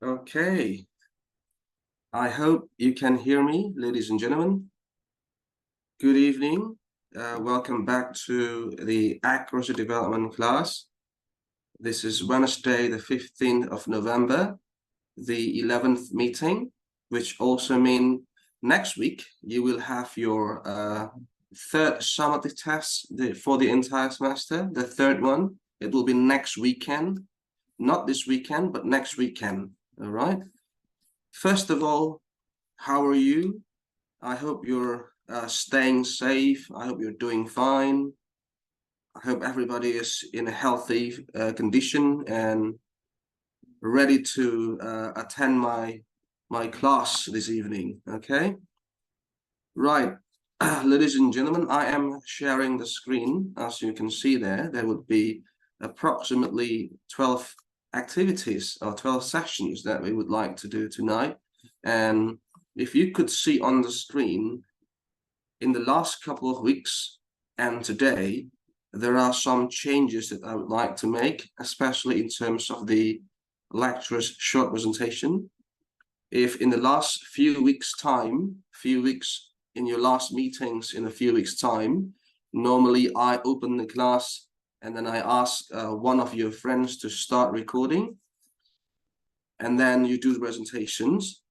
Okay, I hope you can hear me, ladies and gentlemen. Good evening. Welcome back to the Accuracy Development class. This is Wednesday, the 15th of November, the 11th meeting, which also means next week you will have your third summative test for the entire semester, the third one. It will be next weekend, not this weekend, but next weekend, all right? First of all, how are you? I hope you're staying safe. I hope you're doing fine. I hope everybody is in a healthy condition and ready to attend my class this evening. Okay, right. Ladies and gentlemen, I am sharing the screen. As you can see there would be approximately 12 activities or 12 sessions that we would like to do tonight. And if you could see on the screen, in the last couple of weeks and today, there are some changes that I would like to make, especially in terms of the lecturer's short presentation. If in the last few weeks' in your last meetings in a few weeks' time, normally I open the class and then I ask one of your friends to start recording, and then you do the presentations.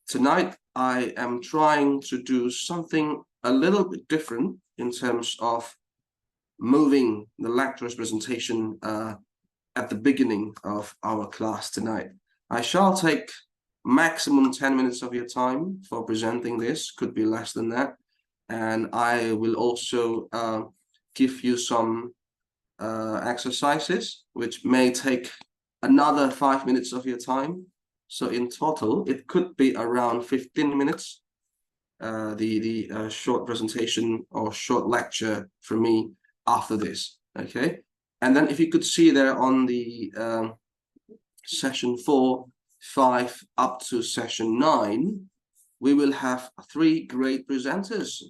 Tonight, I am trying to do something a little bit different in terms of moving the lecturer's presentation at the beginning of our class tonight. I shall take maximum 10 minutes of your time for presenting this, could be less than that. And I will also give you some exercises, which may take another 5 minutes of your time. So in total, it could be around 15 minutes, the short presentation or short lecture from me after this, okay? And then if you could see there on the session 4, 5, up to session 9, we will have 3 great presenters,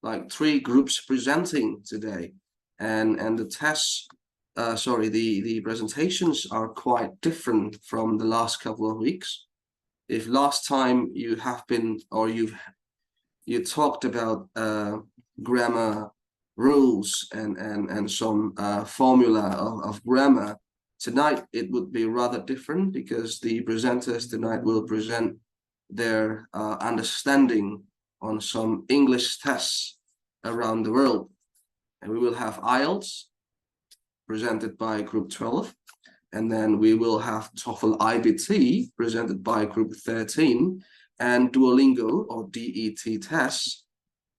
like 3 groups presenting today. And the tests, the presentations are quite different from the last couple of weeks. If last time you have been, or you talked about grammar rules and some formula of grammar, tonight it would be rather different because the presenters tonight will present their understanding on some English tests around the world. And we will have IELTS presented by group 12, and then we will have TOEFL IBT presented by group 13, and Duolingo or DET tests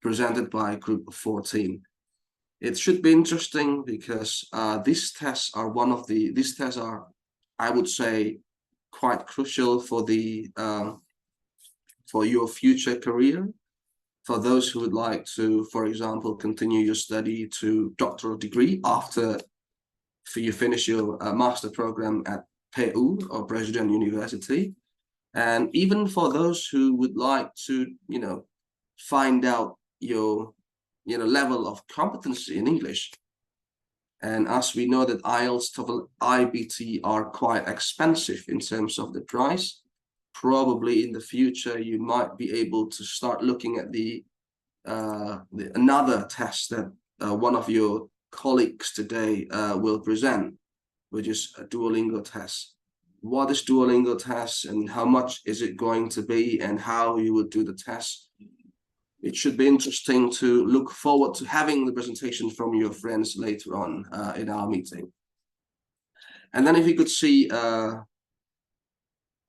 presented by group 14. It should be interesting because these tests are I would say, quite crucial for for your future career. For those who would like to, for example, continue your study to doctoral degree after you finish your master program at PU or President University. And even for those who would like to, find out your, level of competency in English. And as we know that IELTS, TOEFL, IBT are quite expensive in terms of the price, probably in the future you might be able to start looking at another test that one of your colleagues today will present, which is a Duolingo test. What is Duolingo test and how much is it going to be and how you would do the test? It should be interesting to look forward to having the presentation from your friends later on in our meeting. And then if you could see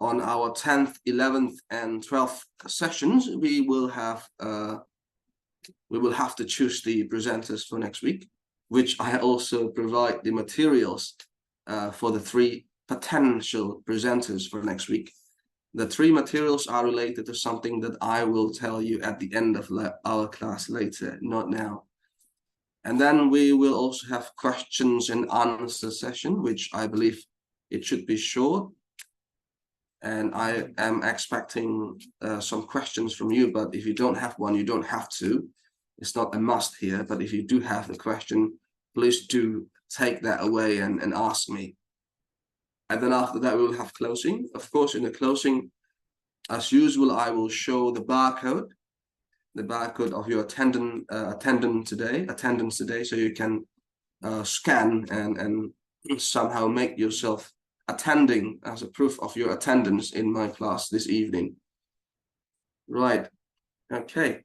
on our 10th, 11th, and 12th sessions, we will have to choose the presenters for next week, which I also provide the materials for the 3 potential presenters for next week. The 3 materials are related to something that I will tell you at the end of our class later, not now. And then we will also have questions and answer session, which I believe it should be short. And I am expecting some questions from you, but if you don't have one, you don't have to. It's not a must here, but if you do have a question, please do take that away and ask me. And then after that, we will have closing. Of course, in the closing, as usual, I will show the barcode of your attendance today, so you can scan and somehow make yourself attending as a proof of your attendance in my class this evening. Right. Okay.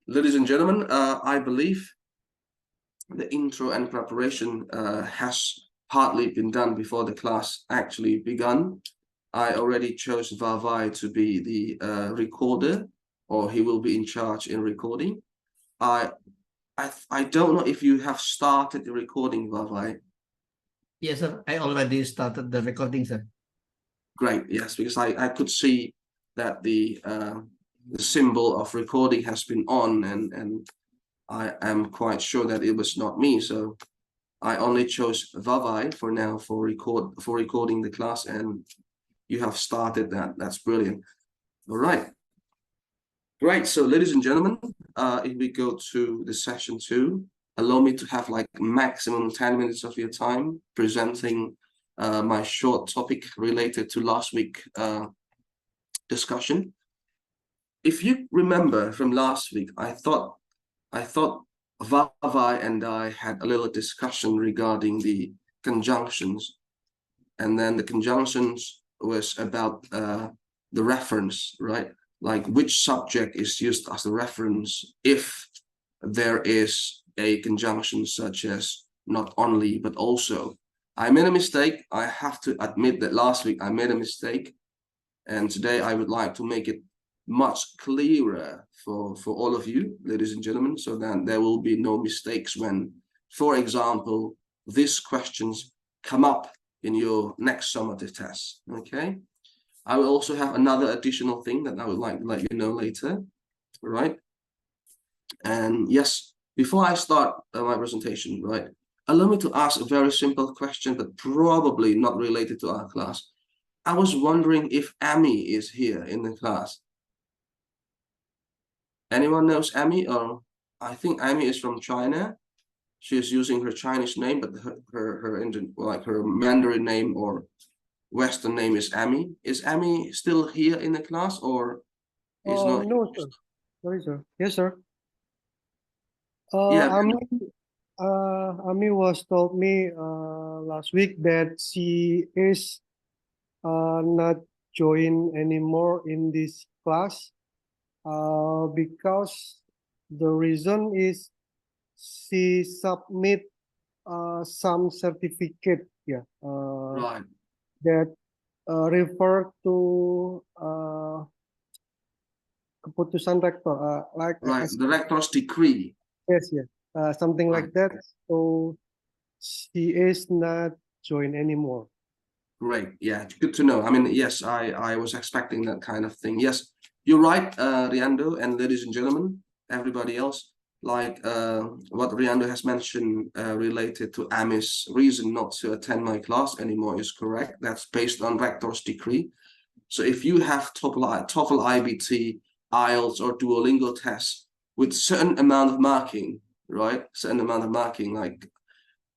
Ladies and gentlemen, I believe the intro and preparation has partly been done before the class actually begun. I already chose Vavai to be the recorder, or he will be in charge in recording. I don't know if you have started the recording, Vavai. Yes, sir. I already started the recording, sir. Great, yes, because I could see that the symbol of recording has been on, and I am quite sure that it was not me. So I only chose Vavai for now for recording the class, and you have started that. That's brilliant. All right. Great. So ladies and gentlemen, if we go to the session 2, allow me to have like maximum 10 minutes of your time presenting my short topic related to last week discussion. If you remember from last week, I thought Vavai and I had a little discussion regarding the conjunctions, and then the conjunctions was about the reference, right? Like which subject is used as a reference if there is a conjunction such as not only but also. I made a mistake. I have to admit that last week I made a mistake, and today I would like to make it much clearer for all of you, ladies and gentlemen, so that there will be no mistakes when, for example, these questions come up in your next summative test. Okay, I will also have another additional thing that I would like to let you know later. Right. And yes, before I start my presentation, right, allow me to ask a very simple question, but probably not related to our class. I was wondering if Amy is here in the class. Anyone knows Amy? Or I think Amy is from China. She is using her Chinese name, but her Indian, like her Mandarin name or Western name is Amy. Is Amy still here in the class, or is not? No, sir. Sorry, sir. Yes, sir. Yeah. Ami was told me last week that she is not join anymore in this class because the reason is she submit some certificate, yeah, Right. that refer to keputusan rektor, like Right. The rector's decree. yes, something Right. like that. So she is not join anymore. Great. Yeah, good to know. I mean, yes, I was expecting that kind of thing. Yes, you're right, Riando, and ladies and gentlemen, everybody else, like what Riando has mentioned related to Ami's reason not to attend my class anymore is correct. That's based on rector's decree. So if you have TOEFL IBT, IELTS, or Duolingo tests with certain amount of marking, right? Certain amount of marking, like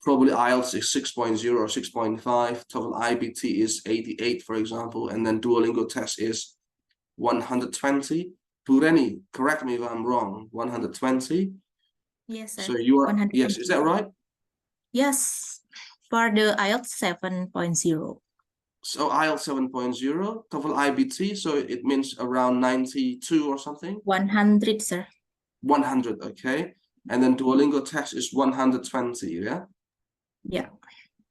probably IELTS is 6.0 or 6.5, TOEFL IBT is 88, for example, and then Duolingo test is 120. Pureni, correct me if I'm wrong, 120? Yes, sir. So you are, 120. yes, is that right? Yes, for the IELTS 7.0. So IELTS 7.0, TOEFL IBT, so it means around 92 or something? 100, sir. 100, okay. And then Duolingo test is 120, yeah? Yeah.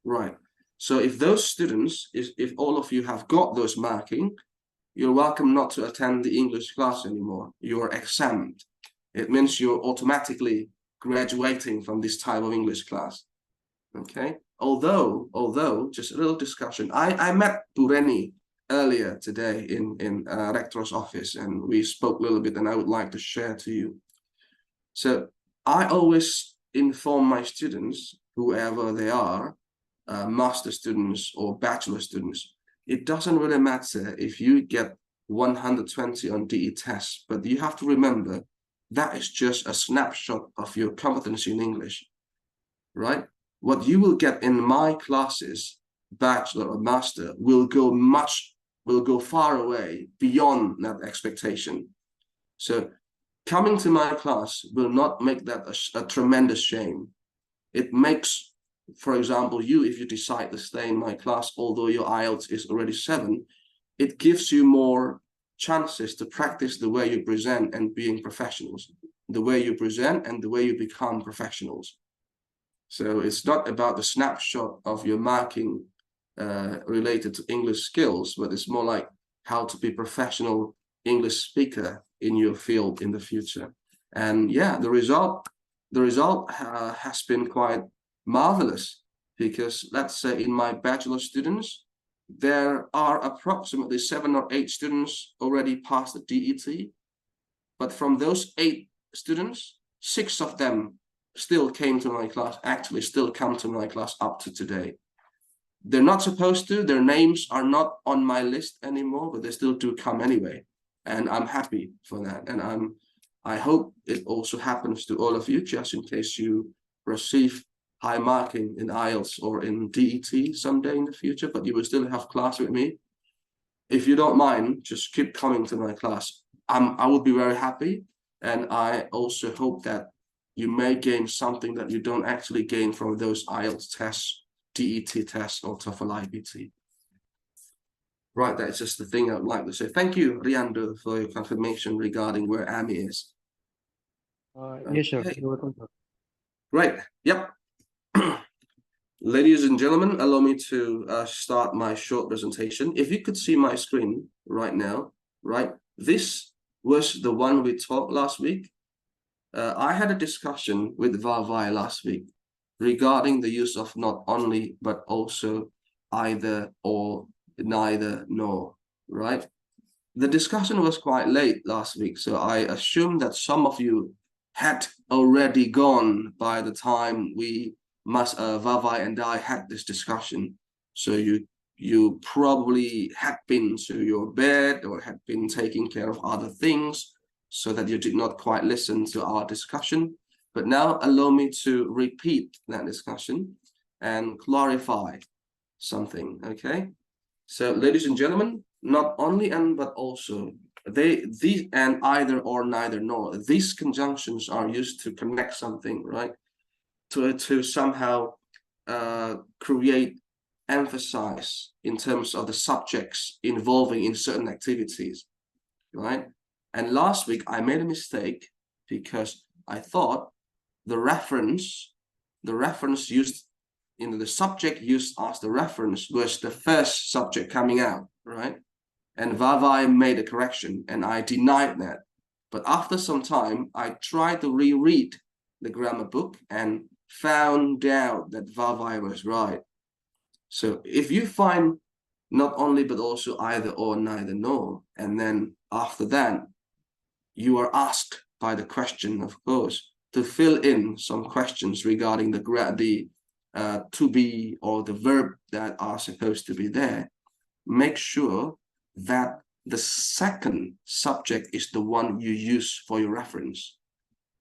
Right. So if those students, if all of you have got those marking, you're welcome not to attend the English class anymore. You're exempt. It means you're automatically graduating from this type of English class. Okay. Although, just a little discussion. I met Pureni earlier today in rector's office, and we spoke a little bit, and I would like to share to you. So I always inform my students, whoever they are, master students or bachelor students, it doesn't really matter if you get 120 on DE test, but you have to remember that is just a snapshot of your competency in English, right? What you will get in my classes, bachelor or master will go far away beyond that expectation. So coming to my class will not make that a tremendous shame. It makes, for example, if you decide to stay in my class, although your IELTS is already 7, it gives you more chances to practice the way you present and being professionals, the way you present and the way you become professionals. So it's not about the snapshot of your marking related to English skills, but it's more like how to be professional English speaker in your field in the future. And yeah, the result has been quite marvelous, because let's say in my bachelor students, there are approximately 7 or 8 students already passed the DET, but from those 8 students, 6 of them still came to my class, actually still come to my class up to today. They're not supposed to, their names are not on my list anymore, but they still do come anyway. And I'm happy for that. And I hope it also happens to all of you, just in case you receive high marking in IELTS or in DET someday in the future, but you will still have class with me. If you don't mind, just keep coming to my class. I would be very happy. And I also hope that you may gain something that you don't actually gain from those IELTS tests, DET tests, or TOEFL IBT. Right, that's just the thing I'd like to say. Thank you, Riando, for your confirmation regarding where Amy is. Yes, sir. Okay. You're welcome, sir. Right, yep. Ladies and gentlemen, allow me to start my short presentation. If you could see my screen right now, right, this was the one we talked last week. I had a discussion with Vavai last week regarding the use of not only, but also either or, neither nor, right? The discussion was quite late last week, so I assume that some of you had already gone by the time Vavai and I had this discussion. So you probably had been to your bed or had been taking care of other things, so that you did not quite listen to our discussion. But now allow me to repeat that discussion and clarify something, okay? So ladies and gentlemen, not only and but also, these and either or, neither nor, these conjunctions are used to connect something, right? To somehow create emphasis in terms of the subjects involving in certain activities, right? And last week I made a mistake because I thought the reference used, the subject used as the reference was the first subject coming out, right? And Vavai made a correction and I denied that. But after some time, I tried to reread the grammar book and found out that Vavai was right. So if you find not only but also either or, neither nor, and then after that, you are asked by the question, of course, to fill in some questions regarding the to be or the verb that are supposed to be there. Make sure that the second subject is the one you use for your reference.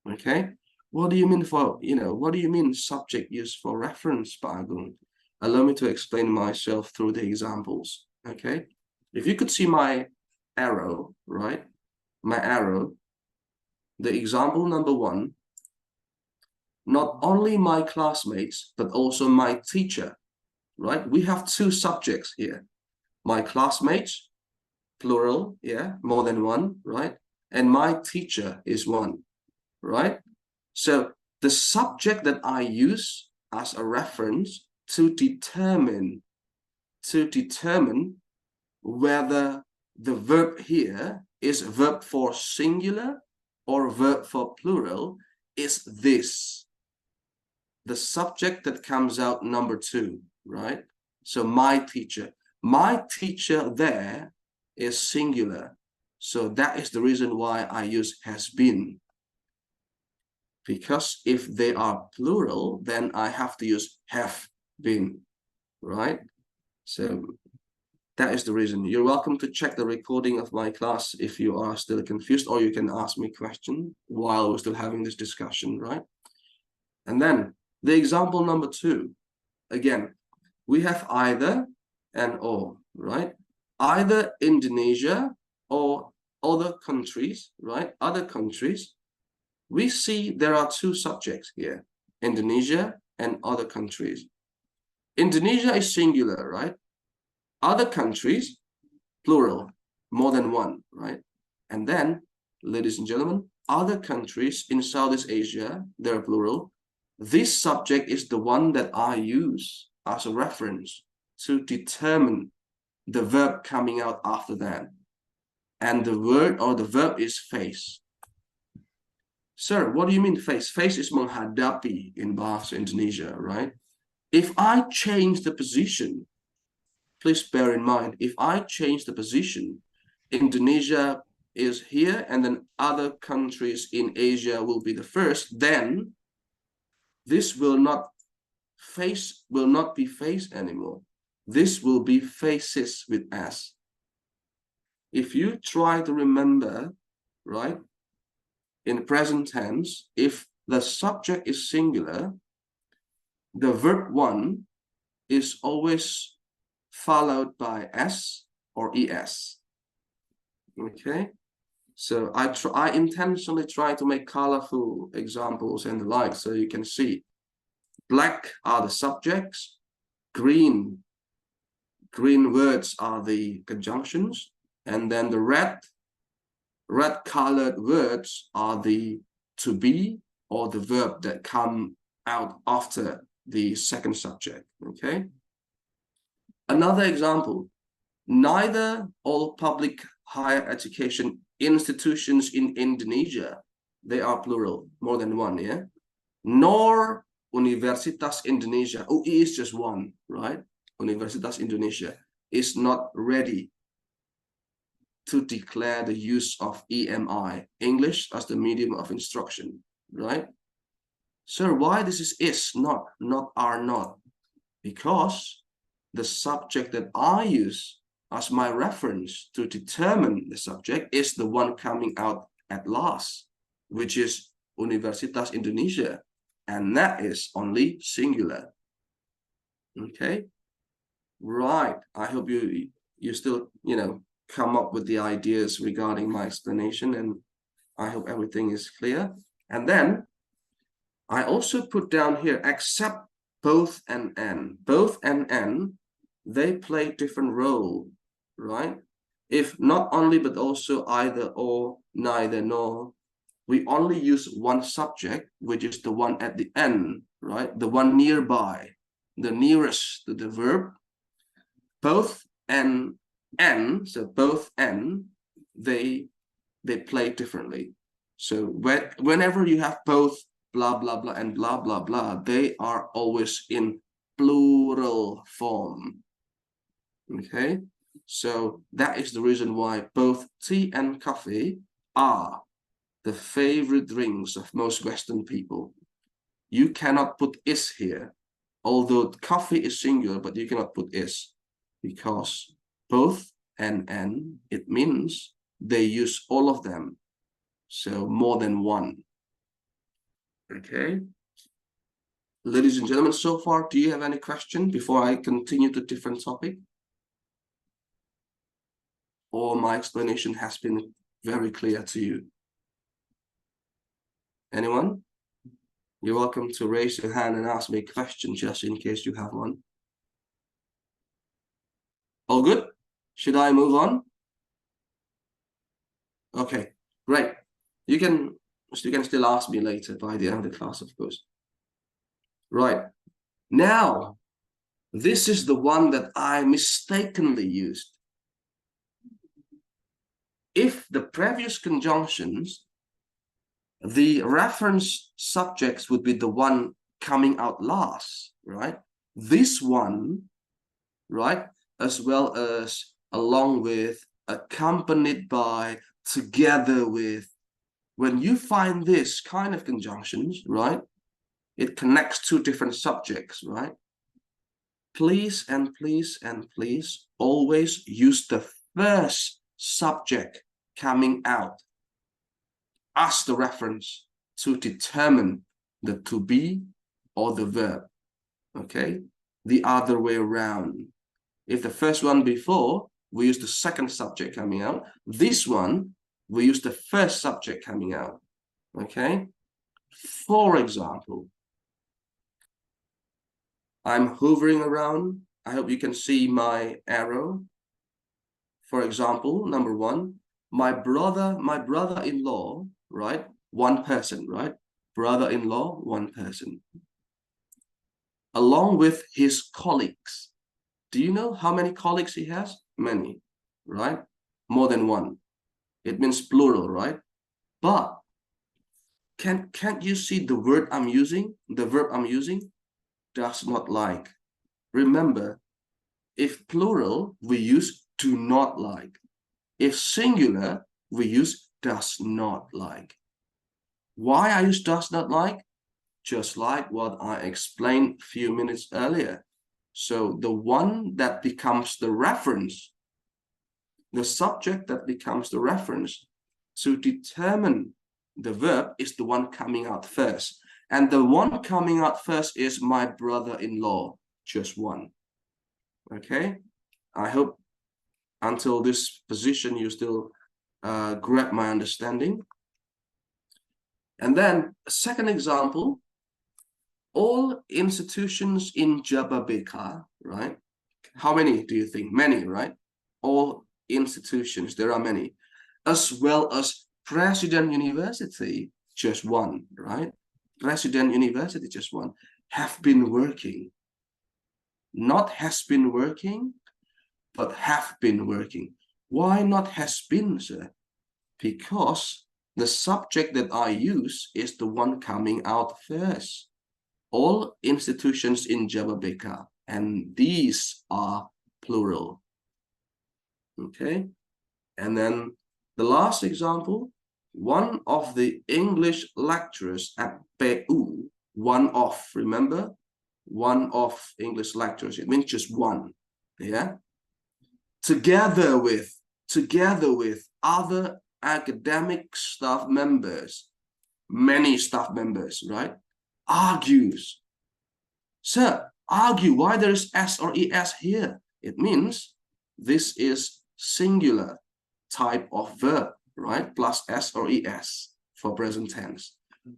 Okay? What do you mean what do you mean subject used for reference, Pak Agung? Allow me to explain myself through the examples. Okay? If you could see my arrow, right? My arrow, the example number 1, not only my classmates, but also my teacher, right? We have 2 subjects here. My classmates, plural, yeah, more than 1, right? And my teacher is 1, right? So the subject that I use as a reference to determine whether the verb here is verb for singular or verb for plural is this. The subject that comes out number 2, right? So my teacher there is singular. So that is the reason why I use has been. Because if they are plural, then I have to use have been, right? So that is the reason. You're welcome to check the recording of my class if you are still confused, or you can ask me a question while we're still having this discussion, right? And then the example number 2, again, we have either and or, right? Either Indonesia or other countries, right? Other countries. We see there are two subjects here, Indonesia and other countries. Indonesia is singular, right? Other countries, plural, more than one, right? And then, ladies and gentlemen, other countries in Southeast Asia, they're plural. This subject is the one that I use as a reference to determine the verb coming out after that. And the word or the verb is face. Sir, what do you mean face? Face is menghadapi in bahasa Indonesia, right? If I change the position, please bear in mind, if I change the position, Indonesia is here and then other countries in Asia will be the first, then this will not be face anymore. This will be faces with S. If you try to remember, right, in present tense, if the subject is singular, the verb one is always followed by S or ES. Okay, so I intentionally try to make colorful examples and the like so you can see. Black are the subjects, green words are the conjunctions, and then the red colored words are the to be or the verb that come out after the second subject. Okay, another example, neither all public higher education institutions in Indonesia, they are plural, more than one, yeah, nor Universitas Indonesia, UI is just one, right? Universitas Indonesia is not ready to declare the use of EMI, English as the medium of instruction, right? Sir, why this is not are not? Because the subject that I use as my reference to determine the subject is the one coming out at last, which is Universitas Indonesia, and that is only singular. Okay, right. I hope you still, you know, come up with the ideas regarding my explanation, and I hope everything is clear. And then I also put down here, except both and n. Both and n, they play different role, right? If not only, but also either or, neither nor, we only use one subject, which is the one at the end, right? The one nearby, the nearest to the verb. Both and n, so both n, they play differently. So whenever you have both blah, blah, blah, and blah, blah, blah, they are always in plural form. Okay, so that is the reason why both tea and coffee are the favorite drinks of most Western people. You cannot put is here, although coffee is singular, but you cannot put is, because both and n, it means they use all of them, so more than one. Okay, ladies and gentlemen, so far, do you have any question before I continue to different topic? Or my explanation has been very clear to you? Anyone? You're welcome to raise your hand and ask me a question just in case you have one. All good? Should I move on? Okay, great. You can still ask me later by the end of the class, of course. Right. Now, this is the one that I mistakenly used. If the previous conjunctions, the reference subjects would be the one coming out last, right? This one, right, as well as along with, accompanied by, together with. When you find this kind of conjunctions, right, it connects two different subjects, right? Please and please and please always use the first subject coming out as the reference to determine the to be or the verb. Okay, the other way around. If the first one before, we use the second subject coming out. This one, we use the first subject coming out. Okay? For example, I'm hovering around. I hope you can see my arrow. For example, number one, my brother-in-law, right? One person, right? Brother-in-law, one person. Along with his colleagues. Do you know how many colleagues he has? Many, right? More than one. It means plural, right? But can't you see the word I'm using? The verb I'm using? Does not like. Remember, if plural, we use do not like. If singular, we use does not like. Why I use does not like? Just like what I explained a few minutes earlier. So the one that becomes the reference, the subject that becomes the reference to determine the verb is the one coming out first. And the one coming out first is my brother-in-law, just one. Okay, I hope until this position you still grab my understanding. And then second example, all institutions in Jababeka, right? How many do you think? Many, right? All institutions, there are many. As well as President University, just one, right? President University, just one, have been working. Not has been working, but have been working. Why not has been, sir? Because the subject that I use is the one coming out first. All institutions in Jababeka, and these are plural. Okay, and then the last example, one of the English lecturers at PU, one of, remember, one of English lecturers, it means just one, yeah, together with other academic staff members, many staff members, right, argues. Sir, argue, why there is S or ES here? It means this is singular type of verb, right? Plus S or ES for present tense.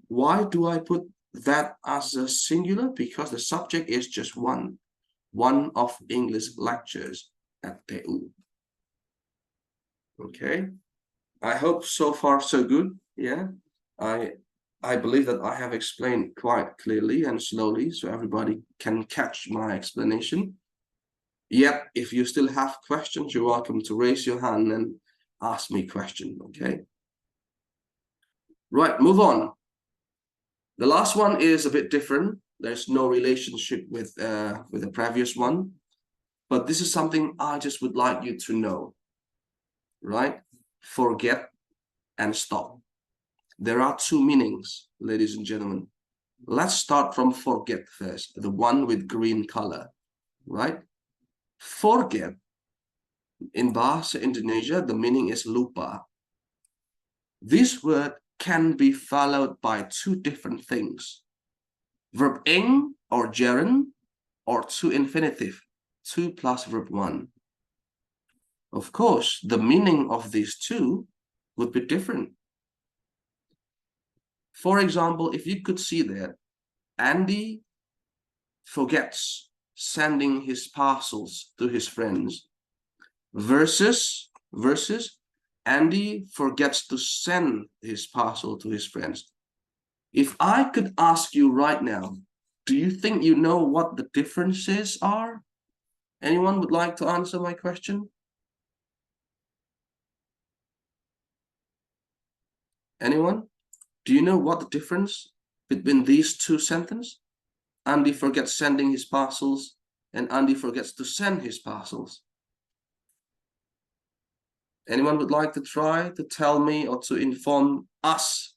Why do I put that as a singular? Because the subject is just one of English lectures at PU. Okay, I hope so far so good. Yeah, I believe that I have explained quite clearly and slowly so everybody can catch my explanation. Yet, if you still have questions, you're welcome to raise your hand and ask me question, okay? Right, move on. The last one is a bit different. There's no relationship with the previous one, but this is something I just would like you to know, right? Forget and stop. There are two meanings, ladies and gentlemen. Let's start from forget first, the one with green color, right? Forget, in Bahasa Indonesia, the meaning is lupa. This word can be followed by two different things. Verb ing or gerund, or to infinitive, to plus verb one. Of course, the meaning of these two would be different. For example, if you could see that Andy forgets sending his parcels to his friends versus Andy forgets to send his parcel to his friends. If I could ask you right now, do you think you know what the differences are? Anyone would like to answer my question? Anyone? Do you know what the difference between these two sentences? Andy forgets sending his parcels and Andy forgets to send his parcels. Anyone would like to try to tell me or to inform us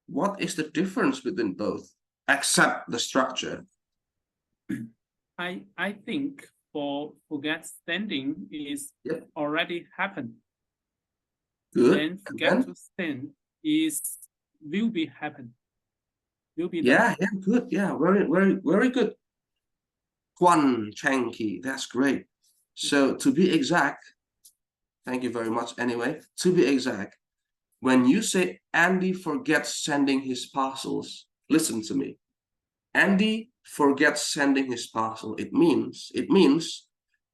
what is the difference between both, except the structure? I think for forget sending is already happened. Good. Then forget to send is will be happen. Will be yeah, good. Yeah, very good. Quan Chang Ki. That's great. So to be exact, thank you very much. Anyway, to be exact, when you say Andy forgets sending his parcels, listen to me. Andy forgets sending his parcel. It means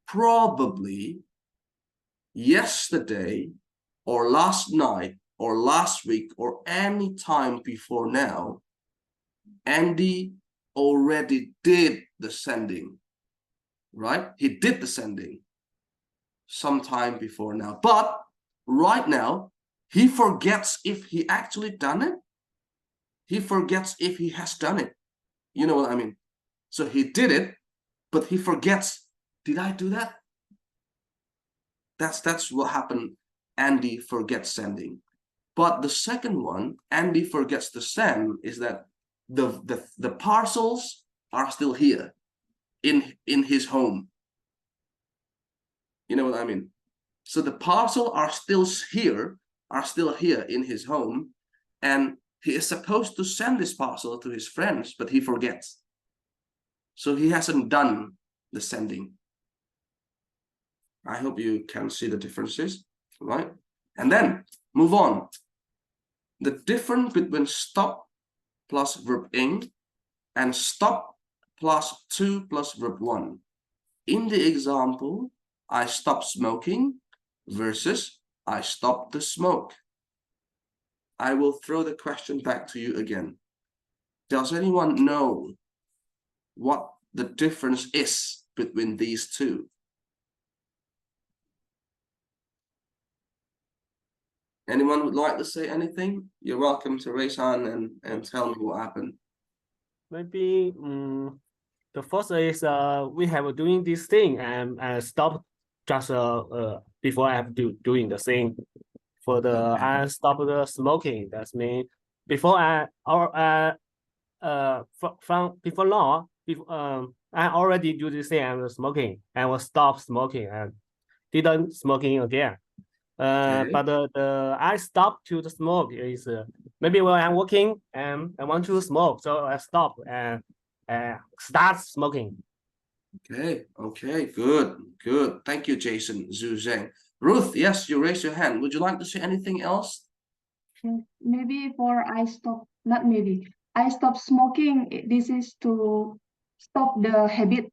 probably yesterday or last night or last week or any time before now, Andy already did the sending, right? He did the sending sometime before now, but right now he forgets if he actually done it. He forgets if he has done it. You know what I mean? So he did it, but he forgets, did I do that? That's what happened. Andy forgets sending. But the second one, Andy forgets to send, is that the parcels are still here in his home. You know what I mean? So the parcel are still here in his home, and he is supposed to send this parcel to his friends, but he forgets. So he hasn't done the sending. I hope you can see the differences, right? And then move on. The difference between stop plus verb ing and stop plus 2 plus verb 1. In the example, I stopped smoking versus I stopped the smoke. I will throw the question back to you again. Does anyone know what the difference is between these two? Anyone would like to say anything? You're welcome to raise hand and tell me what happened. Maybe the first is we have doing this thing and stop just before I have to doing the thing. For the I stop the smoking. That's mean before from before long I already do this thing. I'm smoking. I will stop smoking and didn't smoking again. But the I stop to the smoke is maybe when I'm working and I want to smoke, so I stop and start smoking. Okay, good. Thank you, Jason, Zhu Zheng. Ruth, yes, you raised your hand. Would you like to say anything else? Maybe for I stop smoking. This is to stop the habit,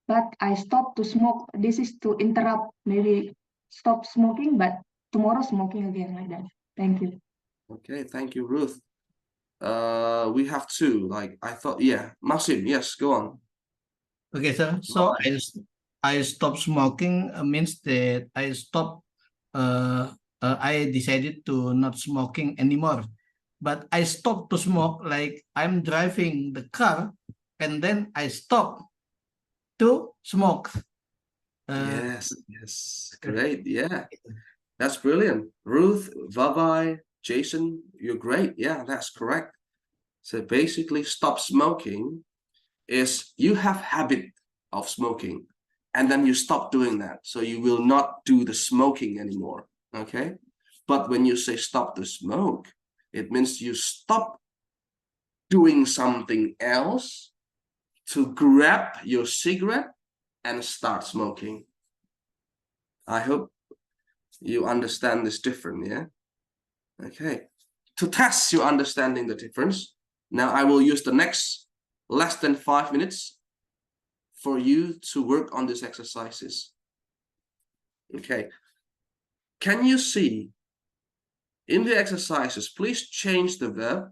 but I stop to smoke. This is to interrupt. Maybe stop smoking, but tomorrow smoking again, like that. Thank you. Okay, thank you, Ruth. We have two. Like I thought, yeah. Maxim, yes, go on. Okay, sir. So I stop smoking means that I stop. I decided to not smoking anymore. But I stopped to smoke like I'm driving the car, and then I stop to smoke. Yes, great. Yeah, that's brilliant. Ruth, Vavai, Jason, you're great. Yeah, that's correct. So basically, stop smoking is you have habit of smoking, and then you stop doing that. So you will not do the smoking anymore. Okay. But when you say stop the smoke, it means you stop doing something else to grab your cigarette and start smoking. I hope you understand this difference, yeah? Okay. To test your understanding the difference, now I will use the next less than 5 minutes for you to work on these exercises. Okay. Can you see in the exercises, please change the verb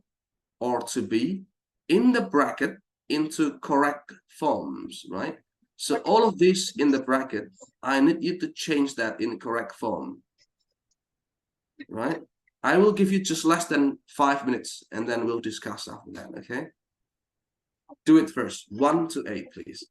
or to be in the bracket into correct forms, right? So all of this in the bracket, I need you to change that in correct form, right? I will give you just less than 5 minutes and then we'll discuss after that, okay? Do it first, 1 to 8, please.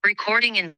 Recording in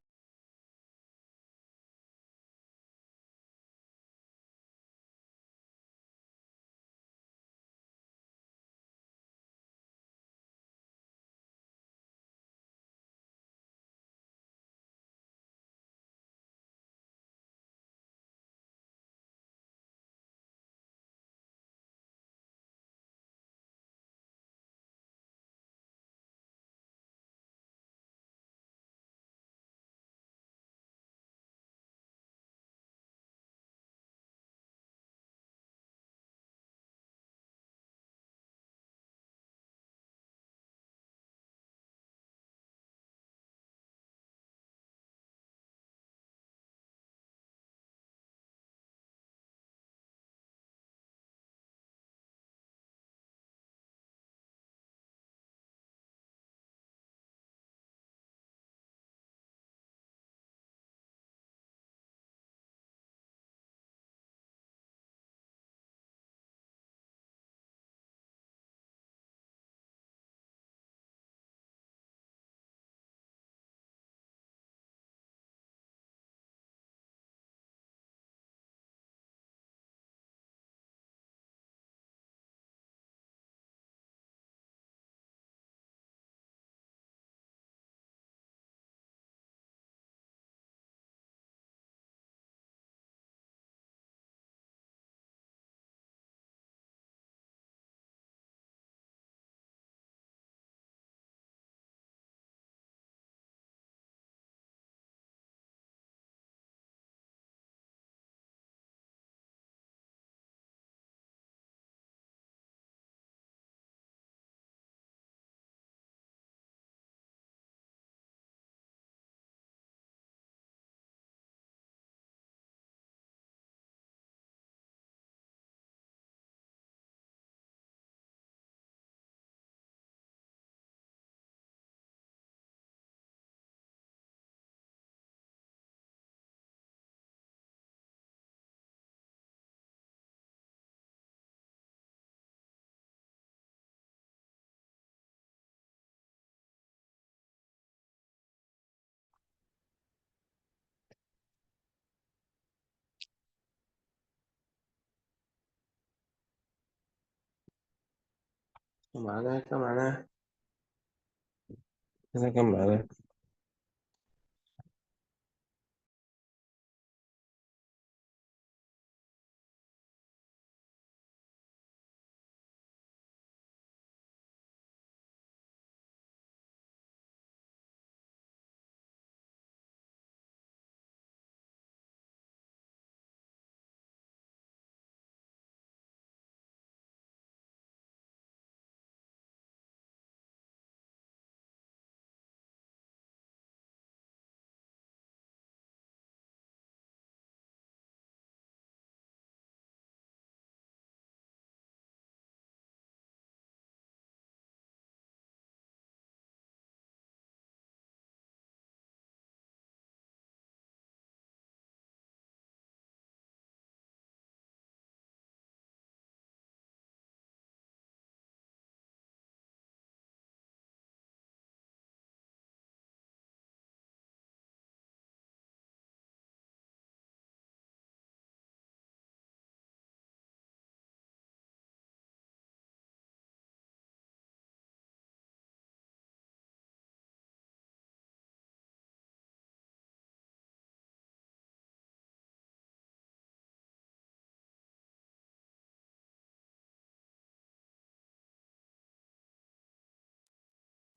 Kemana, kemana? Kita kemana?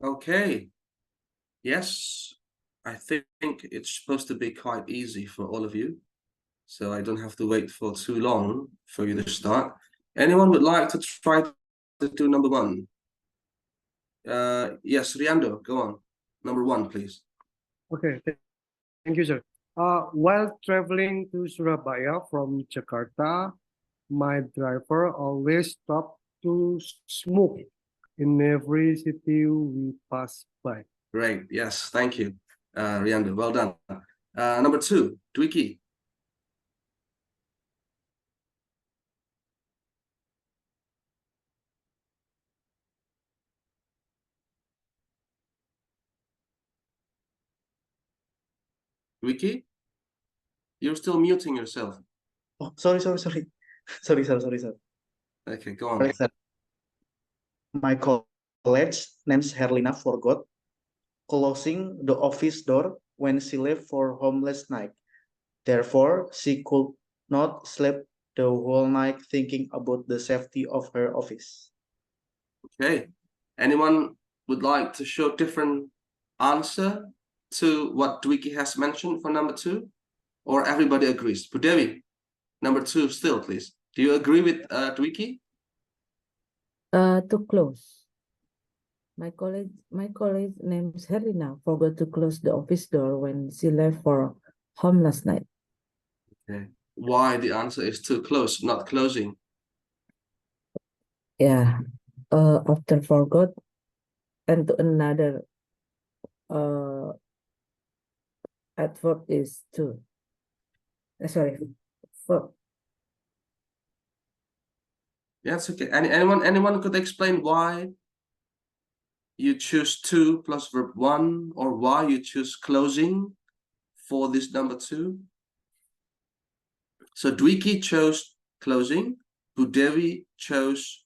Okay. Yes, I think it's supposed to be quite easy for all of you, so I don't have to wait for too long for you to start. Anyone would like to try to do number one? Yes, Riando, go on. Number one, please. Okay, thank you, sir. While traveling to Surabaya from Jakarta, my driver always stopped to smoke in every city we pass by. Great. Yes, thank you, Riando. Well done. Number two, Dwiki. Dwiki? You're still muting yourself. Oh, sorry. Sorry. Okay, go on. Correct, sir. My colleague named Herlina forgot closing the office door when she left for home last night. Therefore, she could not sleep the whole night thinking about the safety of her office. Okay. Anyone would like to show different answer to what Dwiki has mentioned for number 2? Or everybody agrees? Budewi, number 2 still, please. Do you agree with Dwiki? To close. My colleague named Herlina forgot to close the office door when she left for home last night. Okay. Why the answer is to close, not closing? Yeah. After forgot and to another adverb is to. Sorry. For Yes, okay. Anyone could explain why you choose 2 plus verb 1, or why you choose closing for this number 2? So Dwiki chose closing, Budewi chose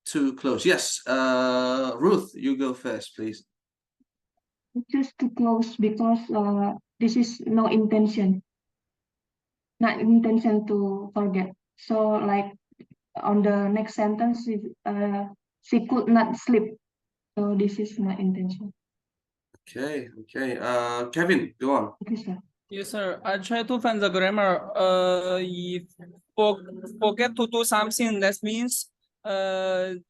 to close. Yes, Ruth, you go first, please. I choose to close because this is no intention. Not intention to forget. So like on the next sentence, she could not sleep. So this is my intention. Okay. Kevin, go on. Okay, sir. Yes, sir. I try to find the grammar. If forget to do something, that means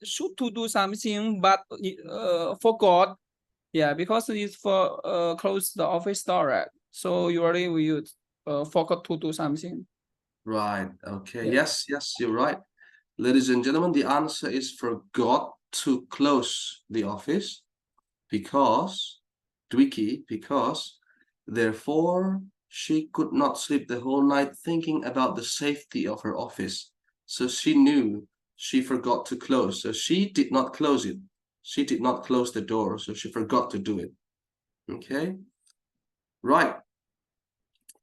should to do something, but forgot. Yeah, because it's for close the office door, right? So usually we use forgot to do something. Right. Okay. Yeah. Yes, you're right. Ladies and gentlemen, the answer is forgot to close the office because Dwiki, because therefore she could not sleep the whole night thinking about the safety of her office. So she knew she forgot to close. So she did not close it. She did not close the door. So she forgot to do it. Okay. Right.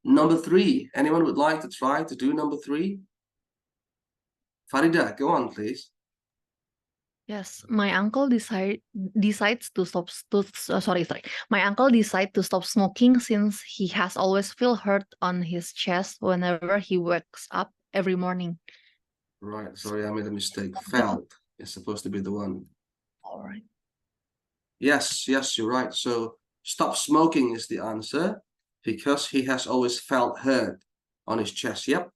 Number 3. Anyone would like to try to do number 3? Farida, go on, please. Yes, my uncle decides to stop. My uncle decides to stop smoking since he has always feel hurt on his chest whenever he wakes up every morning. Right. Sorry, I made a mistake. Felt is supposed to be the one. All right. Yes, you're right. So stop smoking is the answer because he has always felt hurt on his chest. Yep.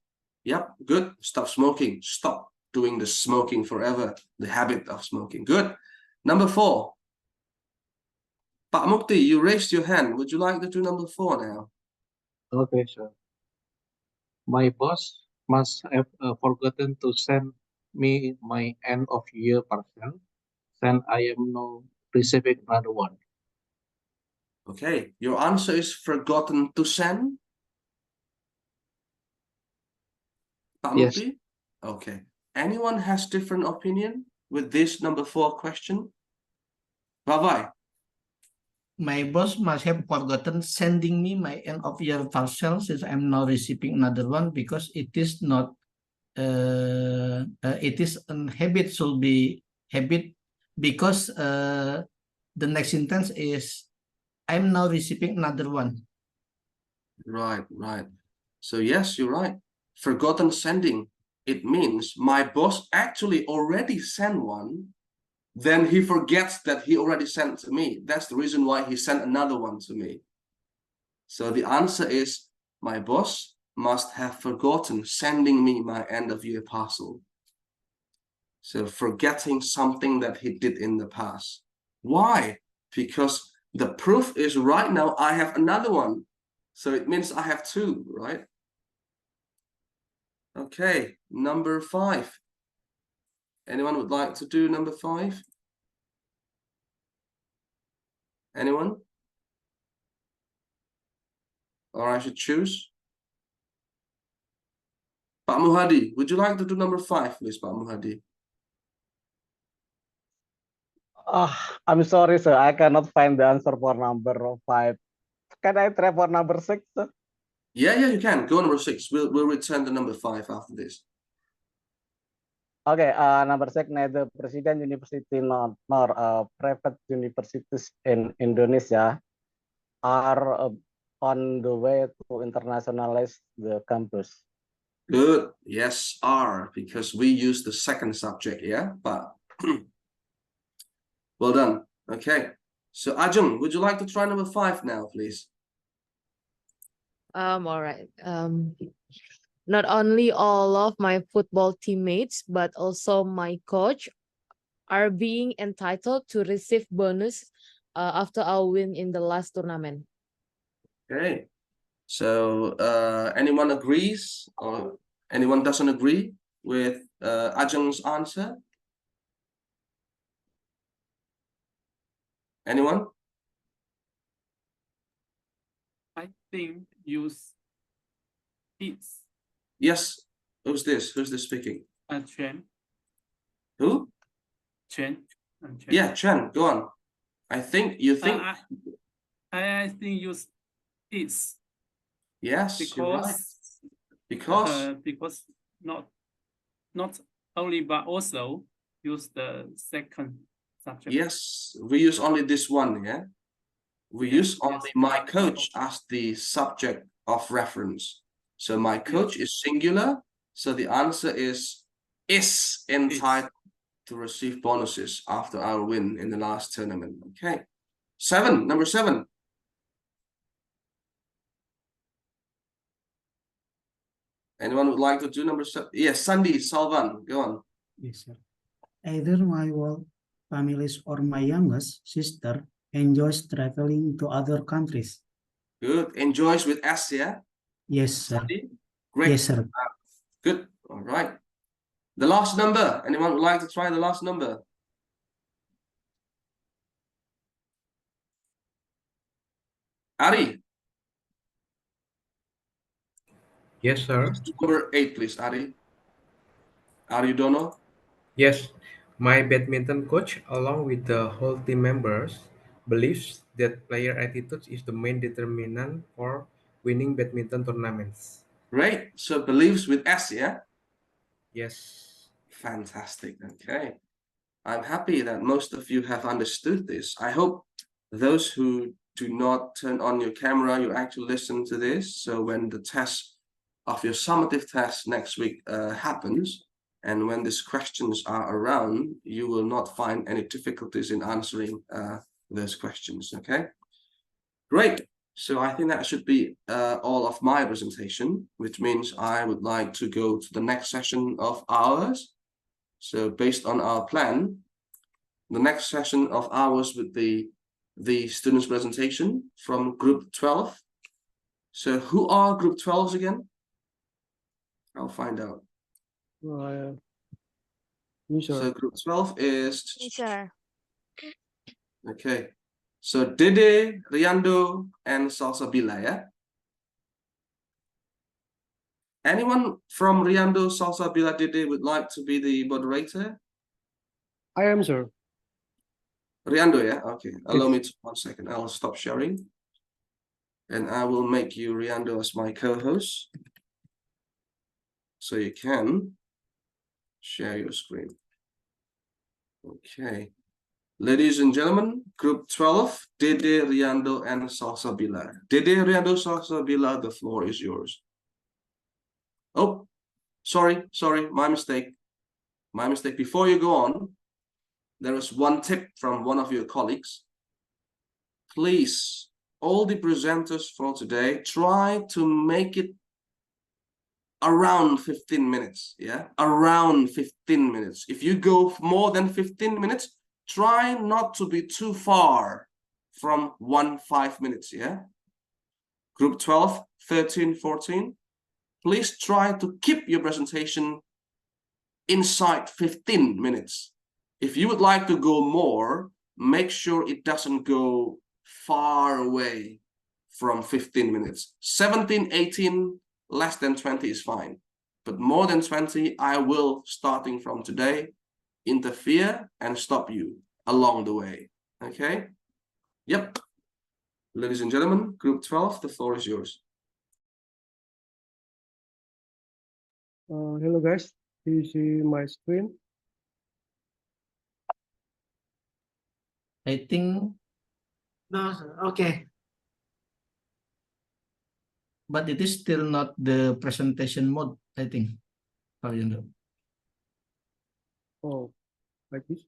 Good. Stop smoking. Stop doing the smoking forever. The habit of smoking. Good. Number 4. Pak Mukti, you raised your hand. Would you like to do number 4 now? Okay, sure. My boss must have forgotten to send me my end of year parcel, and I am now receiving another one. Okay. Your answer is forgotten to send? Pak Yes. Mukti? Okay. Anyone has different opinion with this number 4 question? Bye-bye. My boss must have forgotten sending me my end of year parcel since I'm now receiving another one because it is not it is a habit, should be habit, because the next sentence is I'm now receiving another one. Right. So yes, you're right. Forgotten sending. It means my boss actually already sent one, then he forgets that he already sent to me. That's the reason why he sent another one to me. So the answer is my boss must have forgotten sending me my end of year parcel. So forgetting something that he did in the past. Why? Because the proof is right now I have another one. So it means I have 2, right? Okay, number 5. Anyone would like to do number 5? Anyone? Or I should choose? Pak Muhadi, would you like to do number 5, please, Pak Muhadi? I'm sorry, sir. I cannot find the answer for number 5. Can I try for number 6? Yeah, you can. Go number 6. We'll return to number 5 after this. Okay, number 6, neither President University nor private universities in Indonesia are on the way to internationalize the campus. Good. Yes, are, because we use the second subject, yeah? But well done. Okay. So Ajung, would you like to try number 5 now, please? All right. Not only all of my football teammates, but also my coach are being entitled to receive bonus after our win in the last tournament. Okay. So anyone agrees or anyone doesn't agree with Ajung's answer? Anyone? I think use it's Yes. Who's this? Who's this speaking? Chen. Who? Chen. Yeah, Chen, go on. You think I think use it's yes, you're right. Because not only but also use the second subject. Yes, we use only this one, yeah? We use only my coach as the subject of reference. So my coach is singular, so the answer is entitled to receive bonuses after our win in the last tournament. Okay. 7, number 7. Anyone would like to do number 7? Yes, Sandy, Salvan, go on. Yes, sir. Either my whole families or my youngest sister enjoys traveling to other countries. Good. Enjoys with S, yeah? Yes, sir. Sandy? Great. Yes, sir. Good. All right. The last number. Anyone would like to try the last number? Ari. Yes, sir. Number 8, please, Ari. Ari Dono. Yes, my badminton coach, along with the whole team members, believes that player attitude is the main determinant for winning badminton tournaments. Great. So believes with S, yeah? Yes. Fantastic. Okay. I'm happy that most of you have understood this. I hope those who do not turn on your camera, you actually listen to this. So when the test of your summative test next week happens, and when these questions are around, you will not find any difficulties in answering those questions, okay? Great. So I think that should be all of my presentation, which means I would like to go to the next session of ours. So based on our plan, the next session of ours would be the students' presentation from group 12. So who are group 12s again? I'll find out. So group 12 is... Sir. Okay. So Dede, Riando, and Salsabila, yeah? Anyone from Riando, Salsabila, Dede would like to be the moderator? I am, sir. Riando, yeah? Okay. Allow me 1 second. I'll stop sharing. And I will make you Riando as my co-host. So you can share your screen. Okay. Ladies and gentlemen, group 12, Dede, Riando, and Salsabila. Dede, Riando, Salsabila, the floor is yours. Oh, sorry, my mistake. My mistake. Before you go on, there is one tip from one of your colleagues. Please, all the presenters for today, try to make it around 15 minutes, yeah? Around 15 minutes. If you go more than 15 minutes, try not to be too far from 5 minutes, yeah? Group 12, 13, 14, please try to keep your presentation inside 15 minutes. If you would like to go more, make sure it doesn't go far away from 15 minutes. 17, 18, less than 20 is fine. But more than 20, I will, starting from today, interfere and stop you along the way. Okay? Yep. Ladies and gentlemen, Group 12, the floor is yours. Hello guys, do you see my screen? I think, No, okay. but it is still not the presentation mode, I think, Pak Yando. Oh, like this?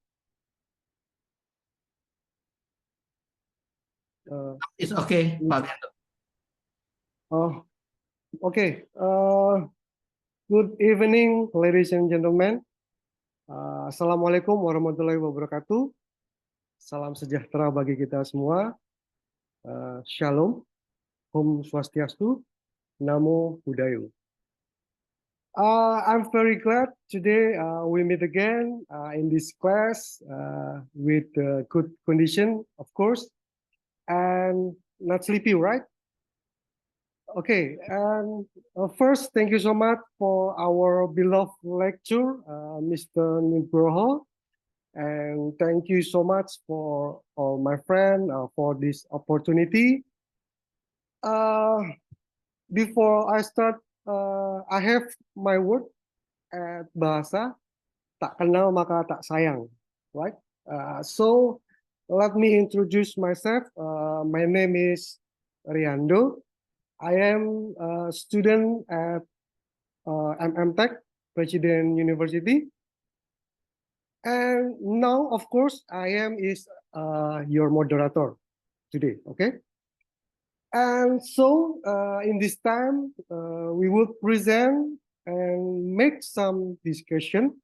It's okay, Pak Yando. Oh, okay. Good evening, ladies and gentlemen. Assalamualaikum warahmatullahi wabarakatuh. Salam sejahtera bagi kita semua. Shalom, Om Swastiastu, Namo Buddhaya. I'm very glad today we meet again in this class with good condition, of course, and not sleepy, right? Okay, and first, thank you so much for our beloved lecturer, Mr. Nugroho, and thank you so much for all my friend for this opportunity. Before I start, I have my word at bahasa, tak kenal maka tak sayang, right? So let me introduce myself. My name is Riando. I am a student at MMTech, Presiden University. And now, of course, I am your moderator today, okay? And so in this time, we will present and make some discussion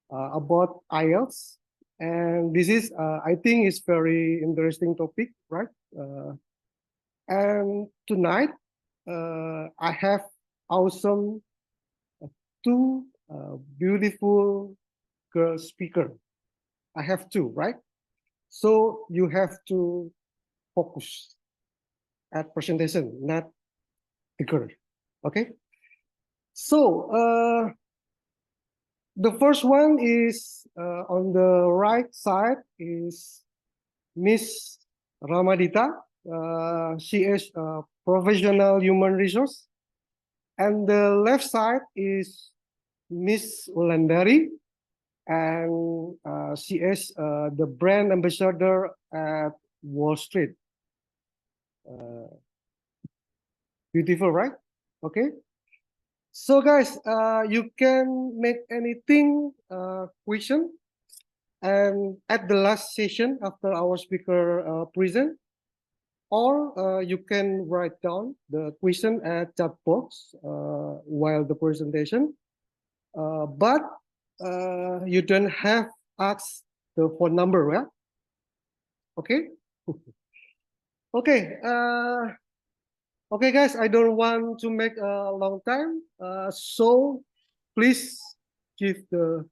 about IELTS. And this is, I think, is very interesting topic, right? And tonight, I have awesome two beautiful girl speaker. I have two, right? So you have to focus at presentation, not the girl. Okay. So the first one is on the right side is Miss Ramadita. She is a professional human resource. And the left side is Miss Ulandari, and she is the brand ambassador at Wall Street. Beautiful, right? Okay. So guys, you can make anything question, and at the last session after our speaker present, or you can write down the question at chat box while the presentation, but you don't have ask the phone number, yeah? Okay. Okay. Okay, guys, I don't want to make a long time, so please give the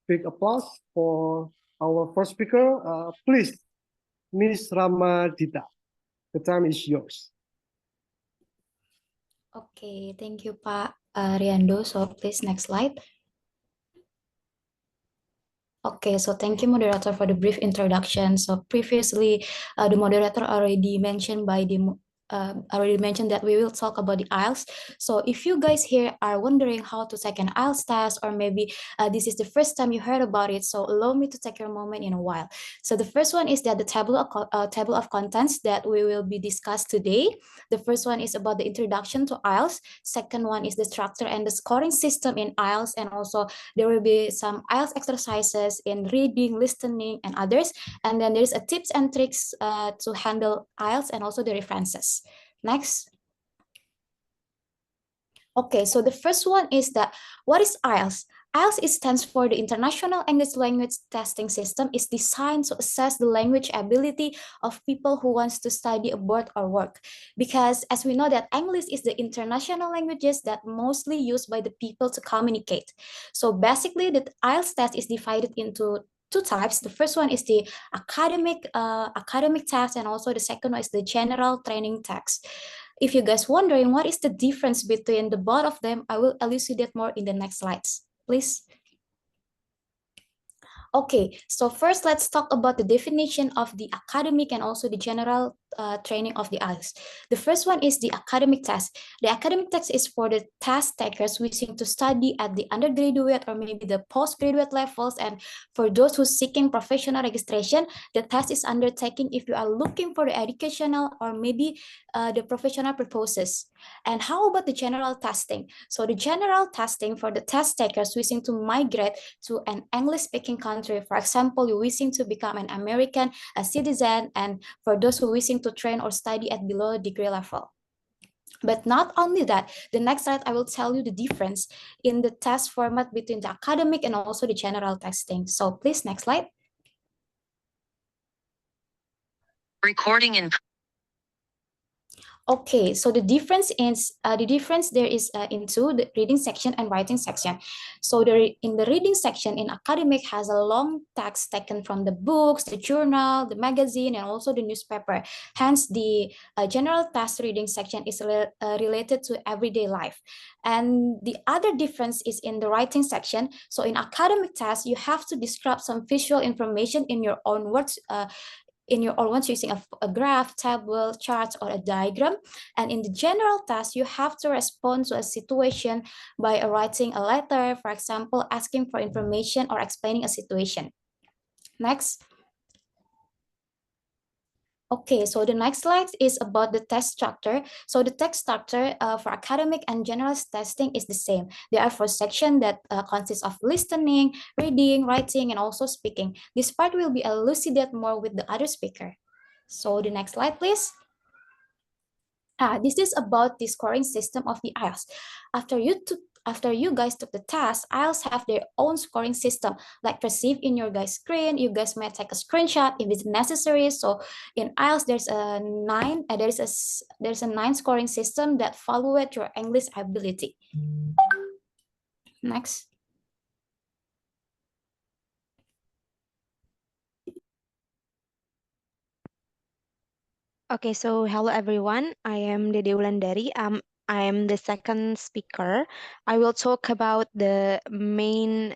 big applause for our first speaker. Please, Miss Ramadita. The time is yours. Okay, thank you, Pak Riando. So please, next slide. Okay, so thank you, moderator, for the brief introduction. So previously, the moderator already mentioned that we will talk about the IELTS. So if you guys here are wondering how to take an IELTS test, or maybe this is the first time you heard about it, so allow me to take your moment in a while. So the first one is that the table of contents that we will be discussed today. The first one is about the introduction to IELTS. Second one is the structure and the scoring system in IELTS, and also there will be some IELTS exercises in reading, listening, and others. And then there's a tips and tricks to handle IELTS, and also the references. Next. Okay, so the first one is that what is IELTS? IELTS stands for the International English Language Testing System. Is designed to assess the language ability of people who wants to study abroad or work. Because as we know that English is the international languages that mostly used by the people to communicate. So basically the IELTS test is divided into two types. The first one is the academic test, and also the second one is the general training test. If you guys wondering what is the difference between the both of them, I will elucidate more in the next slides, please. Okay, so first let's talk about the definition of the academic and also the general training of the IELTS. The first one is the academic test. The academic test is for the test takers wishing to study at the undergraduate or maybe the postgraduate levels, and for those who seeking professional registration, the test is undertaken if you are looking for the educational or maybe the professional purposes. And how about the general testing? So the general testing for the test takers wishing to migrate to an English-speaking country, for example, you're wishing to become an American, a citizen, and for those who wishing to train or study at below degree level. But not only that, the next slide I will tell you the difference in the test format between the academic and also the general testing. So please, next slide. Recording in. Okay, so the difference there is into the reading section and writing section. So in the reading section in academic has a long text taken from the books, the journal, the magazine, and also the newspaper. Hence, the general test reading section is related to everyday life. And the other difference is in the writing section. So in academic tests, you have to describe some visual information in your own words, using a graph, table, chart, or a diagram. And in the general test, you have to respond to a situation by writing a letter, for example, asking for information or explaining a situation. Next. Okay, so the next slide is about the test structure. So the test structure for academic and general testing is the same. There are 4 sections that consist of listening, reading, writing, and also speaking. This part will be elucidated more with the other speaker. So the next slide, please. This is about the scoring system of the IELTS. After you guys took the test, IELTS have their own scoring system, like perceived in your guys' screen. You guys might take a screenshot if it's necessary. So in IELTS, there's a 9 scoring system that evaluate your English ability. Next. Okay, so hello everyone. I am Dede Wulandari. I am the second speaker. I will talk about the main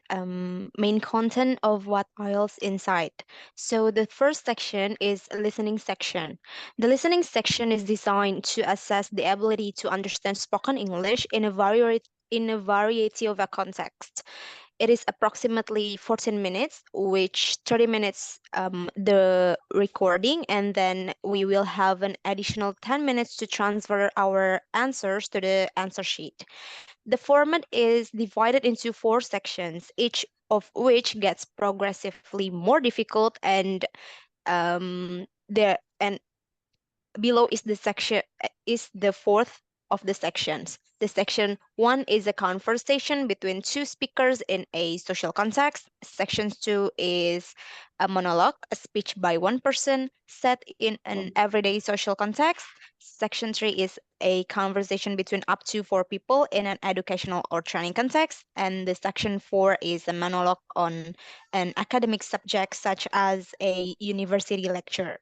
content of what IELTS inside. So the first section is listening section. The listening section is designed to assess the ability to understand spoken English in a variety of a context. It is approximately 14 minutes, which 30 minutes the recording, and then we will have an additional 10 minutes to transfer our answers to the answer sheet. The format is divided into 4 sections, each of which gets progressively more difficult, and below is the fourth of the sections. The section 1 is a conversation between 2 speakers in a social context. Section 2 is a monologue, a speech by one person set in an everyday social context. Section 3 is a conversation between up to 4 people in an educational or training context. And the section 4 is a monologue on an academic subject such as a university lecture.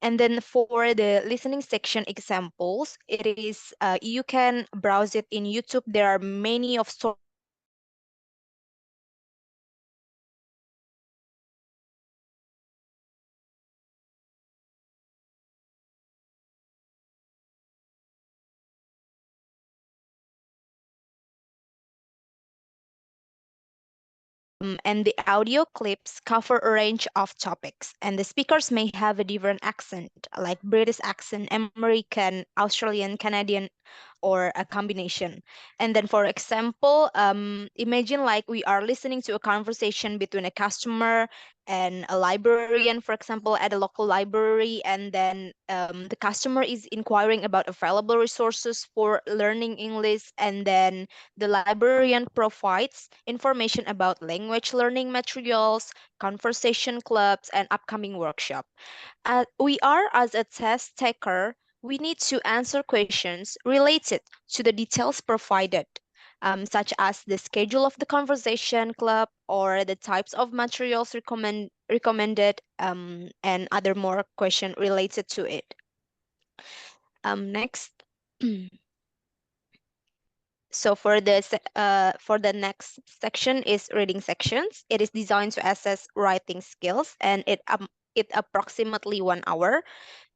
And then for the listening section examples, it is you can browse it in YouTube. There are many of and the audio clips cover a range of topics, and the speakers may have a different accent, like British accent, American, Australian, Canadian, or a combination. And then, for example, imagine like we are listening to a conversation between a customer and a librarian, for example, at a local library, and then the customer is inquiring about available resources for learning English, and then the librarian provides information about language learning materials, conversation clubs, and upcoming workshop. We are, as a test taker, we need to answer questions related to the details provided, such as the schedule of the conversation club or the types of materials recommended, and other more questions related to it. Next. So for the next section is reading sections. It is designed to assess writing skills, and it approximately 1 hour.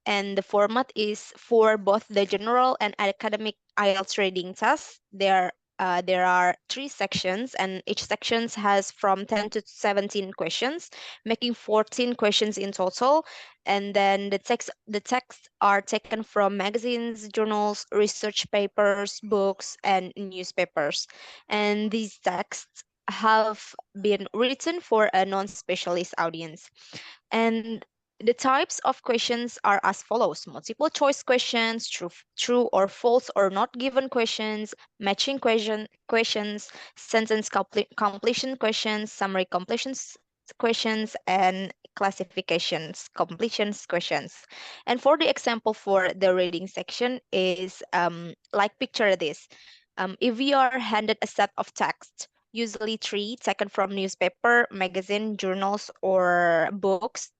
And the format is for both the general and academic IELTS reading tests. There are 3 sections, and each section has from 10 to 17 questions, making 14 questions in total. And then the texts are taken from magazines, journals, research papers, books, and newspapers. And these texts have been written for a non-specialist audience. And the types of questions are as follows: multiple choice questions, true or false or not given questions, matching questions, sentence completion questions, summary completions questions, and classifications completions questions. And for the example for the reading section is like picture this. If we are handed a set of text, usually 3 taken from newspaper, magazine, journals, or books,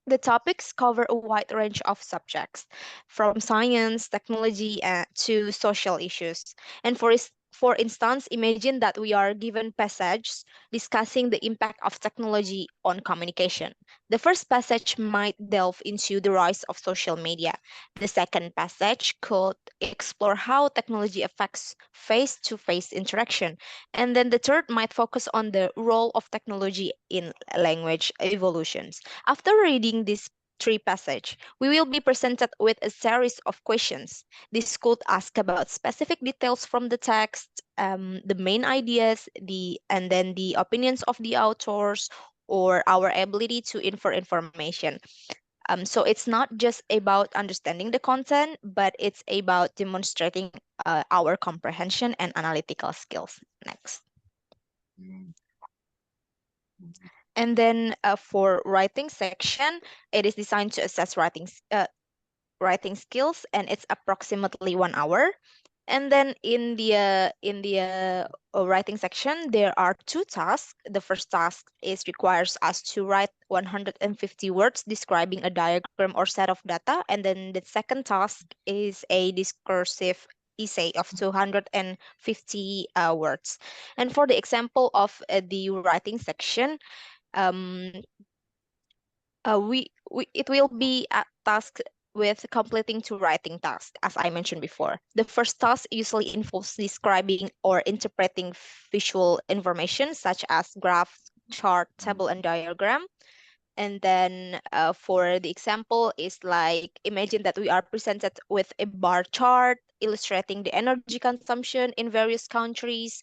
the topics cover a wide range of subjects, from science, technology, to social issues. And for instance, imagine that we are given passages discussing the impact of technology on communication. The first passage might delve into the rise of social media. The second passage could explore how technology affects face-to-face interaction. And then the third might focus on the role of technology in language evolutions. After reading these 3 passages, we will be presented with a series of questions. This could ask about specific details from the text, the main ideas, and then the opinions of the authors, or our ability to infer information. So it's not just about understanding the content, but it's about demonstrating our comprehension and analytical skills. Next. And then for writing section, it is designed to assess writing skills, and it's approximately 1 hour. And then in the writing section, there are 2 tasks. The first task requires us to write 150 words describing a diagram or set of data. And then the second task is a discursive essay of 250 words. And for the example of the writing section, it will be a task with completing 2 writing tasks, as I mentioned before. The first task usually involves describing or interpreting visual information such as graph, chart, table, and diagram. And then for the example is like, imagine that we are presented with a bar chart illustrating the energy consumption in various countries,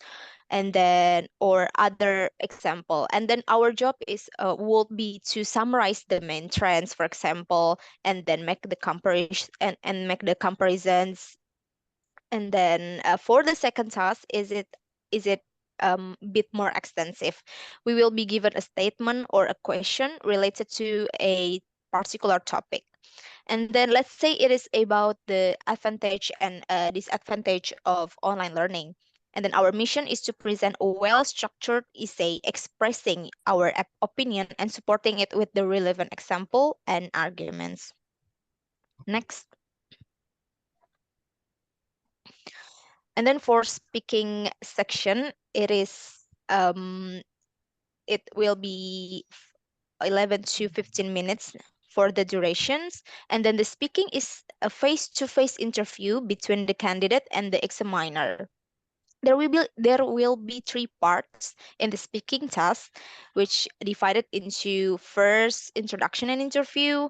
and then or other example. And then our job will be to summarize the main trends, for example, and then make the comparison and make the comparisons. And then for the second task, is it bit more extensive. We will be given a statement or a question related to a particular topic. And then let's say it is about the advantage and disadvantage of online learning. And then our mission is to present a well-structured essay expressing our opinion and supporting it with the relevant example and arguments. Next. And then for speaking section, it will be 11 to 15 minutes for the durations. And then the speaking is a face-to-face interview between the candidate and the examiner. There will be 3 parts in the speaking task, which divided into first introduction and interview,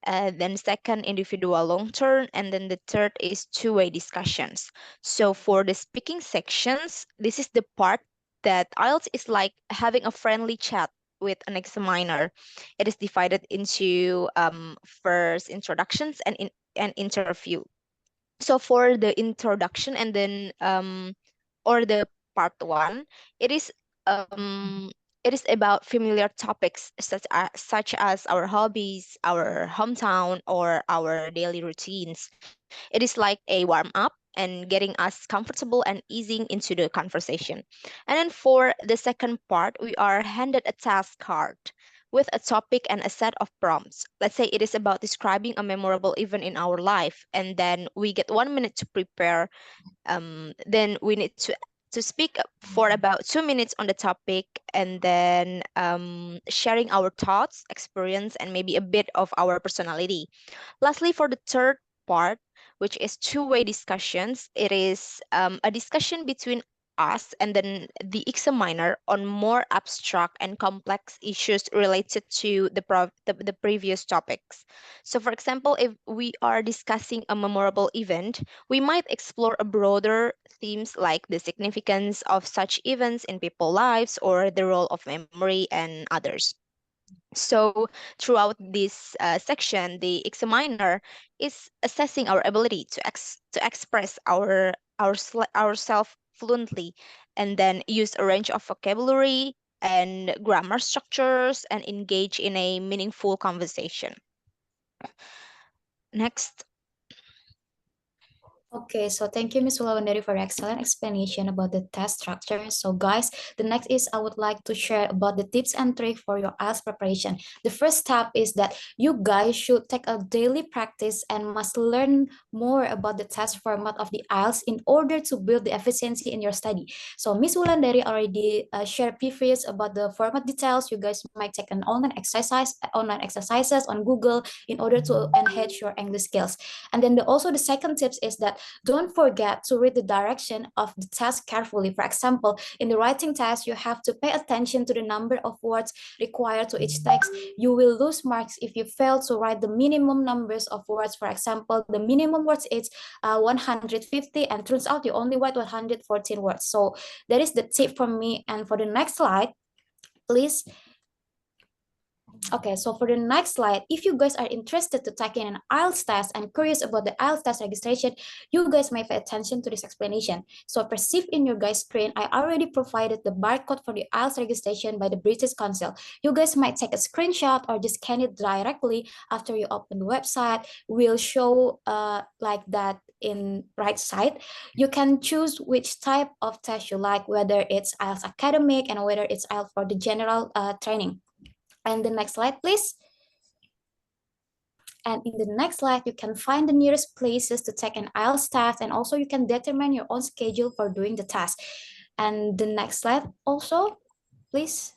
then second individual long term, and then the third is two-way discussions. So for the speaking sections, this is the part that IELTS is like having a friendly chat with an examiner. It is divided into first introductions and an interview. So for the introduction and then or the part 1, it is about familiar topics such as our hobbies, our hometown, or our daily routines. It is like a warm-up and getting us comfortable and easing into the conversation. And then for the second part, we are handed a task card, with a topic and a set of prompts. Let's say it is about describing a memorable event in our life, and then we get 1 minute to prepare. Then we need to speak for about 2 minutes on the topic, and then sharing our thoughts, experience, and maybe a bit of our personality. Lastly, for the third part, which is two-way discussions, it is a discussion between us and then the examiner on more abstract and complex issues related to the previous topics. So for example, if we are discussing a memorable event, we might explore a broader themes like the significance of such events in people's lives or the role of memory and others. So throughout this section, the examiner is assessing our ability to express ourselves fluently, and then use a range of vocabulary and grammar structures and engage in a meaningful conversation. Next. Okay, so thank you, Ms. Wulandari, for excellent explanation about the test structure. So guys, the next is I would like to share about the tips and tricks for your IELTS preparation. The first step is that you guys should take a daily practice and must learn more about the test format of the IELTS in order to build the efficiency in your study. So Ms. Wulandari already shared previous about the format details. You guys might take an online exercises on Google in order to enhance your English skills. And then also the second tips is that don't forget to read the direction of the test carefully. For example, in the writing test, you have to pay attention to the number of words required to each text. You will lose marks if you fail to write the minimum numbers of words. For example, the minimum words is 150, and turns out you only write 114 words. So that is the tip from me. And for the next slide, please. Okay, so for the next slide, if you guys are interested to take in an IELTS test and curious about the IELTS test registration, you guys may pay attention to this explanation. So perceive in your guys' screen, I already provided the barcode for the IELTS registration by the British Council. You guys might take a screenshot or just scan it directly after you open the website. We'll show like that in right side. You can choose which type of test you like, whether it's IELTS academic and whether it's IELTS for the general training. And the next slide, please. And in the next slide, you can find the nearest places to take an IELTS test, and also you can determine your own schedule for doing the test. And the next slide also, please.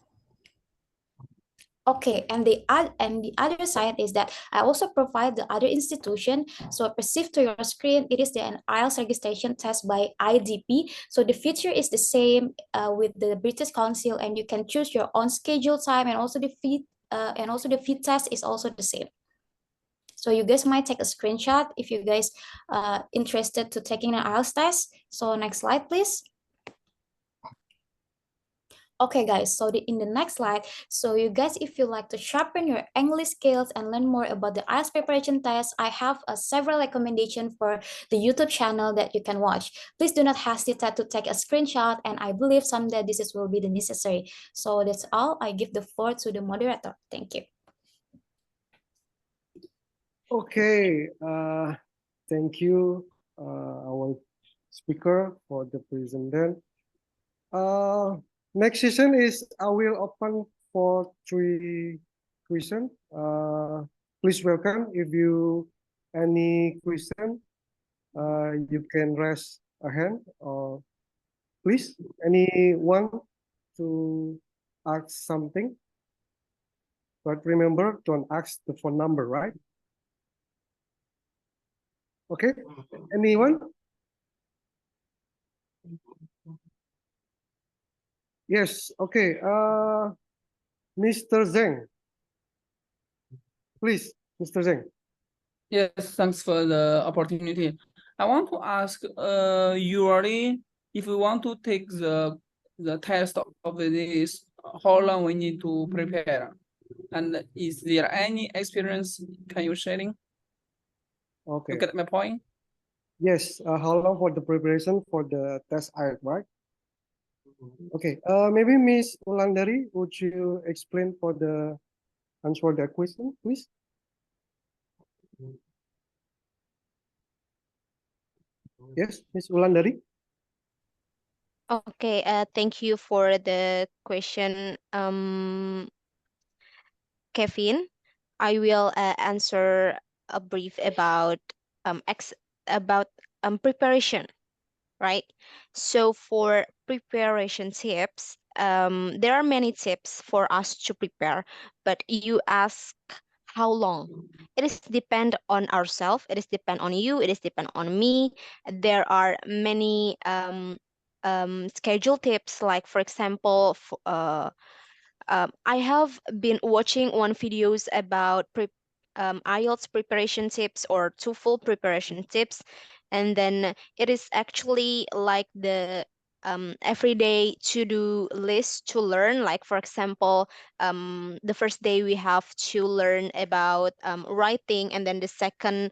Okay, and the other side is that I also provide the other institution. So perceive to your screen, it is the IELTS registration test by IDP. So the feature is the same with the British Council, and you can choose your own schedule time, and also the fee test is also the same. So you guys might take a screenshot if you guys interested to taking an IELTS test. So next slide, please. Okay, guys, so in the next slide, so you guys, if you like to sharpen your English skills and learn more about the IELTS preparation test, I have several recommendations for the YouTube channel that you can watch. Please do not hesitate to take a screenshot, and I believe someday this will be the necessary. So that's all. I give the floor to the moderator. Thank you. Okay, thank you, our speaker, for the presentation. Next session is I will open for 3 questions. Please welcome. If you any question, you can raise a hand, or please anyone to ask something. But remember, don't ask the phone number, right? Okay, anyone? Yes, okay. Mr. Zheng. Please, Mr. Zheng. Yes, thanks for the opportunity. I want to ask, usually, if we want to take the test of this, how long we need to prepare? And is there any experience can you sharing? Okay. You get my point? Yes, how long for the preparation for the test IELTS, right? Okay, maybe Miss Wulandari, would you explain for the answer the question, please? Yes, Miss Wulandari. Okay, thank you for the question. Kevin, I will answer a brief about preparation, right? So for preparation tips, there are many tips for us to prepare, but you ask how long. It is depend on ourselves, it is depend on you, it is depend on me. There are many schedule tips, like for example, I have been watching one videos about IELTS preparation tips or TOEFL preparation tips, and then it is actually like the everyday to-do list to learn. Like for example, the first day we have to learn about writing, and then the second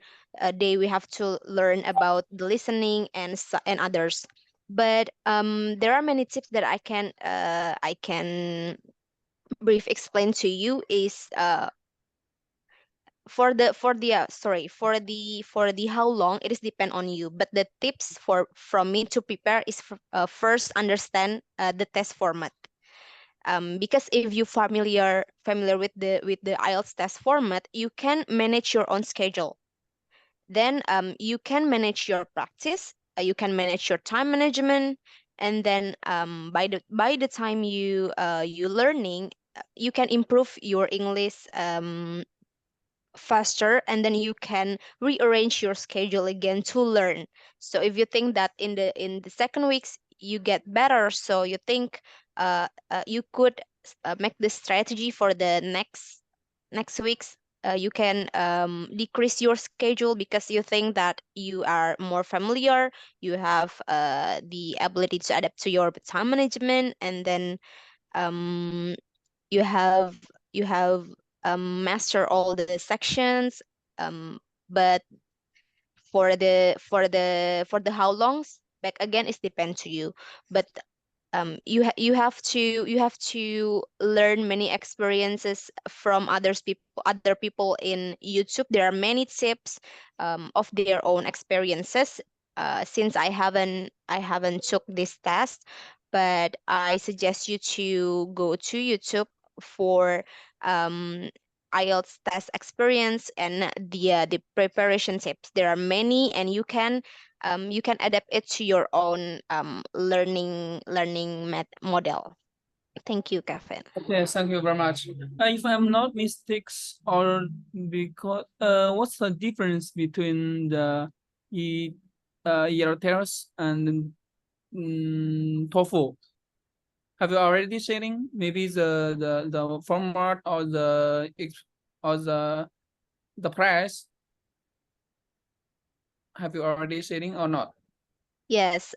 day we have to learn about the listening and others. But there are many tips that I can brief explain to you is for the how long, it is depend on you, but the tips from me to prepare is first understand the test format, because if you familiar with the IELTS test format, you can manage your own schedule. Then you can manage your practice, you can manage your time management, and then by the time you learning, you can improve your English faster, and then you can rearrange your schedule again to learn. So if you think that in the second weeks you get better, so you think you could make the strategy for the next weeks. You can decrease your schedule because you think that you are more familiar, you have the ability to adapt to your time management, and then you have master all the sections. But for the how longs, back again, it depends to you. But you have to learn many experiences from other people in YouTube. There are many tips of their own experiences. Since I haven't took this test, but I suggest you to go to YouTube for IELTS test experience and the preparation tips. There are many, and you can adapt it to your own learning model. Thank you, Kevin. Okay, thank you very much. If I'm not mistakes, or because what's the difference between the ELTS and TOEFL? Have you already sharing maybe the format or the price? Have you already sharing or not? Yes.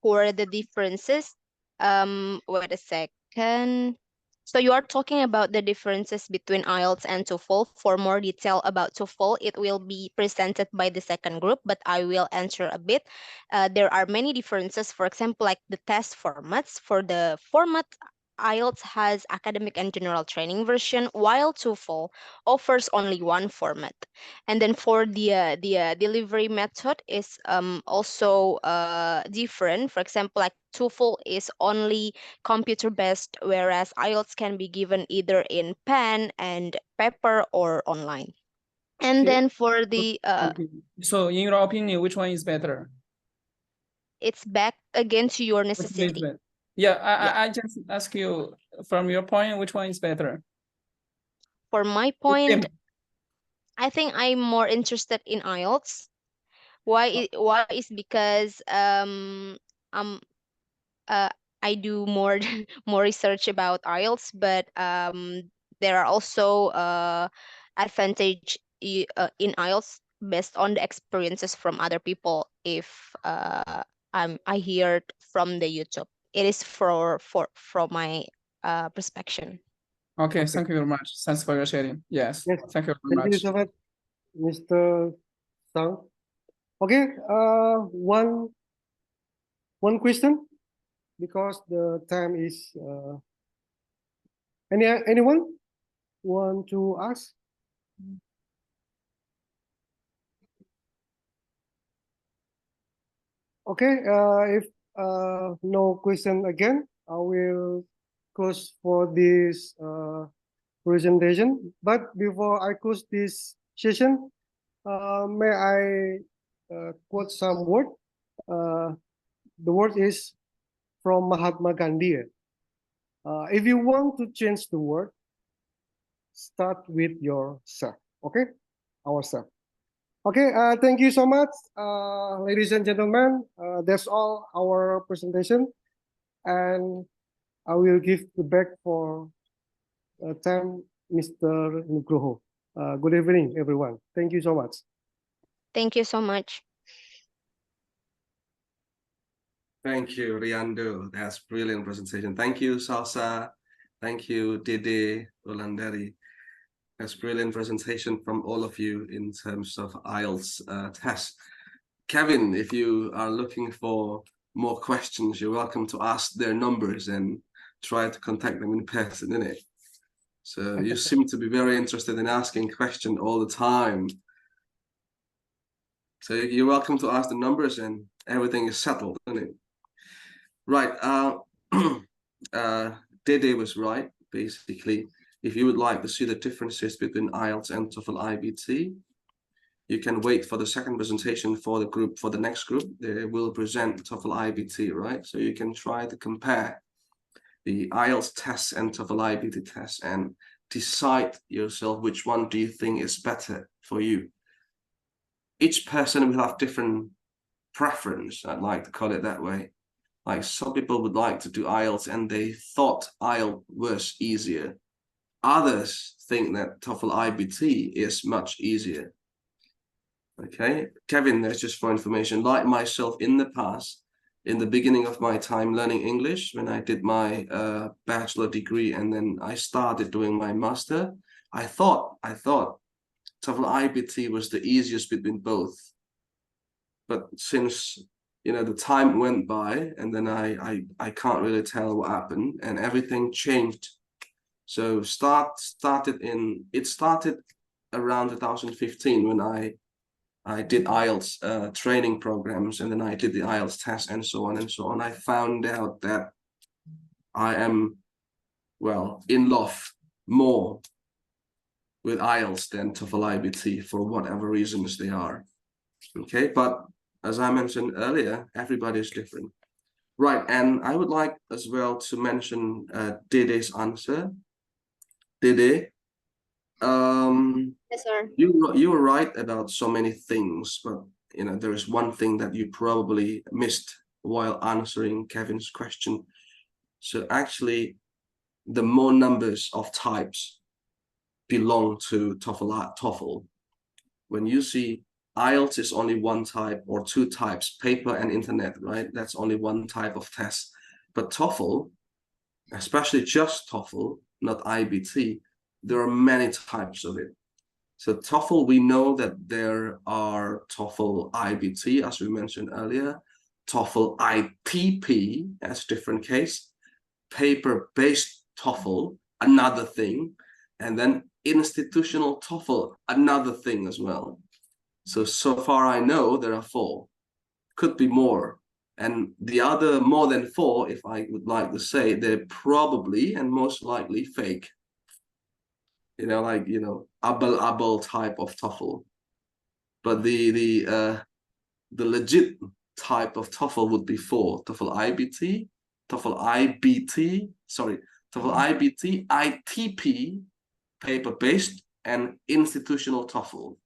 For the differences, wait a second. So you are talking about the differences between IELTS and TOEFL. For more detail about TOEFL, it will be presented by the second group, but I will answer a bit. There are many differences. For example, like the test formats. For the format, IELTS has academic and general training version, while TOEFL offers only one format. And then for the delivery method is also different. For example, like TOEFL is only computer-based, whereas IELTS can be given either in pen and paper or online. And Okay. then for the Okay. So in your opinion, which one is better? it's back again to your Which one is necessity. better? Yeah, I just ask you from your point, which one is better? For my point, I think I'm more interested in IELTS. Why is because I do more more research about IELTS, but there are also advantage in IELTS based on the experiences from other people. If I heard from the YouTube, it is from my perspective. Okay, Okay. thank you very much. Thanks for your sharing. Yes, Yes. thank you very Thank you much. so much, Mr. Sang. Okay, one question, because the time is anyone want to ask? Okay, if no question again, I will close for this presentation. But before I close this session, may I quote some word? The word is from Mahatma Gandhi. If you want to change the world, start with yourself. Okay, ourselves. Okay, thank you so much, ladies and gentlemen. That's all our presentation, and I will give the back for time, Mr. Nugroho. Good evening, everyone. Thank you so much. Thank you so much. Thank you, Riando. That's brilliant presentation. Thank you, Salsa. Thank you, Dede, Wulandari. That's brilliant presentation from all of you in terms of IELTS test. Kevin, if you are looking for more questions, you're welcome to ask their numbers and try to contact them in person, innit? So you seem to be very interested in asking questions all the time. So you're welcome to ask the numbers and everything is settled, isn't it? Right. Dede was right, basically. If you would like to see the differences between IELTS and TOEFL IBT, you can wait for the second presentation for the next group. They will present TOEFL IBT, right? So you can try to compare the IELTS tests and TOEFL IBT tests and decide yourself which one do you think is better for you. Each person will have different preference, I'd like to call it that way. Like some people would like to do IELTS and they thought IELTS was easier. Others think that TOEFL IBT is much easier. Okay, Kevin, that's just for information. Like myself in the past, in the beginning of my time learning English, when I did my bachelor degree and then I started doing my master, I thought TOEFL IBT was the easiest between both. But since the time went by and then I can't really tell what happened and everything changed. So it started around 2015 when I did IELTS training programs and then I did the IELTS test and so on and so on. I found out that I am, well, in love more with IELTS than TOEFL IBT for whatever reasons they are. Okay, but as I mentioned earlier, everybody is different. Right, and I would like as well to mention Dede's answer. Dede, Yes, sir. you were right about so many things, but there is one thing that you probably missed while answering Kevin's question. So actually, the more numbers of types belong to TOEFL. When you see IELTS is only one type or two types, paper and internet, right? That's only one type of test. But TOEFL, especially just TOEFL, not IBT, there are many types of it. So TOEFL, we know that there are TOEFL IBT, as we mentioned earlier, TOEFL ITP, that's a different case, paper-based TOEFL, another thing, and then institutional TOEFL, another thing as well. So far I know there are 4, could be more. And the other more than 4, if I would like to say, they're probably and most likely fake. Abel type of TOEFL. But the legit type of TOEFL would be 4: TOEFL IBT, TOEFL IBT, ITP, paper-based, and institutional TOEFL.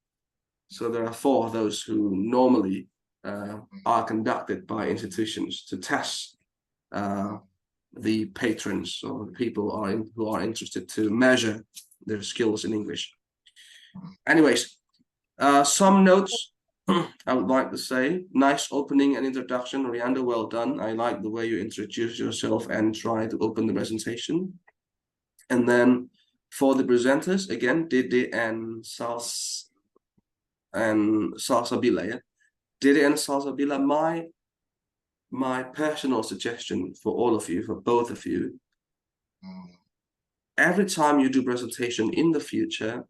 So there are 4 of those who normally are conducted by institutions to test the patrons or the people who are interested to measure their skills in English. Anyways, some notes I would like to say. Nice opening and introduction, Riando, well done. I like the way you introduce yourself and try to open the presentation. And then for the presenters, again, Dede and Salsabila, yeah? Dede and Salsabila, my personal suggestion for all of you, for both of you, every time you do presentation in the future,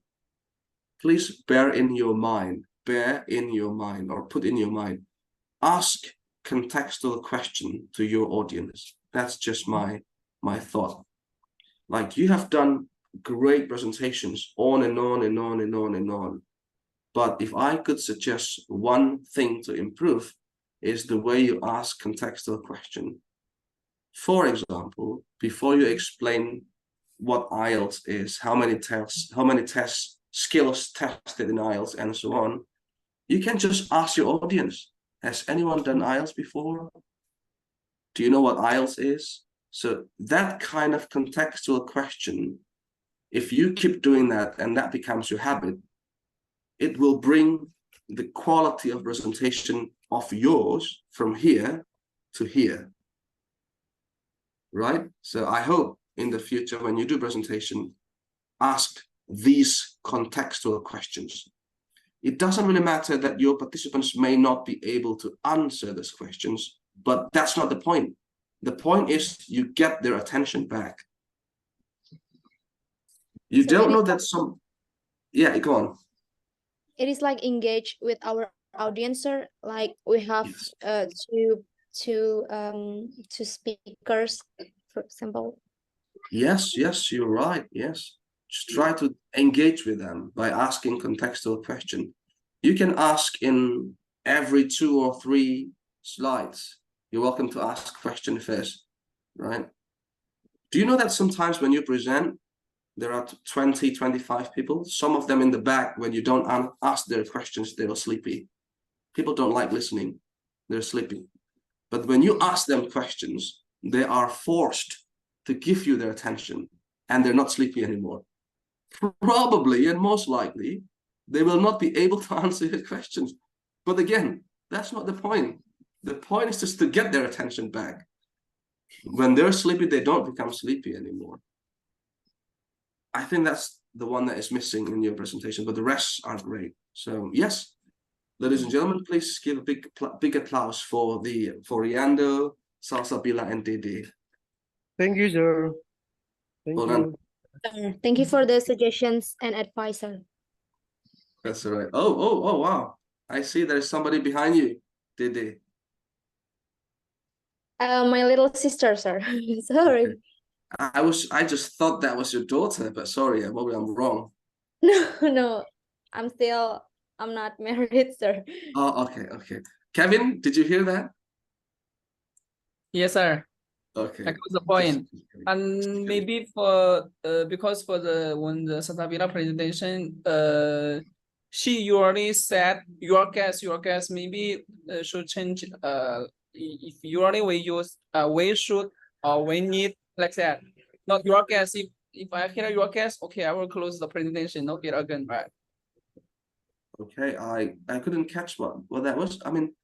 please bear in your mind, or put in your mind, ask contextual question to your audience. That's just my thought. Like you have done great presentations on and on and on and on and on. But if I could suggest one thing to improve, is the way you ask contextual question. For example, before you explain what IELTS is, how many tests, skills tested in IELTS, and so on, you can just ask your audience, has anyone done IELTS before? Do you know what IELTS is? So that kind of contextual question, if you keep doing that and that becomes your habit, it will bring the quality of presentation of yours from here to here, right? So I hope in the future, when you do presentation, ask these contextual questions. It doesn't really matter that your participants may not be able to answer these questions, but that's not the point. The point is you get their attention back. You So don't it know is that some, yeah, go on. It is like engage with our audience, sir. Like we have two speakers, for example. Yes, you're right. Yes. Just try to engage with them by asking contextual questions. You can ask in every 2 or 3 slides. You're welcome to ask question first, right? Do you know that sometimes when you present, there are 20, 25 people, some of them in the back, when you don't ask their questions, they're sleepy. People don't like listening. They're sleepy. But when you ask them questions, they are forced to give you their attention and they're not sleepy anymore. Probably and most likely, they will not be able to answer your questions. But again, that's not the point. The point is just to get their attention back. When they're sleepy, they don't become sleepy anymore. I think that's the one that is missing in your presentation, but the rest are great. So yes, ladies and gentlemen, please give a big applause for Riando, Salsabila, and Dede. Thank you, sir. Thank Well you. done. Thank you for the suggestions and advice, sir. That's all right. Oh, wow. I see there's somebody behind you, Dede. My little sister, sir. Sorry. Okay. I just thought that was your daughter, but sorry, maybe I'm wrong. No, I'm not married, sir. Oh, okay. Kevin, did you hear that? Yes, sir. Okay. That was the point. And maybe for because for the Satabila presentation, you already said your guess maybe should change. If you already we use we should or we need like that. Not your guess. If I hear your guess, okay, I will close the presentation. Not it again, right? Okay, I couldn't catch what that was. I mean,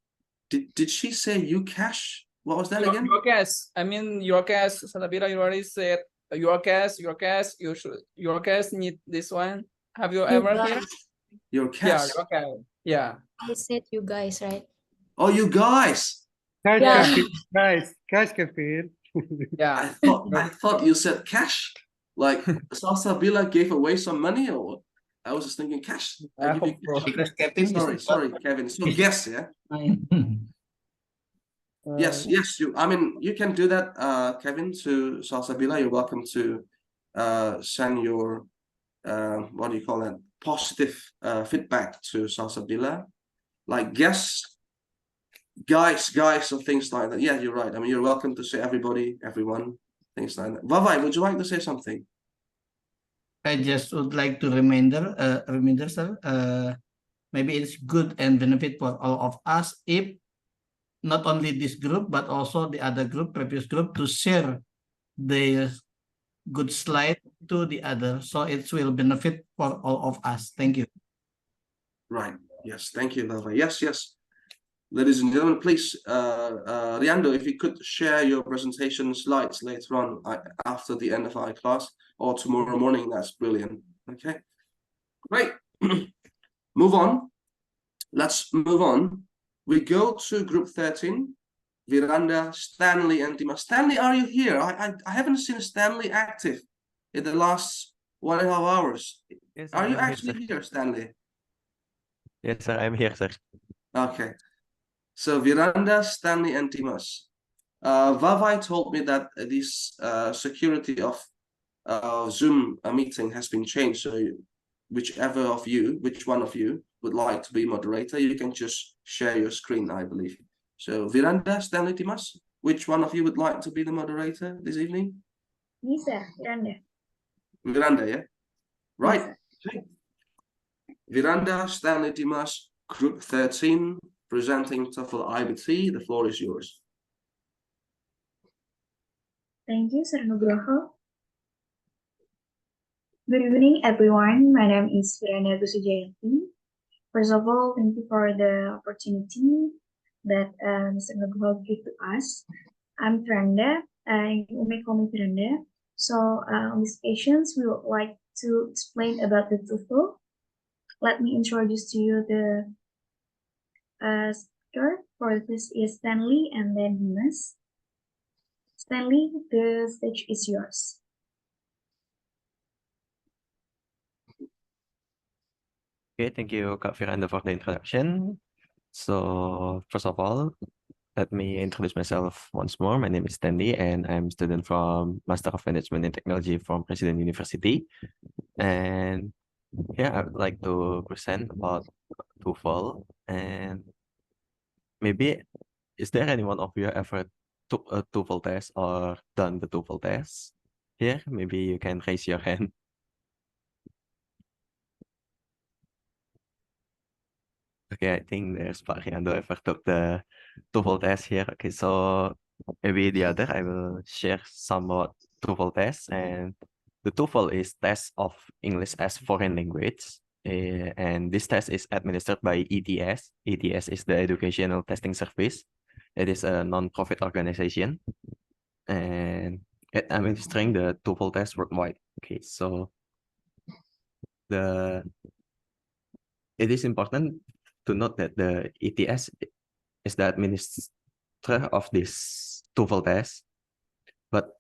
did she say you cash? What was that again? Your guess. I mean your guess. Satabila, you already said your guess. You should your guess need this one. Have you ever heard? Your cash. Yeah. Okay. Yeah. I said you guys, right? Oh, you guys. Guys, Yeah. Guys, Kevin. Yeah. I thought you said cash. Like Salsabila gave away some money, or what? I was just thinking cash. I hope so. Because Kevin is Sorry, Kevin. So guess, yeah. Yes. I mean, you can do that, Kevin, to Salsabila. You're welcome to send your what do you call that? Positive feedback to Salsabila. Like guess, guys, or things like that. Yeah, you're right. I mean, you're welcome to say everybody, everyone, things like that. Vavai, would you like to say something? I just would like to reminder, sir. Maybe it's good and benefit for all of us if not only this group but also the other group, previous group, to share the good slide to the other, so it will benefit for all of us. Thank you. Right. Yes. Thank you, Vavai. Yes. Ladies and gentlemen, please, Riando, if you could share your presentation slides later on after the end of our class or tomorrow morning, that's brilliant. Okay, great. Move on. Let's move on. We go to group 13, Viranda, Stanley, and Dimas. Stanley, are you here? I haven't seen Stanley active in the last 1.5 hours. Yes, are you I'm actually here, Stanley? Yes, sir, I'm here, sir. Okay. So Viranda, Stanley, and Dimas. Vavai told me that this security of Zoom meeting has been changed. So which one of you would like to be moderator, you can just share your screen, I believe. So Viranda, Stanley, Dimas, which one of you would like to be the moderator this evening? Bisa, Viranda. Viranda, yeah? Right. Okay. Viranda, Stanley, Dimas, Group 13, presenting TOEFL IBT. The floor is yours. Thank you, Sir Nugroho. Good evening, everyone. My name is Viranda Gusujayanti. First of all, thank you for the opportunity that Mr. Nugroho gave to us. I'm Viranda, and you may call me Viranda. So on this occasion, we would like to explain about the TOEFL. Let me introduce to you the speaker. For this is Stanley and then Dimas. Stanley, the stage is yours. Okay, thank you, Kak Viranda, for the introduction. So, first of all, let me introduce myself once more. My name is Stanley, and I'm a student from Master of Management in Technology from President University. And yeah, I would like to present about TOEFL. And maybe, is there anyone of you ever took a TOEFL test or done the TOEFL test? Here, maybe you can raise your hand. Okay, I think there's Pariando ever took the TOEFL test here. Okay, so maybe the other, I will share some about TOEFL tests. And the TOEFL is test of English as foreign language. And this test is administered by ETS. ETS is the Educational Testing Service. It is a non-profit organization. And it administering the TOEFL test worldwide. Okay, so it is important to note that the ETS is the administrator of this TOEFL test, but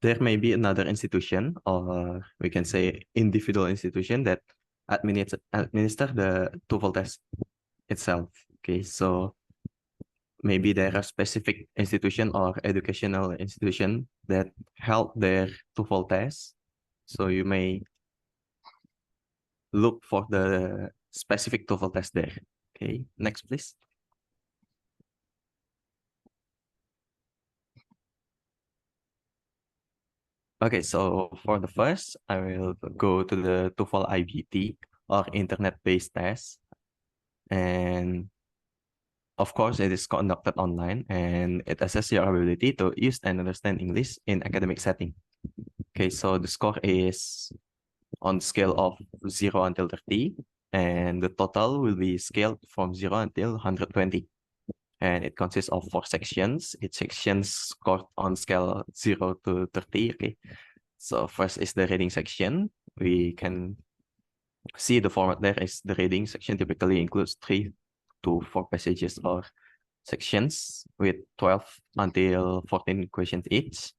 there may be another institution, or we can say individual institution, that administer the TOEFL test itself. Okay, so maybe there are specific institution or educational institution that held their TOEFL test. So you may look for the specific TOEFL test there. Okay, next, please. Okay, so for the first, I will go to the TOEFL IBT, or internet-based test. And of course, it is conducted online, and it assesses your ability to use and understand English in academic setting. Okay, so the score is on scale of 0 until 30, and the total will be scaled from 0 until 120. And it consists of 4 sections. Each section scored on scale 0 to 30. Okay, so first is the reading section. We can see the format there is the reading section typically includes 3 to 4 passages or sections with 12 until 14 questions each.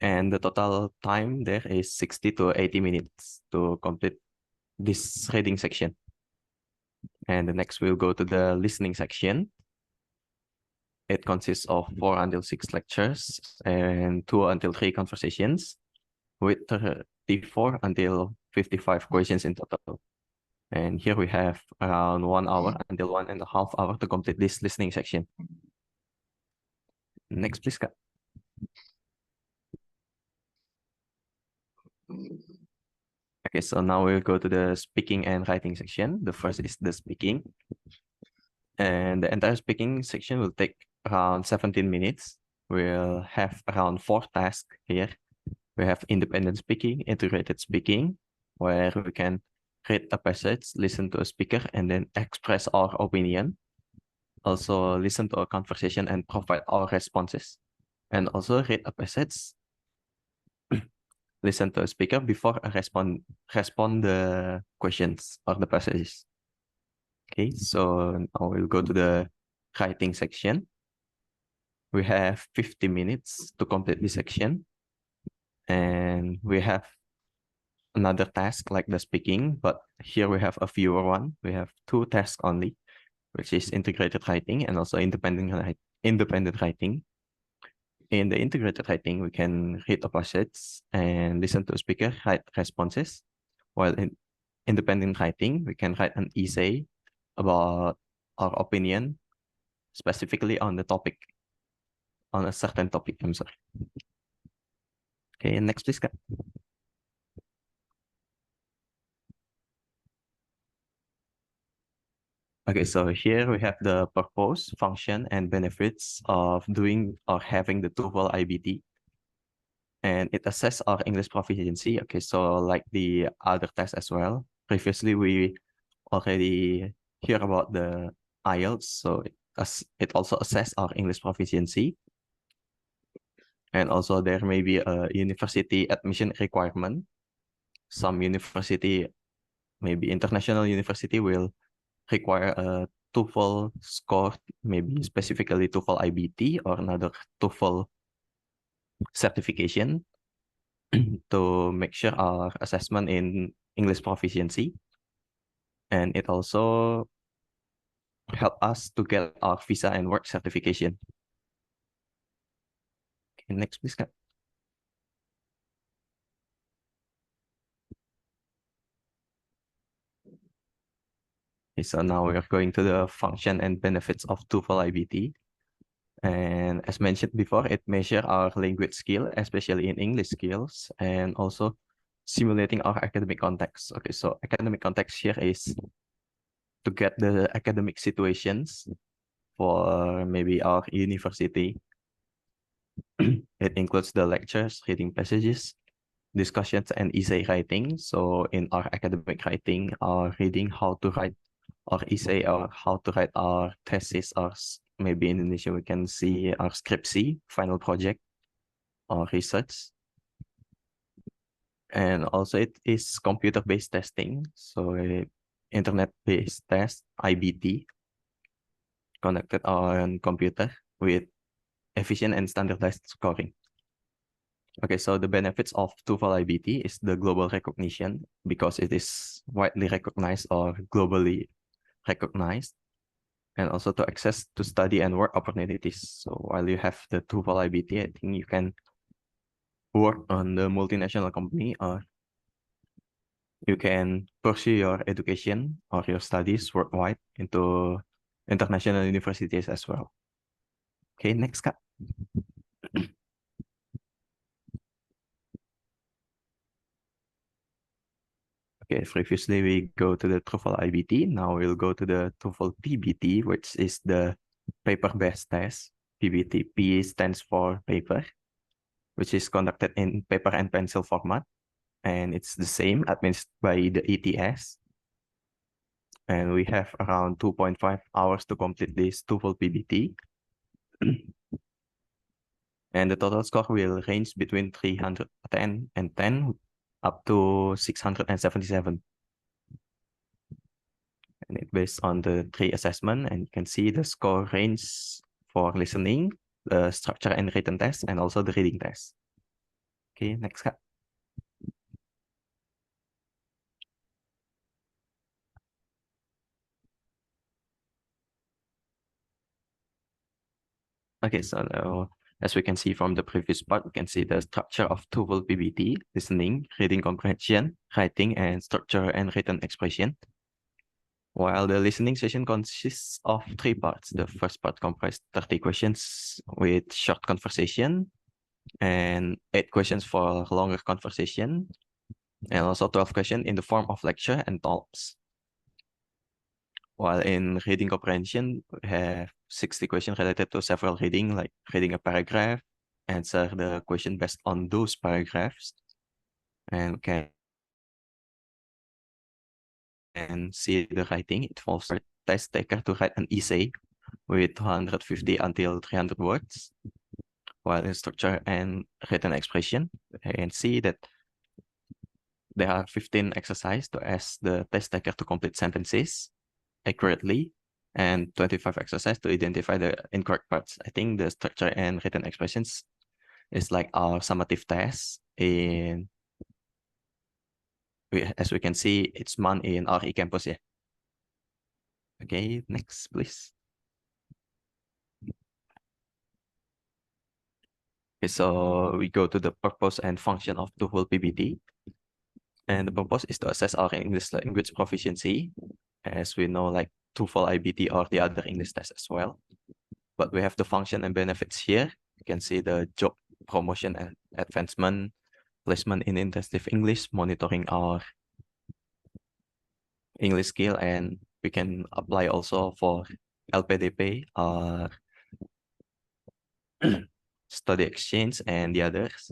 And the total time there is 60 to 80 minutes to complete this reading section. And the next we'll go to the listening section. It consists of 4 until 6 lectures and 2 until 3 conversations with 34 until 55 questions in total. And here we have around 1 hour until 1.5 hours to complete this listening section. Next, please, Kak. Okay, so now we'll go to the speaking and writing section. The first is the speaking. And the entire speaking section will take around 17 minutes. We'll have around 4 tasks here. We have independent speaking, integrated speaking, where we can read a passage, listen to a speaker, and then express our opinion. Also listen to a conversation and provide our responses. And also read a passage, listen to a speaker before respond the questions or the passages. Okay, so now we'll go to the writing section. We have 50 minutes to complete this section. And we have another task like the speaking, but here we have a fewer one. We have 2 tasks only, which is integrated writing and also independent writing. in the integrated writing, we can read opposites and listen to speaker write responses. While in independent writing, we can write an essay about our opinion, specifically on the topic, on a certain topic. I'm sorry. Okay, next please, Kak. Okay, so here we have the purpose, function, and benefits of doing or having the TOEFL IBT. And it assesses our English proficiency. Okay, so like the other tests as well. Previously, we already hear about the IELTS, so it also assesses our English proficiency. And also there may be a university admission requirement. Some university, maybe international university, will require a TOEFL score, maybe specifically TOEFL IBT or another TOEFL certification to make sure our assessment in English proficiency. And it also help us to get our visa and work certification. Okay, next please, Kak. Okay, so now we are going to the function and benefits of TOEFL IBT. And as mentioned before, it measures our language skill, especially in English skills, and also simulating our academic context. Okay, so academic context here is to get the academic situations for maybe our university. It includes the lectures, reading passages, discussions, and essay writing. So in our academic writing, our reading how to write our essay or how to write our thesis, or maybe in Indonesia we can see our skripsi, final project, or research. And also it is computer-based testing, so internet-based test, IBT, conducted on computer with efficient and standardized scoring. Okay, so the benefits of TOEFL IBT is the global recognition, because it is widely recognized or globally recognized, and also to access to study and work opportunities. So while you have the TOEFL IBT, I think you can work on the multinational company, or you can pursue your education or your studies worldwide into international universities as well. Okay, next, Kak. Okay, previously we go to the TOEFL IBT. Now we'll go to the TOEFL PBT, which is the paper-based test. PBT, P stands for paper, which is conducted in paper and pencil format. And it's the same administered by the ETS. And we have around 2.5 hours to complete this TOEFL PBT. And the total score will range between 310 and 10 up to 677. And it's based on the 3 assessment, and you can see the score range for listening, the structure and written test, and also the reading test. Okay, next, Kak. Okay, so now, as we can see from the previous part, we can see the structure of TOEFL PBT: listening, reading comprehension, writing, and structure and written expression. While the listening session consists of 3 parts. The first part comprised 30 questions with short conversation, and 8 questions for longer conversation, and also 12 questions in the form of lecture and talks. While in reading comprehension, we have 60 questions related to several reading, like reading a paragraph, answer the question based on those paragraphs, and see the writing. It involves a test taker to write an essay with 250 until 300 words. While in structure and written expression, you can see that there are 15 exercises to ask the test taker to complete sentences accurately, and 25 exercises to identify the incorrect parts. I think the structure and written expressions is like our summative test as we can see, it's MAN in our eCampus, yeah. Okay, next, please. Okay, so we go to the purpose and function of TOEFL PBT. And the purpose is to assess our English language proficiency, as we know, like TOEFL IBT or the other English tests as well. But we have the function and benefits here. You can see the job promotion and advancement, placement in intensive English, monitoring our English skill, and we can apply also for LPDP or study exchange and the others,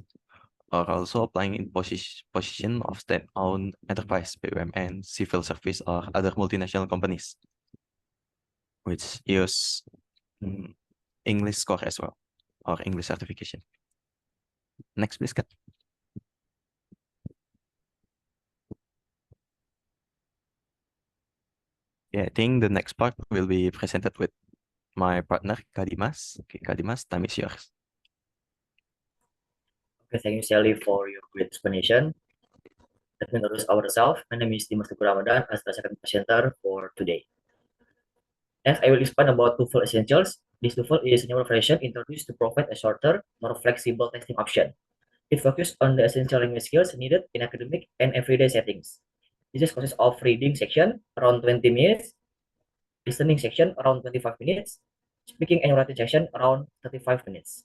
or also applying in position of state-owned enterprise, BUMN, civil service, or other multinational companies, which use English score as well, or English certification. Next, please, Kat. Yeah, I think the next part will be presented with my partner, Kadimas. Okay, Kadimas, time is yours. Okay, thank you, Sally, for your great explanation. Let me introduce ourselves. My name is Dimas Teguh Ramadan as the second presenter for today. Next, I will explain about TOEFL Essentials. This TOEFL is a new version introduced to provide a shorter, more flexible testing option. It focuses on the essential language skills needed in academic and everyday settings. This consists of reading section around 20 minutes, listening section around 25 minutes, speaking and writing section around 35 minutes.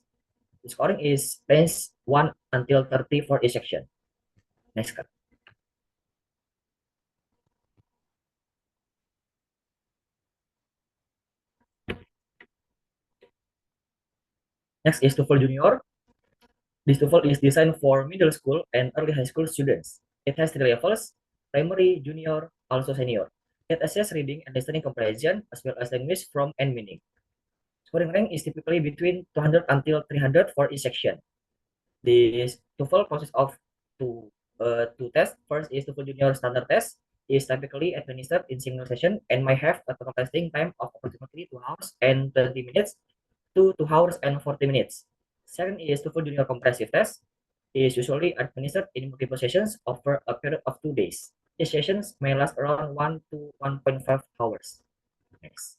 The scoring is range 1 until 30 for each section. Next cut. Next is TOEFL Junior. This TOEFL is designed for middle school and early high school students. It has 3 levels: primary, junior, also senior. It assesses reading and listening comprehension as well as language from and meaning. Scoring rank is typically between 200 until 300 for each section. This TOEFL consists of two tests. First is TOEFL Junior Standard Test. It is typically administered in single session and might have a total testing time of approximately 2 hours and 30 minutes to 2 hours and 40 minutes. Second is TOEFL Junior Comprehensive Test. It is usually administered in multiple sessions over a period of 2 days. These sessions may last around 1 to 1.5 hours. Next.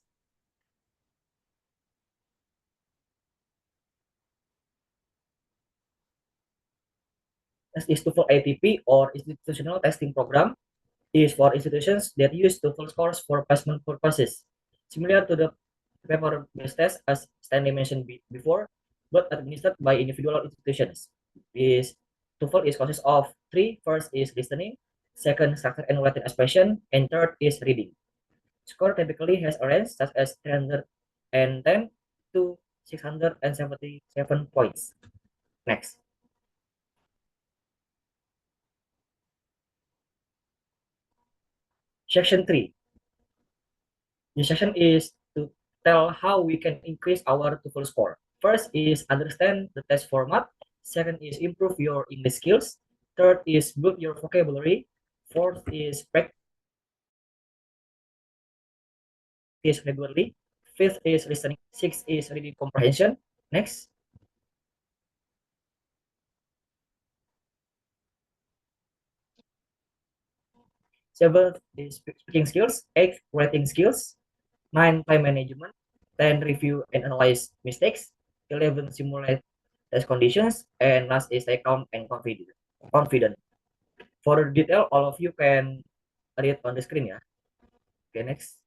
Next is TOEFL ITP or Institutional Testing Program. It is for institutions that use TOEFL scores for placement purposes, similar to the paper-based test as Stanley mentioned before, but administered by individual institutions. TOEFL consists of 3. First is listening, second structure and writing expression, and third is reading. Score typically has a range such as 310 to 677 points. Next. Section 3. This section is to tell how we can increase our TOEFL score. First is understand the test format. Second is improve your English skills. Third is build your vocabulary. Fourth is practice regularly. Fifth is listening. Sixth is reading comprehension. Next. Seventh is speaking skills. Eighth, writing skills. 9, time management. 10, review and analyze mistakes. 11, simulate test conditions. And last is stay calm and confident. For the detail, all of you can read on the screen, yeah. Okay, next.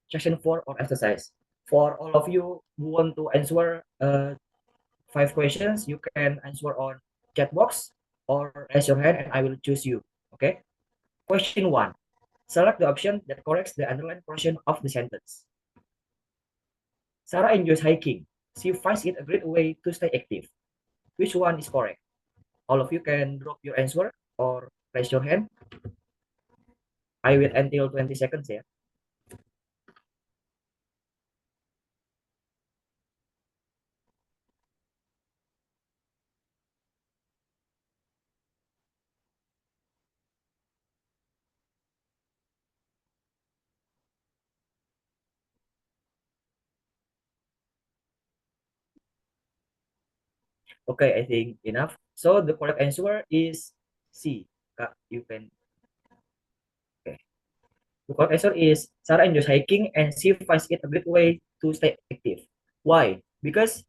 Section 4 or exercise. For all of you who want to answer 5 questions, you can answer on chat box or raise your hand and I will choose you. Okay. Question 1. Select the option that corrects the underlined portion of the sentence. Sarah enjoys hiking. She finds it a great way to stay active. Which one is correct? All of you can drop your answer or raise your hand. I wait until 20 seconds, yeah. Okay, I think enough. So the correct answer is C. You can. Okay. The correct answer is Sarah enjoys hiking and she finds it a great way to stay active. Why? Because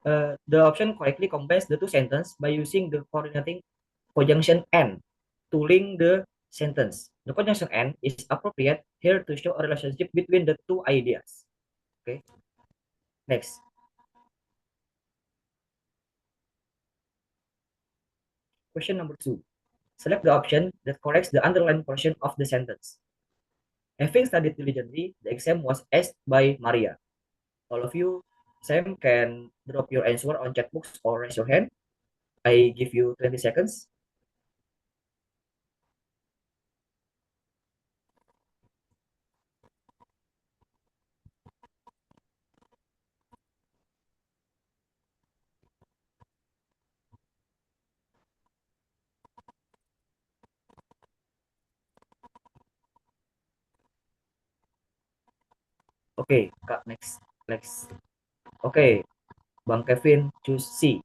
the option correctly combines the two sentences by using the coordinating conjunction and to link the sentence. The conjunction and is appropriate here to show a relationship between the two ideas. Okay. Next. Question number 2. Select the option that corrects the underlined portion of the sentence. Having studied diligently, the exam was asked by Maria. All of you, Sam, can drop your answer on chat box or raise your hand. I give you 20 seconds. Okay, Kak, next. Okay, Bang Kevin choose C.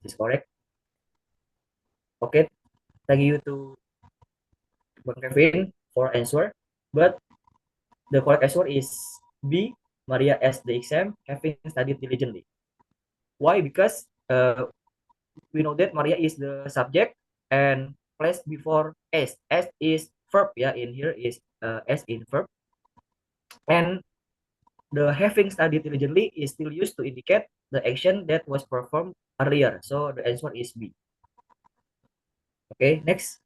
Is correct. Okay, thank you to Bang Kevin for answer. But the correct answer is B. Maria as the exam, having studied diligently. Why? Because we know that Maria is the subject and placed before S. S is verb. Yeah, in here is S in verb. And the having studied diligently is still used to indicate the action that was performed earlier. So the answer is B. Okay, next.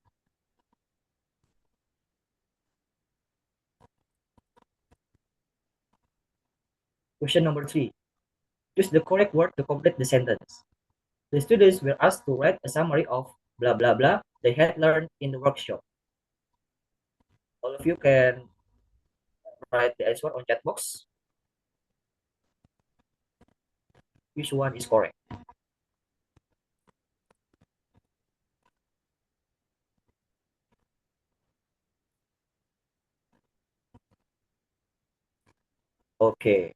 Question number 3. Choose the correct word to complete the sentence. The students were asked to write a summary of blah blah blah they had learned in the workshop. All of you can write the answer on chat box. Which one is correct? Okay.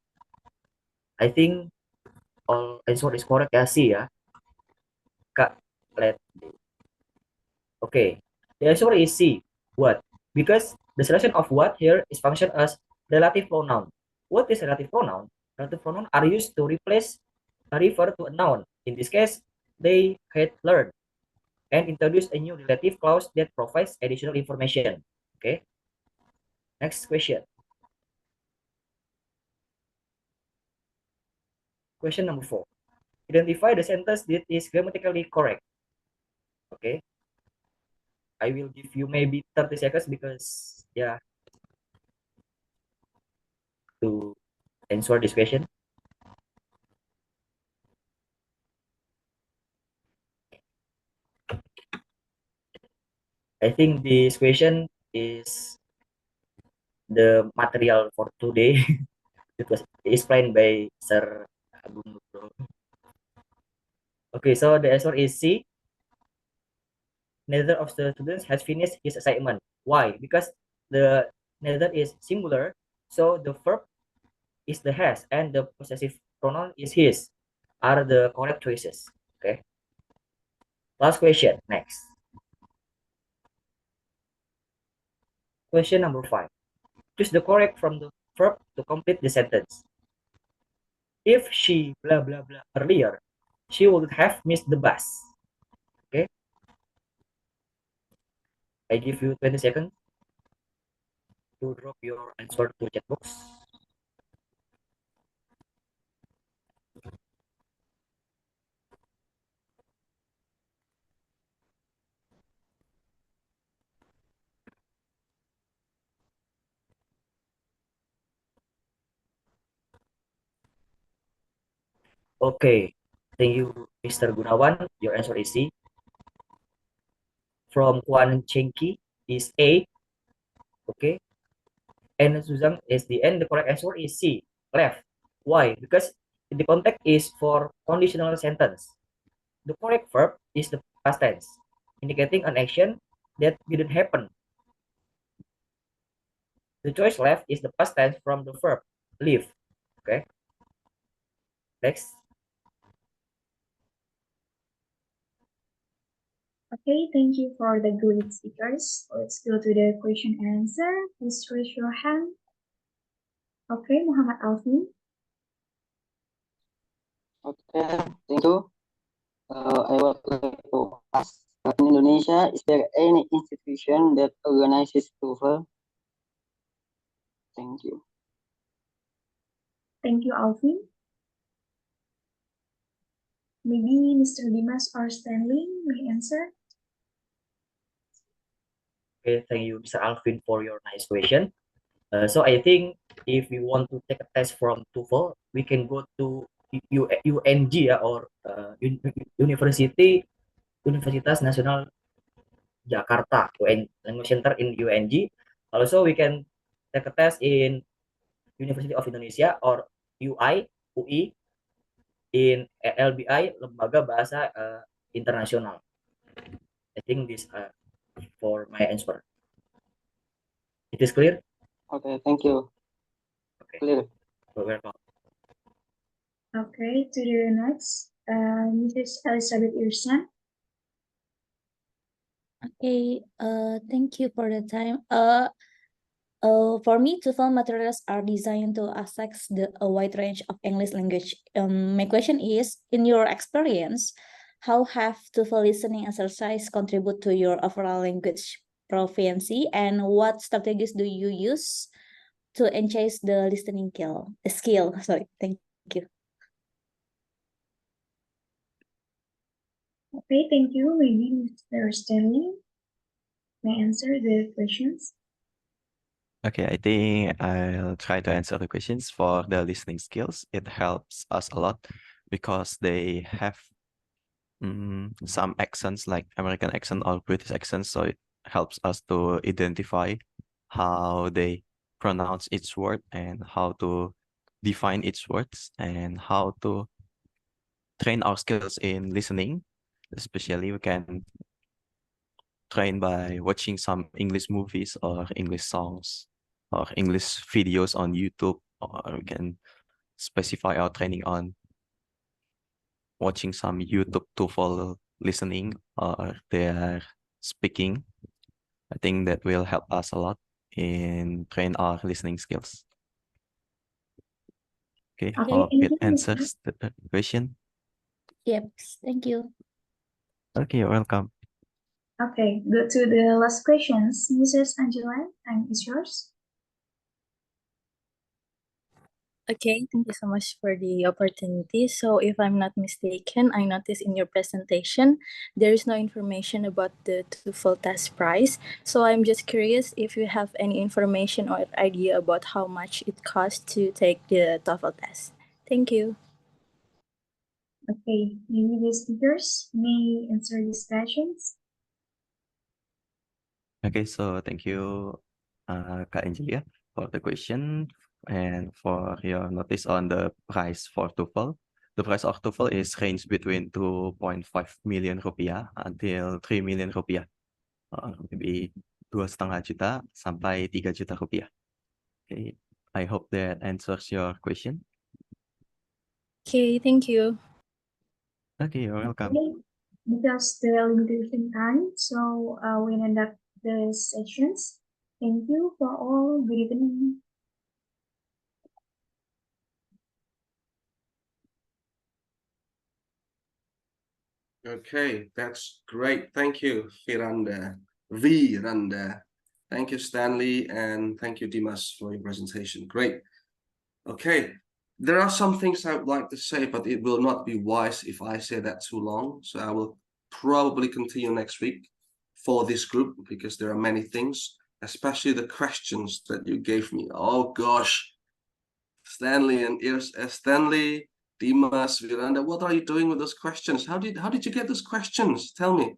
I think all answer is correct ya, C ya. Kak, let. Okay. The answer is C. What? Because the selection of what here is function as relative pronoun. What is relative pronoun? Relative pronoun are used to replace a refer to a noun. In this case, they had learned and introduce a new relative clause that provides additional information. Okay. Next question. Question number 4. Identify the sentence that is grammatically correct. Okay. I will give you maybe 30 seconds because yeah, to answer this question. I think this question is the material for today. It was explained by Sir Agung Nugroho. Okay, so the answer is C. Neither of the students has finished his assignment. Why? Because the neither is singular, so the verb is the has and the possessive pronoun is his are the correct choices. Okay. Last question. Next. Question number 5. Choose the correct from the verb to complete the sentence. If she blah blah blah earlier, she would have missed the bus. Okay. I give you 20 seconds to drop your answer to chat box. Okay. Thank you, Mr. Gunawan. Your answer is C. From Kwan Chenki is A. Okay. And Suzang is the end. The correct answer is C. Left. Why? Because the context is for conditional sentence. The correct verb is the past tense, indicating an action that didn't happen. The choice left is the past tense from the verb leave. Okay. Next. Okay, thank you for the great speakers. Let's go to the question and answer. Please raise your hand. Okay, Muhammad Alvin. Okay, thank you. I would like to ask, in Indonesia, is there any institution that organizes TOEFL? Thank you. Thank you, Alvin. Maybe Mr. Dimas or Stanley may answer. Okay, thank you, Mr. Alvin, for your nice question. So I think if we want to take a test from TOEFL, we can go to UNG or Universitas Nasional Jakarta, Language Center in UNG. Also, we can take a test in University of Indonesia or UI in LBI, Lembaga Bahasa Internasional. I think this for my answer. It is clear? Okay, thank you. Okay. Clear. You're welcome. Okay, to the next, Mrs. Elizabeth Irsan. Okay, thank you for the time. For me, TOEFL materials are designed to access a wide range of English language. My question is, in your experience, how have TOEFL listening exercise contribute to your overall language proficiency, and what strategies do you use to enhance the listening skill? Sorry, thank you. Okay, thank you. Maybe Mr. Stanley may answer the questions. Okay, I think I'll try to answer the questions for the listening skills. It helps us a lot because they have some accents like American accent or British accent, so it helps us to identify how they pronounce each word and how to define each words and how to train our skills in listening. Especially we can train by watching some English movies or English songs or English videos on YouTube, or we can specify our training on watching some YouTube TOEFL listening or their speaking. I think that will help us a lot in train our listening skills. Okay, hope it answers the question. Yep, thank you. Okay, you're welcome. Okay, go to the last questions. Mrs. Angela, time is yours. Okay, thank you so much for the opportunity. So if I'm not mistaken, I noticed in your presentation, there is no information about the TOEFL test price. So I'm just curious if you have any information or idea about how much it costs to take the TOEFL test. Thank you. Okay, maybe the speakers may answer these questions. Okay, so thank you, Kak Angelia, for the question and for your notice on the price for TOEFL. The price of TOEFL is range between 2.5 million rupiah until 3 million rupiah. Maybe 2,5 juta sampai 3 juta rupiah. Okay, I hope that answers your question. Okay, thank you. Okay, you're welcome. Okay, because the limitation time, so we end up the sessions. Thank you for all. Good evening. Okay, that's great. Thank you, Viranda. Thank you, Stanley, and thank you, Dimas, for your presentation. Great. Okay, there are some things I would like to say, but it will not be wise if I say that too long. So I will probably continue next week for this group because there are many things, especially the questions that you gave me. Oh gosh, Stanley and Stanley, Dimas, Viranda, what are you doing with those questions? How did you get those questions? Tell me.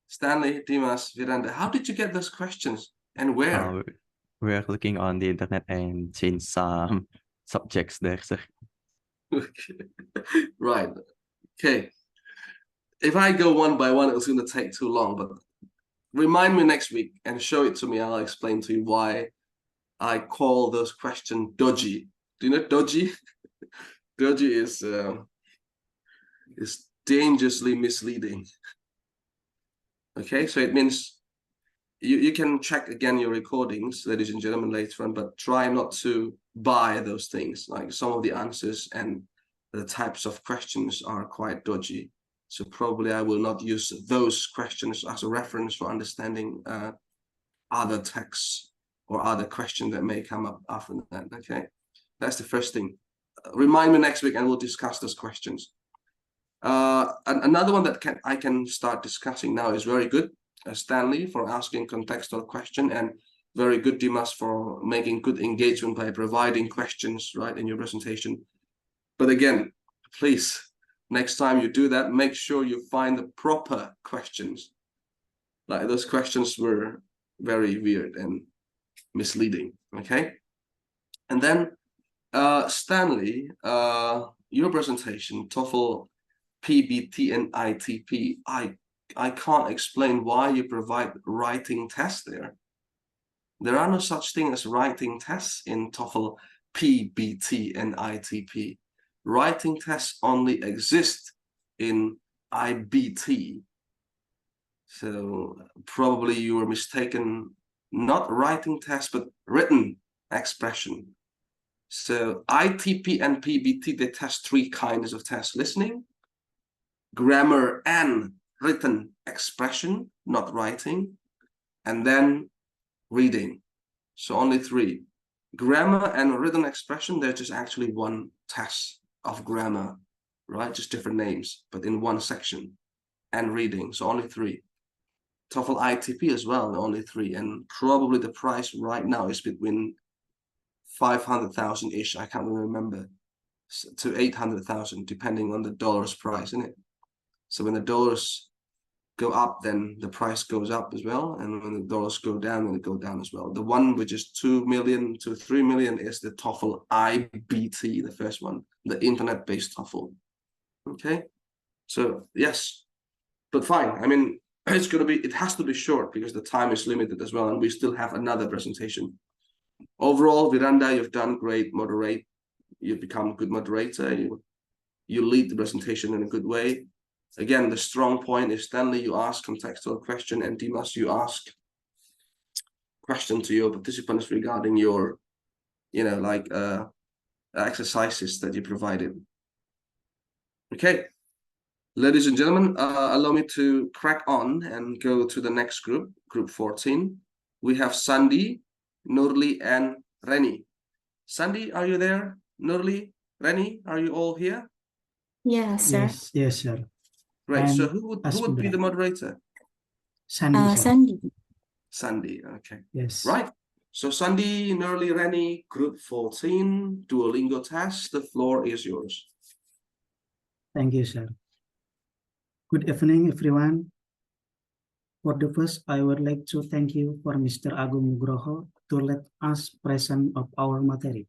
Stanley, Dimas, Viranda, how did you get those questions and where? We're looking on the internet and change some subjects there, sir. Right. Okay. If I go one by one, it's going to take too long, but remind me next week and show it to me. I'll explain to you why I call those questions dodgy. Do you know dodgy? Dodgy is dangerously misleading. Okay, so it means you can check again your recordings, ladies and gentlemen, later on, but try not to buy those things. Like some of the answers and the types of questions are quite dodgy. So probably I will not use those questions as a reference for understanding other texts or other questions that may come up after that. Okay, that's the first thing. Remind me next week and we'll discuss those questions. Another one that I can start discussing now is very good. Stanley for asking contextual question, and very good Dimas for making good engagement by providing questions right in your presentation. But again, please, next time you do that, make sure you find the proper questions. Like those questions were very weird and misleading. Okay, and then Stanley, your presentation, TOEFL, PBT, and ITP. I can't explain why you provide writing tests there. There are no such thing as writing tests in TOEFL, PBT, and ITP. Writing tests only exist in IBT. So probably you were mistaken, not writing test, but written expression. So ITP and PBT, they test 3 kinds of tests: listening, grammar, and written expression, not writing, and then reading. So only 3. Grammar and written expression, there's just actually one test of grammar, right? Just different names, but in one section. And reading, so only 3. TOEFL ITP as well, only 3. And probably the price right now is between 500,000-ish, I can't really remember, to 800,000, depending on the dollar's price, isn't it? So when the dollars go up, then the price goes up as well, and when the dollars go down, then it go down as well. The one which is 2 million to 3 million is the TOEFL IBT, the first one, the internet-based TOEFL. Okay, so yes, but fine. I mean, it has to be short because the time is limited as well, and we still have another presentation. Overall, Viranda, you've done great. Moderate, you've become a good moderator. You lead the presentation in a good way. Again, the strong point is Stanley, you ask contextual question, and Dimas, you ask question to your participants regarding your, exercises that you provided. Okay, ladies and gentlemen, allow me to crack on and go to the next group, group 14. We have Sandy, Nurli, and Reni. Sandy, are you there? Nurli, Reni, are you all here? Yes, sir. Yes, sir. Right. So And who would be the moderator? Sandy, sir. Sandy. Sandy. Okay. Yes. Right. So Sandy, Nurli, Reni, group 14, Duolingo test. The floor is yours. Thank you, sir. Good evening, everyone. For the first, I would like to thank you for Mr. Agung Nugroho to let us present of our material,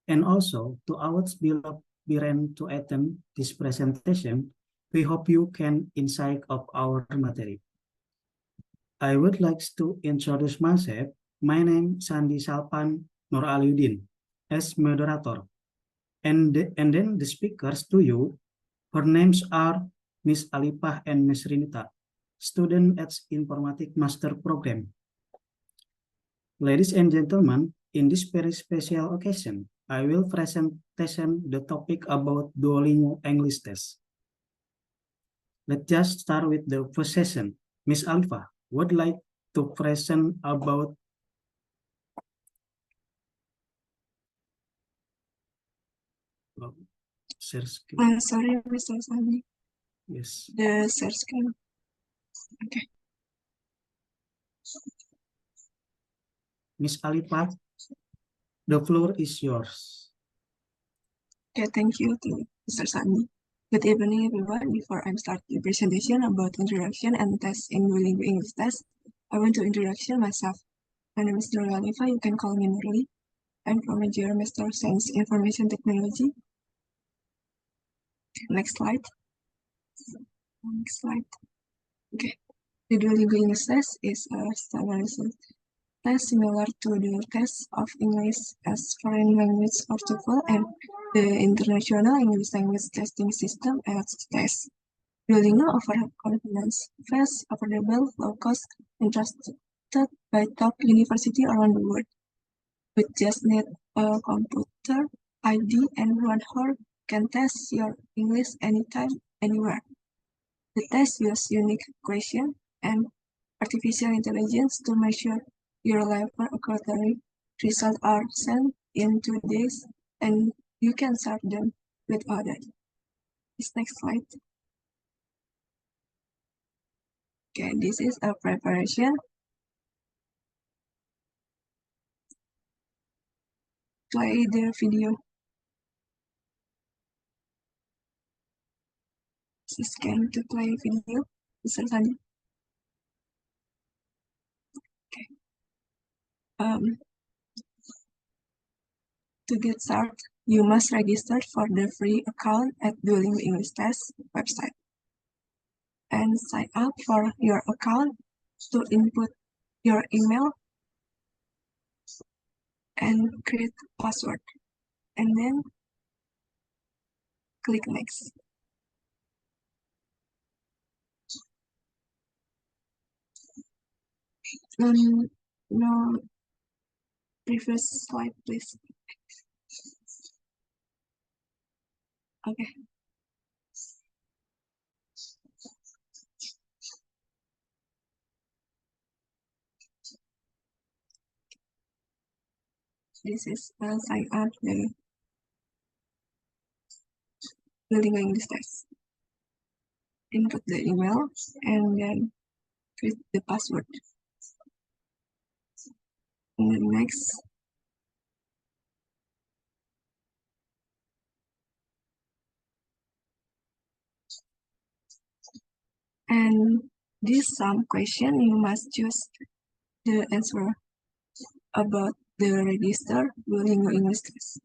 and also to our beloved Biren to attend this presentation. We hope you can insight of our material. I would like to introduce myself. My name is Sandy Salpan Nur Aliuddin as moderator, and then the speakers to you. Her names are Miss Alipah and Miss Rinita, student at Informatic Master Program. Ladies and gentlemen, in this very special occasion, I will present the topic about Duolingo English test. Let's just start with the first session. Miss Alipah would like to present about share screen. I'm sorry, Mr. Sandy. Yes. The share screen. Okay. Miss Alipah, the floor is yours. Okay, thank you to Mr. Sandy. Good evening, everyone. Before I start the presentation about introduction and test in Duolingo English test, I want to introduce myself. My name is Nurli Alifah. You can call me Nurli. I'm from Major Master Science Information Technology. Next slide. Next slide. Okay. The Duolingo English test is a standardized test similar to the test of English as foreign language or TOEFL and the International English Language Testing System (IELTS) test. Duolingo offers confidence, fast, affordable, low cost, and trusted taught by top university around the world. With just need a computer, ID, and 1 hour, you can test your English anytime, anywhere. The test uses unique questions and artificial intelligence to measure your level accordingly. Results are sent in 2 days, and you can share them with others. This next slide. Okay, this is a preparation. Play the video. This is going to play video. Misalnya. Okay. To get started, you must register for the free account at Duolingo English Test website and sign up for your account to input your email and create password, and then click next. No, previous slide, please. Okay. This is sign up the Duolingo English Test. Input the email and then create the password. And then next. And this some question you must choose the answer about the register Duolingo English Test.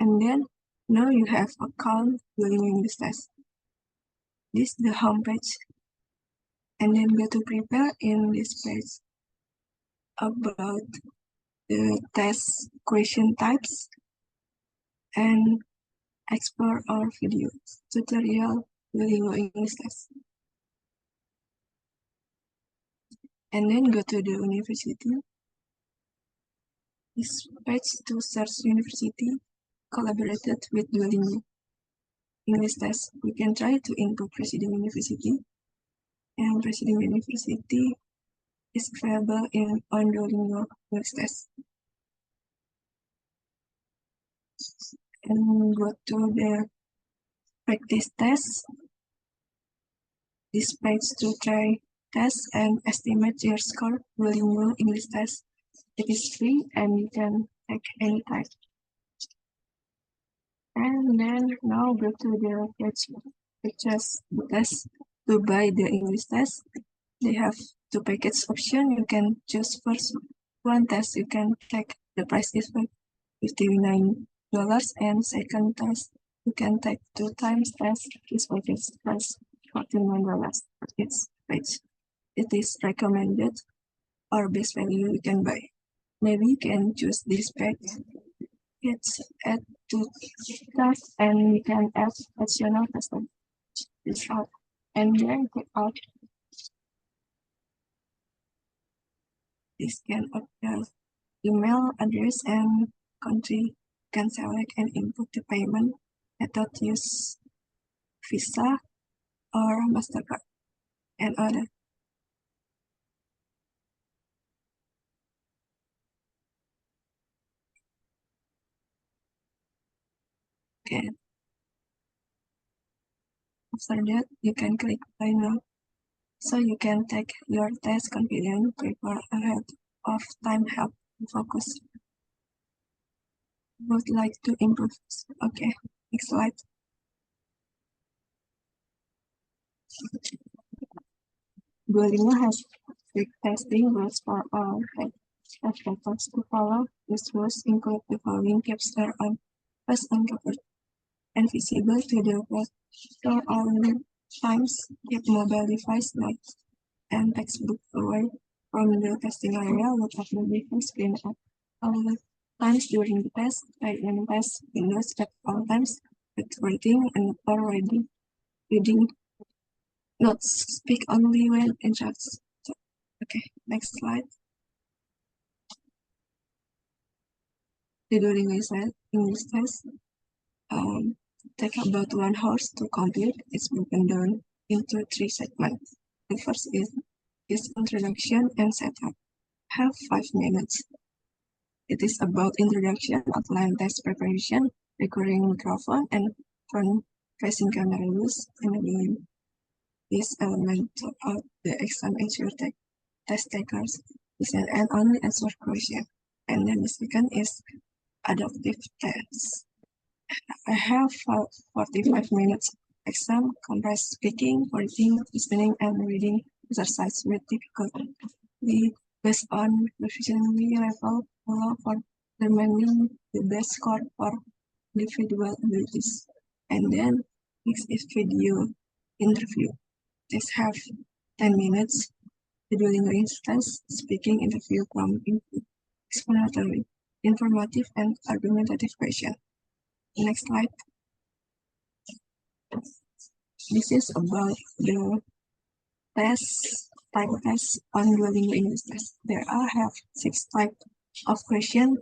And then now you have account Duolingo English Test. This is the home page. And then go to prepare in this page about the test question types and explore our videos tutorial Duolingo English Test. And then go to the university. This page to search university collaborated with Duolingo English Test. We can try to input Presiden University, and Presiden University is available on Duolingo English Test. And go to the practice test. This page to try test and estimate your score Duolingo English Test. It is free and you can take anytime. And then now go to the purchase the test to buy the English test. They have two package option. You can choose first one test. You can take the price is $59, and second test you can take 2 times test. This package price $49 for each page. It is recommended or best value you can buy. Maybe you can choose this page. It's add to tests and you can add additional tests. This out and then click out. This can appear email address and country. You can select and input the payment method, use Visa or MasterCard and other. Okay. After that, you can click buy now. So you can take your test confident, prepare ahead of time, help focus. Would like to improve. Okay, next slide. Duolingo has strict testing rules for all efforts to follow. These rules include the following: keeps their own first uncovered and visible to the web store all times, keep mobile device not and textbook away from the testing area. Look at the different screen at all times during the test. Write and test windows at all times with reading and already reading notes. Speak only when instructed. Okay, next slide. The during English test take about 1 hour to complete. It's broken down into 3 segments. The first is introduction and setup. Have 5 minutes. It is about introduction, outline, test preparation, recording microphone, and front-facing camera use. And again, this element of the exam ensure test takers listen and only answer question. And then the second is adaptive tests. I have 45 minutes exam, comprised speaking, reading, listening, and reading exercise with difficulty based on proficiency level for determining the best score for individual abilities. And then next is video interview. This have 10 minutes. The Duolingo instance, speaking interview from explanatory, informative, and argumentative question. Next slide. This is about the type test on Duolingo English test. There are have 6 types of question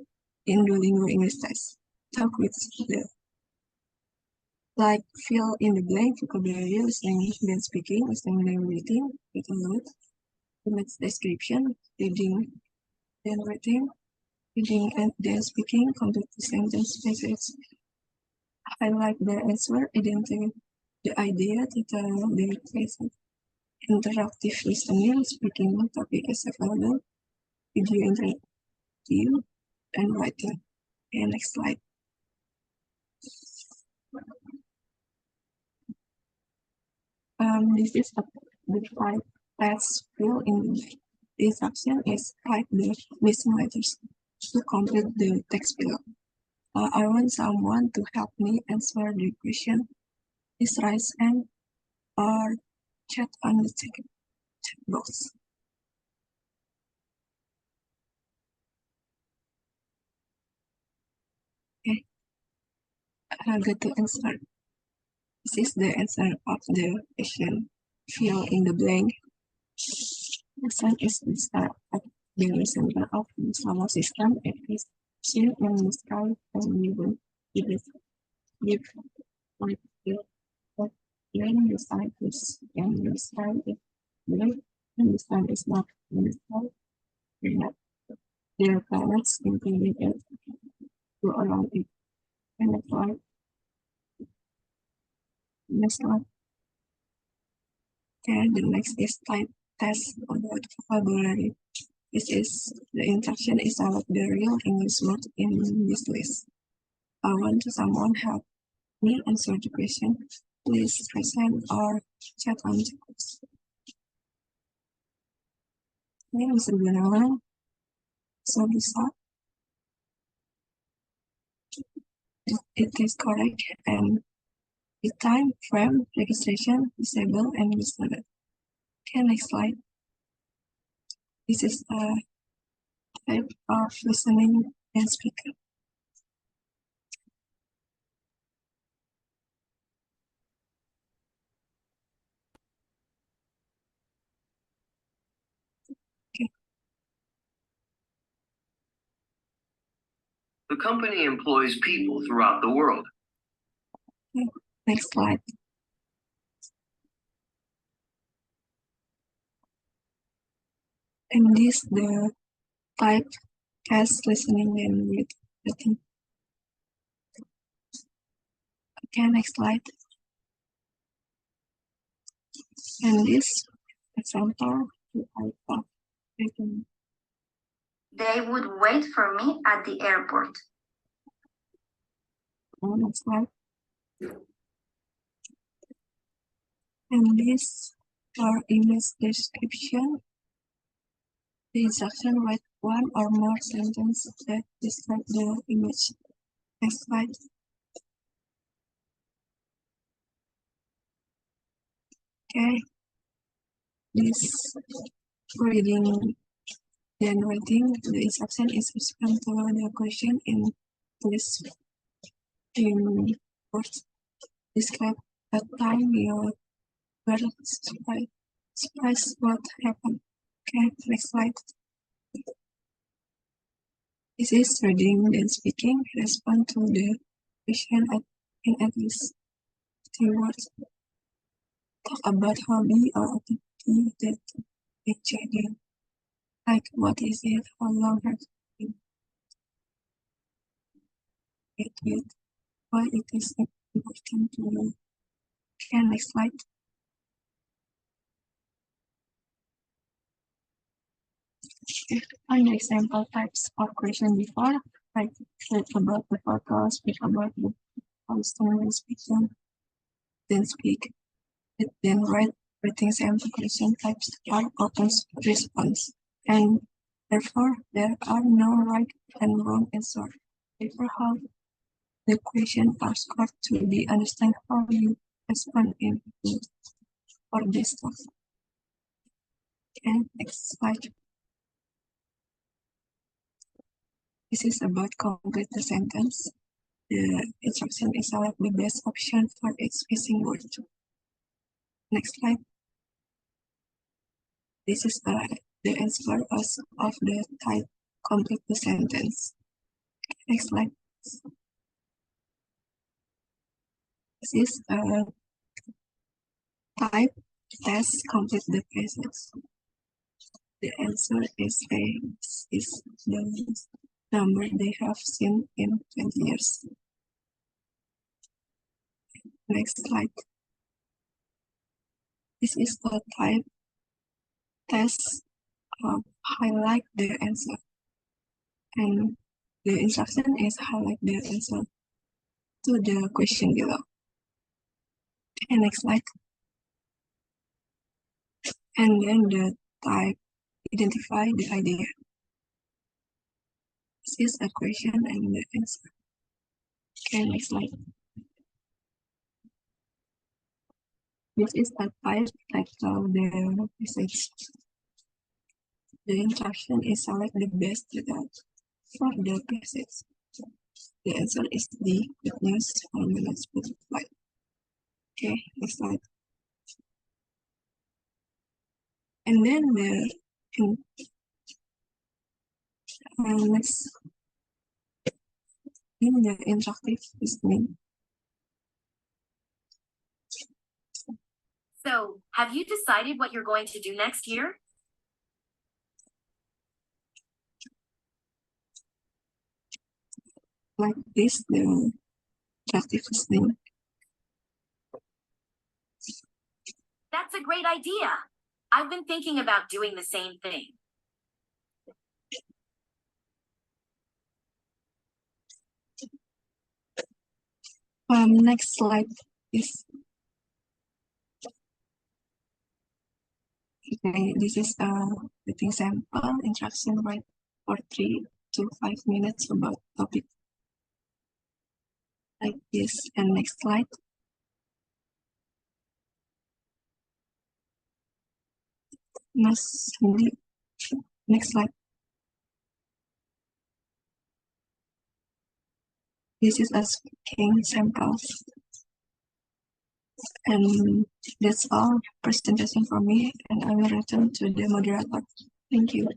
in Duolingo English test. Talk with the like fill in the blank, vocabulary, listening, then speaking, listening, then reading, with a note, image description, reading, then writing, reading and then speaking, complete the sentence phrases, highlight the answer, identify the idea, detail the phrase, interactive listening, speaking topic is available, video interview, and writing. Okay, next slide. This is the 5 tests fill in the instruction is write the missing letters to complete the text below. I want someone to help me answer the question. Please raise hand or chat on the chat box. Okay, I got to answer. This is the answer of the question. Fill in the blank. The sun is the star at the center of the solar system. It is seen in the sky and given it is give like when the sun is and the sky is blue and the sun is not in the sky. Their planets including it go around it. And that's why next one. Okay, the next is type test about vocabulary. This is the instruction is about the real English word in this list. I want someone help me answer the question. Please raise hand or chat on the box. Okay, Mr. Gunawan. So bisa. It is correct and the time frame registration disabled and listed. Okay, next slide. This is a type of listening and speaking. The company employs people throughout the world. Okay, next slide. And this the type test listening and reading. Okay, next slide. And this example, I thought They would wait for me at the airport. next slide. And this for image description. The instruction write 1 or more sentences that describe the image. Next slide. Okay. this reading then writing. The instruction is respond to the question in this in words. Describe a time you were surprised what happened. Okay, next slide. This is reading then speaking. Respond to the question in at least 3 words. Talk about hobby or activity that enjoy you. Like what is it? How long has it been with? Why it is important to you. Okay, next slide. On the example types of question before, like speak about the photo, speak about the customer, speaking, then speak, then write sample question types are open response, and therefore there are no right and wrong answer. Therefore, how the question are scored to be understand how you respond in for this stuff. Okay, next slide. This is about complete the sentence. The instruction is select the best option for each missing word. Next slide. This is the answer of the type complete the sentence. Next slide. This is type test complete the phrases. The answer is A. This is the number they have seen in 20 years. Next slide. This is a type test highlight the answer. And the instruction is highlight the answer to the question below. Okay, next slide. And then the type identify the idea. This is a question and the answer. Okay, next slide. This is a type title the message. The instruction is select the best result for the message. The answer is D. Good news from the next slide. Okay, next slide. And then the next in the interactive listening. So, have you decided what you're going to do next year? Like this, the interactive listening. That's a great idea. I've been thinking about doing the same thing. Next slide is okay. This is writing sample instruction right for 3 to 5 minutes about topic like this. And next slide. Next slide. This is a speaking samples. And that's all presentation from me, and I will return to the moderator. Thank you.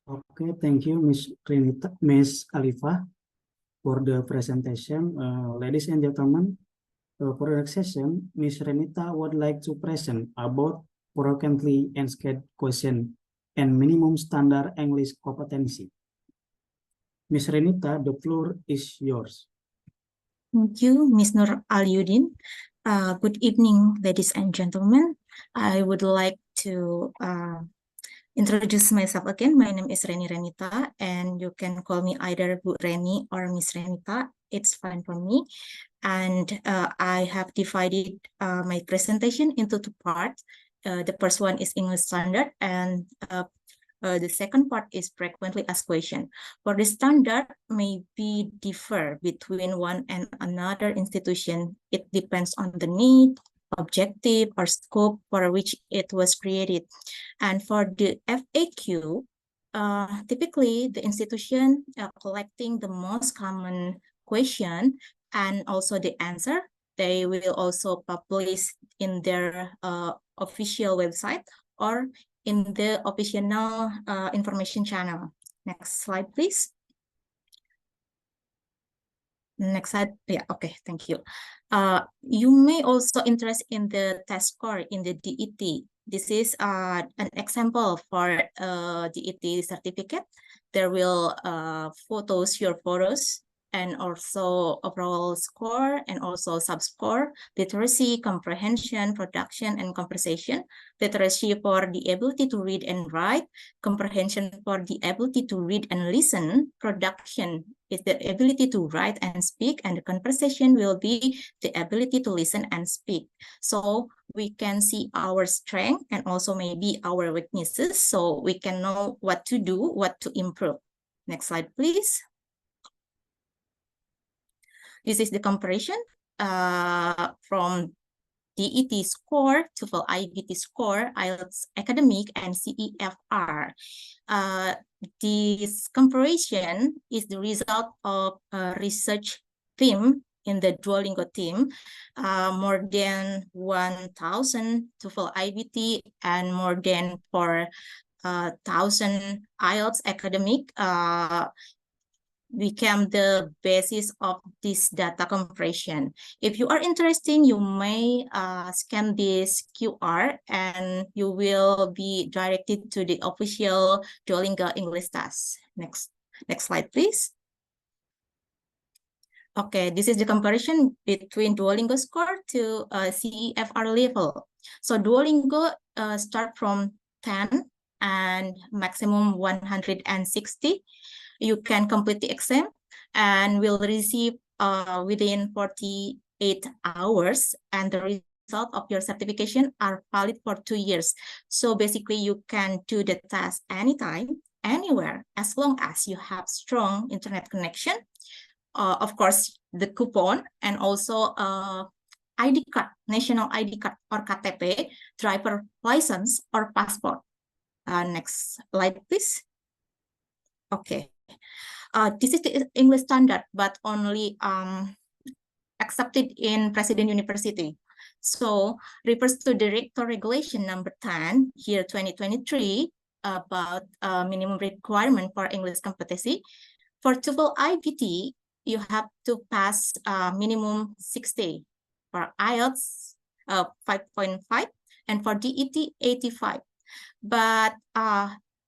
Okay, thank you, Miss Alifa, for the presentation. Ladies and gentlemen, for the next session, Miss Renita would like to present about frequently asked question and minimum standard English competency. Miss Renita, the floor is yours. Thank you, Ms. Nur Aliuddin. Good evening, ladies and gentlemen. I would like to introduce myself again. My name is Reni Renita, and you can call me either Bu Reni or Miss Renita. It's fine for me. And I have divided my presentation into 2 parts. The first one is English standard, and the second part is frequently asked question. For the standard may be differ between one and another institution. It depends on the need, objective or scope for which it was created. And for the FAQ, typically the institution collecting the most common question and also the answer, they will also publish in their official website or in the official information channel. Next slide, please. Next slide. Yeah, okay, thank you. You may also interest in the test score in the DET. This is an example for DET certificate. There will photos your photos and also overall score and also sub-score, literacy, comprehension, production, and conversation, literacy for the ability to read and write, comprehension for the ability to read and listen, production is the ability to write and speak, and the conversation will be the ability to listen and speak. So we can see our strength and also maybe our weaknesses, so we can know what to do, what to improve. Next slide, please. This is the comparison from DET score, TOEFL IBT score, IELTS academic, and CEFR. This comparison is the result of a research team in the Duolingo team, more than 1,000 TOEFL IBT and more than 4,000 IELTS academic became the basis of this data comparison. If you are interested, you may scan this QR and you will be directed to the official Duolingo English test. Next slide, please. Okay, this is the comparison between Duolingo score to CEFR level. So Duolingo start from 10 and maximum 160. You can complete the exam and will receive within 48 hours, and the result of your certification are valid for 2 years. So basically you can do the test anytime, anywhere, as long as you have strong internet connection. Of course, the coupon and also ID card, national ID card or KTP, driver license or passport. Next slide, please. Okay. This is the English standard, but only accepted in President University. So refers to Director Regulation number 10, year 2023, about minimum requirement for English competency. For TOEFL IBT, you have to pass minimum 60. For IELTS, 5.5, and for DET, 85. But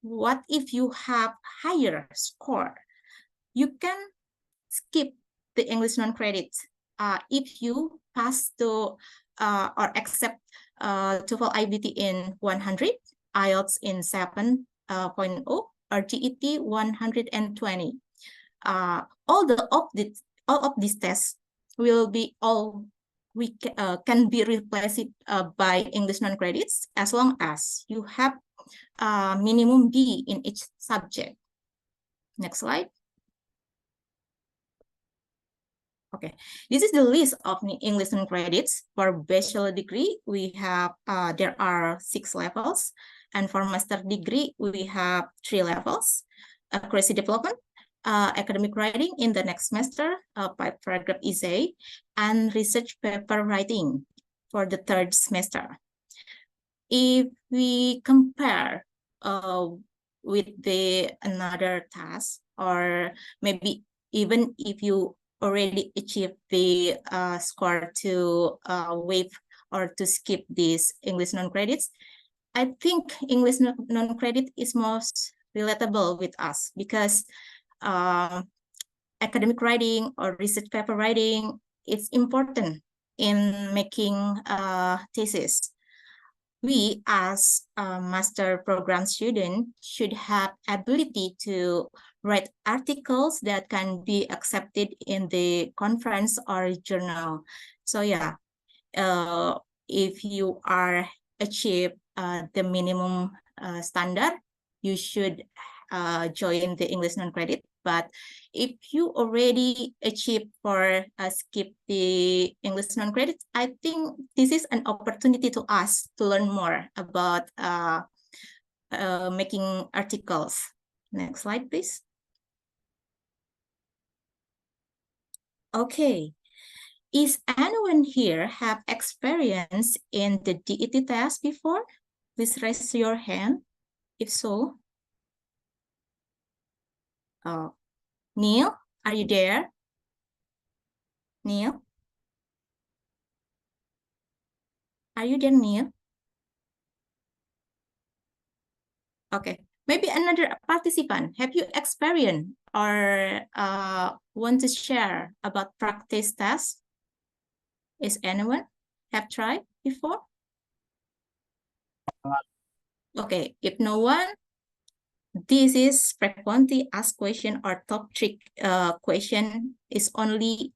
what if you have higher score? You can skip the English non-credits if you pass to or accept TOEFL IBT in 100, IELTS in 7.0, or DET 120. All of these tests will be can be replaced by English non-credits as long as you have minimum B in each subject. Next slide. Okay, this is the list of English non-credits. For bachelor degree, we have there are 6 levels, and for master degree we have 3 levels: accuracy development, academic writing in the next semester, paragraph essay, and research paper writing for the 3rd semester. If we compare with another task, or maybe even if you already achieved the score to waive or to skip these English non-credits, I think English non-credit is most relatable with us, because academic writing or research paper writing is important in making thesis. We as a master program student should have ability to write articles that can be accepted in the conference or journal. So yeah, if you are achieve the minimum standard, you should join the English non-credit. But if you already achieved for skip the English non-credit, I think this is an opportunity to us to learn more about making articles. Next slide, please. Okay. Is anyone here have experience in the DET test before? Please raise your hand if so. Neil, are you there? Neil? Are you there, Neil? Okay, maybe another participant. Have you experienced or want to share about practice tests? Is anyone have tried before? Okay, if no one, this is frequently asked question or top trick question is only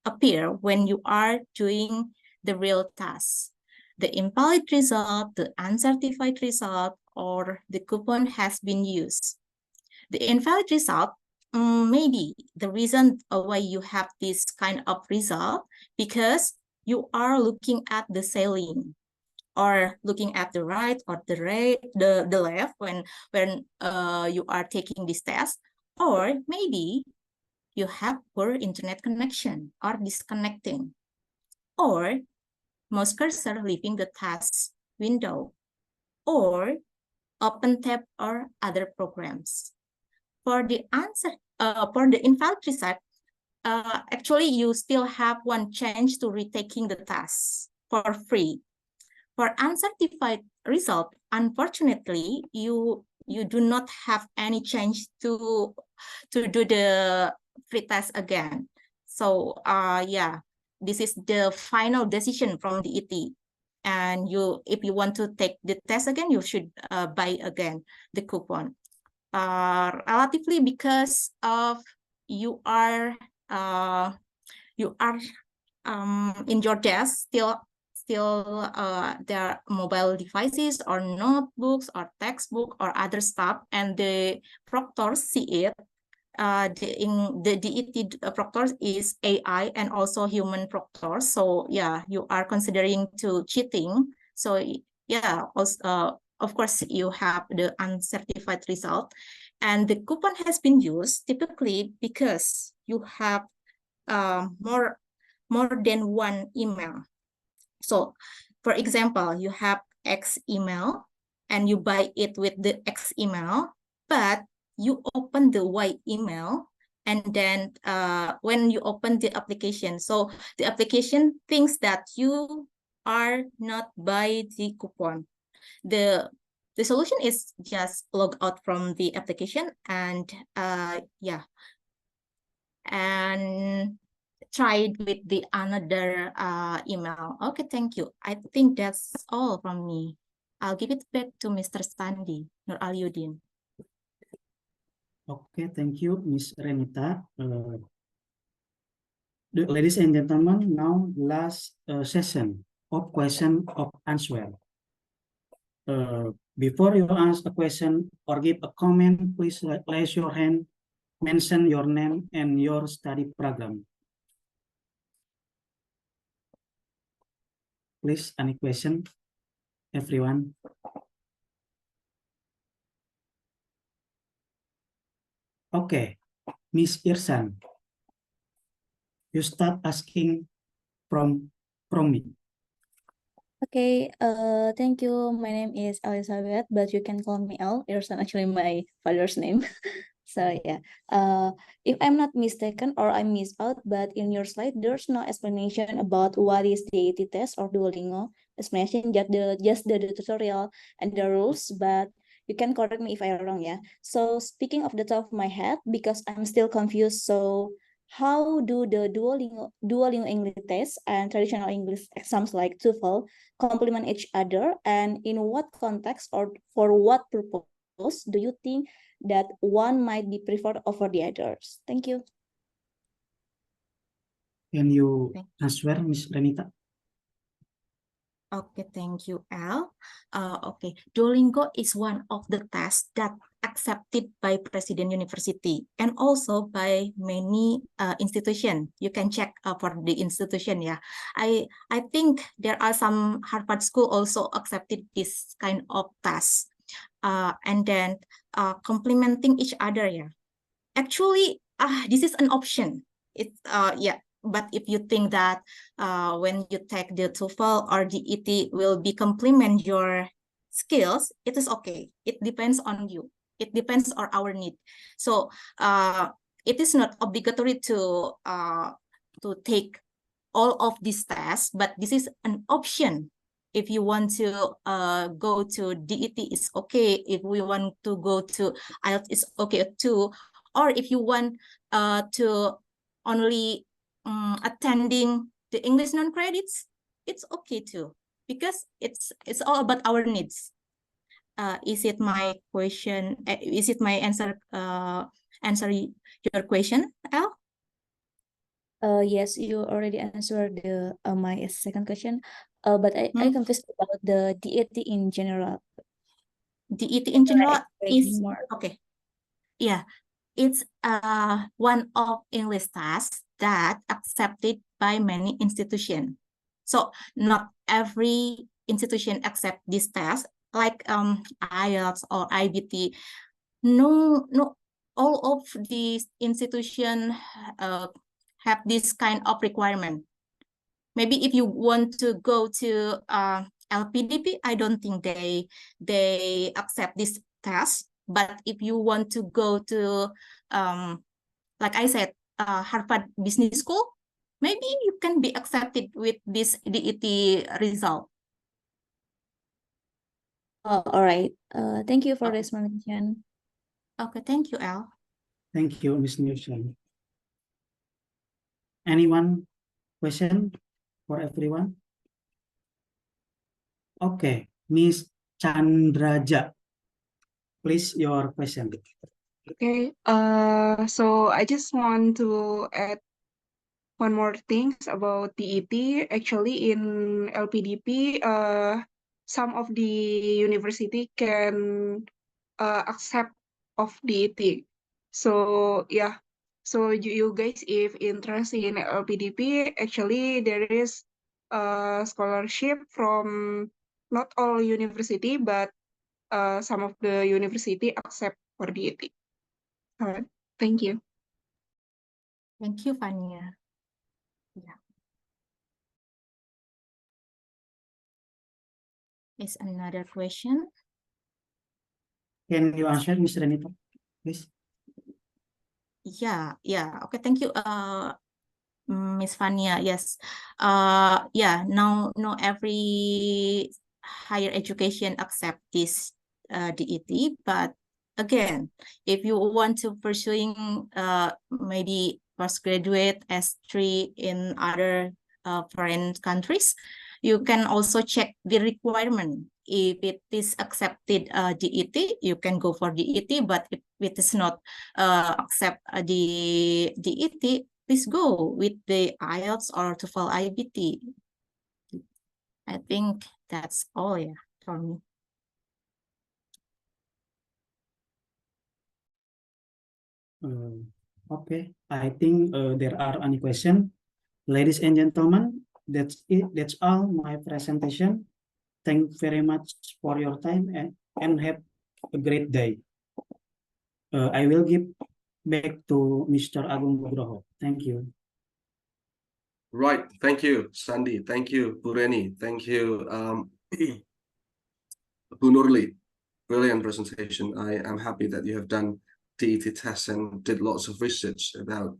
appear when you are doing the real task. The invalid result, the uncertified result, or the coupon has been used. The invalid result, maybe the reason why you have this kind of result because you are looking at the ceiling or looking at the right or the left when you are taking this test, or maybe you have poor internet connection or disconnecting, or mouse cursor leaving the task window, or open tab or other programs. For the answer, for the invalid result, actually you still have one chance to retaking the task for free. For uncertified result, unfortunately, you do not have any chance to do the free test again. So yeah, this is the final decision from the ET. And if you want to take the test again, you should buy again the coupon. Relatively because of you are in your desk still their mobile devices or notebooks or textbook or other stuff, and the proctors see it. The DET proctors is AI and also human proctors. So yeah, you are considering to cheating. So yeah, also, of course, you have the uncertified result, and the coupon has been used typically because you have more than one email. So, for example, you have X email and you buy it with the X email, but you open the Y email, and then when you open the application, so the application thinks that you are not buy the coupon. The solution is just log out from the application and yeah, and try with the another email. Okay, thank you. I think that's all from me. I'll give it back to Mr. Sandi Nur Aliuddin. Okay, thank you, Ms. Renita. Ladies and gentlemen, now last session of question of answer. Before you ask a question or give a comment, please raise your hand, mention your name and your study program. Please, any question, everyone? Okay, Miss Irsan, you start asking from me. Okay, thank you. My name is Elizabeth, but you can call me El. Irsan actually my father's name. So yeah, if I'm not mistaken or I missed out, but in your slide, there's no explanation about what is the DET test or Duolingo. Explanation just the tutorial and the rules, but you can correct me if I'm wrong, yeah. So speaking of the top of my head, because I'm still confused, so how do the Duolingo English test and traditional English exams like TOEFL complement each other, and in what context or for what purpose do you think that one might be preferred over the others? Thank you. Can you answer, Ms. Renita? Okay, thank you, Al. Okay, Duolingo is one of the tests that accepted by President University and also by many institutions. You can check for the institution. Yeah, I think there are some Harvard school also accepted this kind of test, and then complementing each other. Yeah, actually, this is an option. It's yeah. But if you think that when you take the TOEFL or the DET will be complement your skills, it is okay. It depends on you. It depends on our need. So it is not obligatory to take all of these tests, but this is an option. If you want to go to DET, it's okay. If we want to go to IELTS, it's okay too. Or if you want to only attending the English non-credits, it's okay too, because it's all about our needs. Is it my question? Is it my answer? Answer your question, Al? Yes, you already answered the my second question. But I confused about the DET in general. DET in general is more. okay. Yeah, it's one of English tasks that accepted by many institutions. So not every institution accept this test, like IELTS or IBT. No, all of these institutions have this kind of requirement. Maybe if you want to go to LPDP, I don't think they accept this test. But if you want to go to, like I said, Harvard Business School, maybe you can be accepted with this DET result. Oh, all right. Thank you for the explanation. Okay, thank you, Al. Thank you, Ms. Newson. Anyone question for everyone? Okay, Miss Chandraja, please your question. Okay, so I just want to add one more thing about DET. Actually, in LPDP, some of the university can accept of DET. So yeah, so you guys, if interested in LPDP, actually there is a scholarship from not all university, but some of the university accept for DET. All right, thank you. Thank you, Fania. Yeah. Is another question? Can you answer, Ms. Renita, please? Yeah. Okay, thank you, Miss Fania. Yes. Yeah. Now, every higher education accept this DET, but again, if you want to pursuing maybe postgraduate S3 in other foreign countries, you can also check the requirement. If it is accepted DET, you can go for DET, but if it is not accept the DET, please go with the IELTS or TOEFL IBT. I think that's all, yeah, for me. Okay, I think there are any questions. Ladies and gentlemen, that's it. That's all my presentation. Thank you very much for your time and have a great day. I will give back to Mr. Agung Nugroho. Thank you. Right. Thank you, Sandy. Thank you, Pureni. Thank you, Bu Nurli. Brilliant presentation. I am happy that you have done DET tests and did lots of research about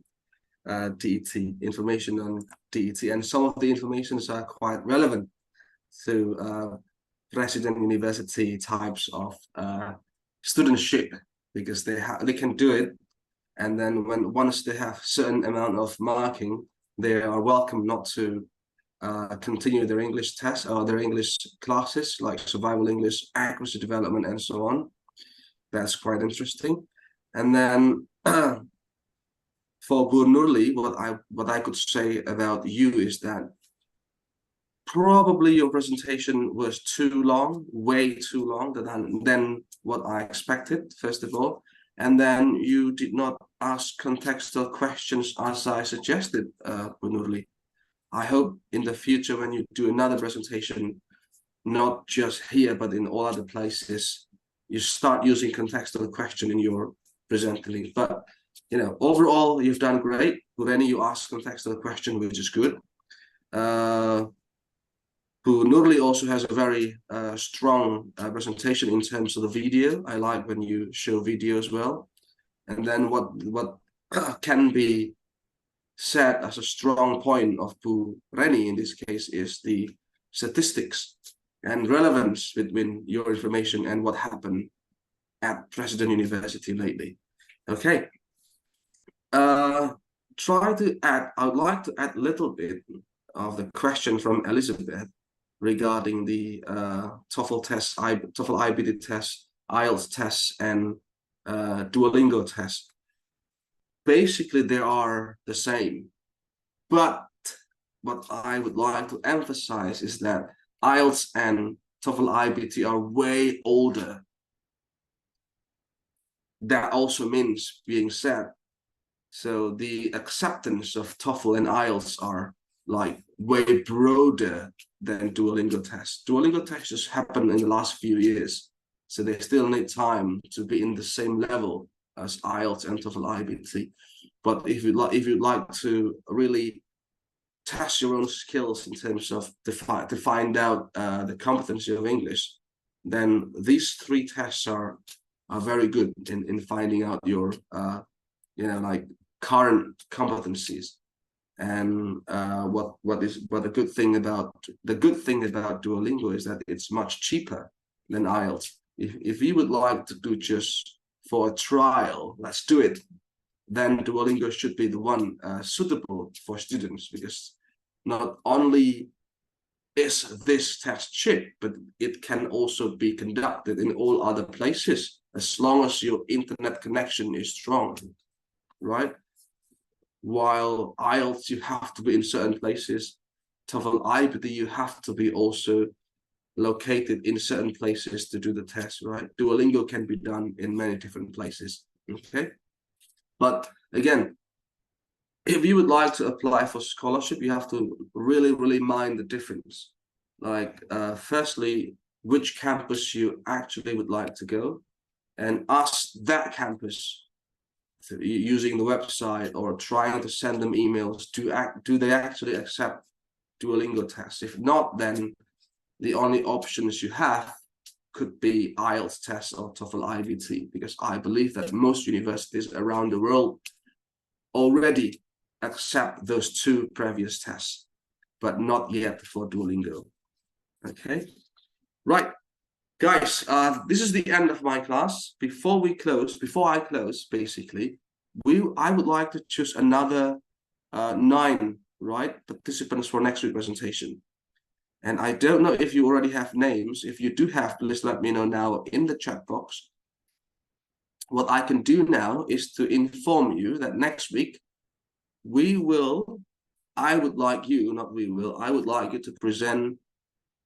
DET, information on DET, and some of the informations are quite relevant to resident university types of studentship, because they can do it, and then once they have certain amount of marking, they are welcome not to continue their English tests or their English classes, like survival English, accuracy development, and so on. That's quite interesting. And then for Bu Nurli, what I could say about you is that probably your presentation was too long, way too long than what I expected, first of all. And then you did not ask contextual questions as I suggested, Bu Nurli. I hope in the future when you do another presentation, not just here, but in all other places, you start using contextual question in your presenting. But, you know, overall, you've done great. Bu Reni, you asked contextual question, which is good. Bu Nurli also has a very strong presentation in terms of the video. I like when you show video as well. And then what can be said as a strong point of Bu Reni in this case is the statistics and relevance between your information and what happened at President University lately. Okay. I would like to add a little bit of the question from Elizabeth regarding the TOEFL test, TOEFL IBT test, IELTS test, and Duolingo test. Basically, they are the same. But what I would like to emphasize is that IELTS and TOEFL IBT are way older. That also means being said. So the acceptance of TOEFL and IELTS are like way broader than Duolingo tests. Duolingo tests just happened in the last few years, so they still need time to be in the same level as IELTS and TOEFL IBT. But if you'd like to really test your own skills in terms of to find out the competency of English, then these three tests are very good in finding out your you know, like current competencies. And the good thing about Duolingo is that it's much cheaper than IELTS. If you would like to do just for a trial, let's do it, then Duolingo should be the one suitable for students, because not only is this test cheap, but it can also be conducted in all other places as long as your internet connection is strong, right? While IELTS, you have to be in certain places. TOEFL IBT, you have to be also located in certain places to do the test, right? Duolingo can be done in many different places, okay? But again, if you would like to apply for scholarship, you have to really mind the difference. Like, firstly, which campus you actually would like to go, and ask that campus, using the website or trying to send them emails, do they actually accept Duolingo tests? If not, then the only options you have could be IELTS test or TOEFL IBT, because I believe that most universities around the world already accept those two previous tests, but not yet for Duolingo. Okay, right. Guys, this is the end of my class. Before I close, basically, I would like to choose another 9 participants for next week's presentation. And I don't know if you already have names. If you do have, please let me know now in the chat box. What I can do now is to inform you that next week I would like you to present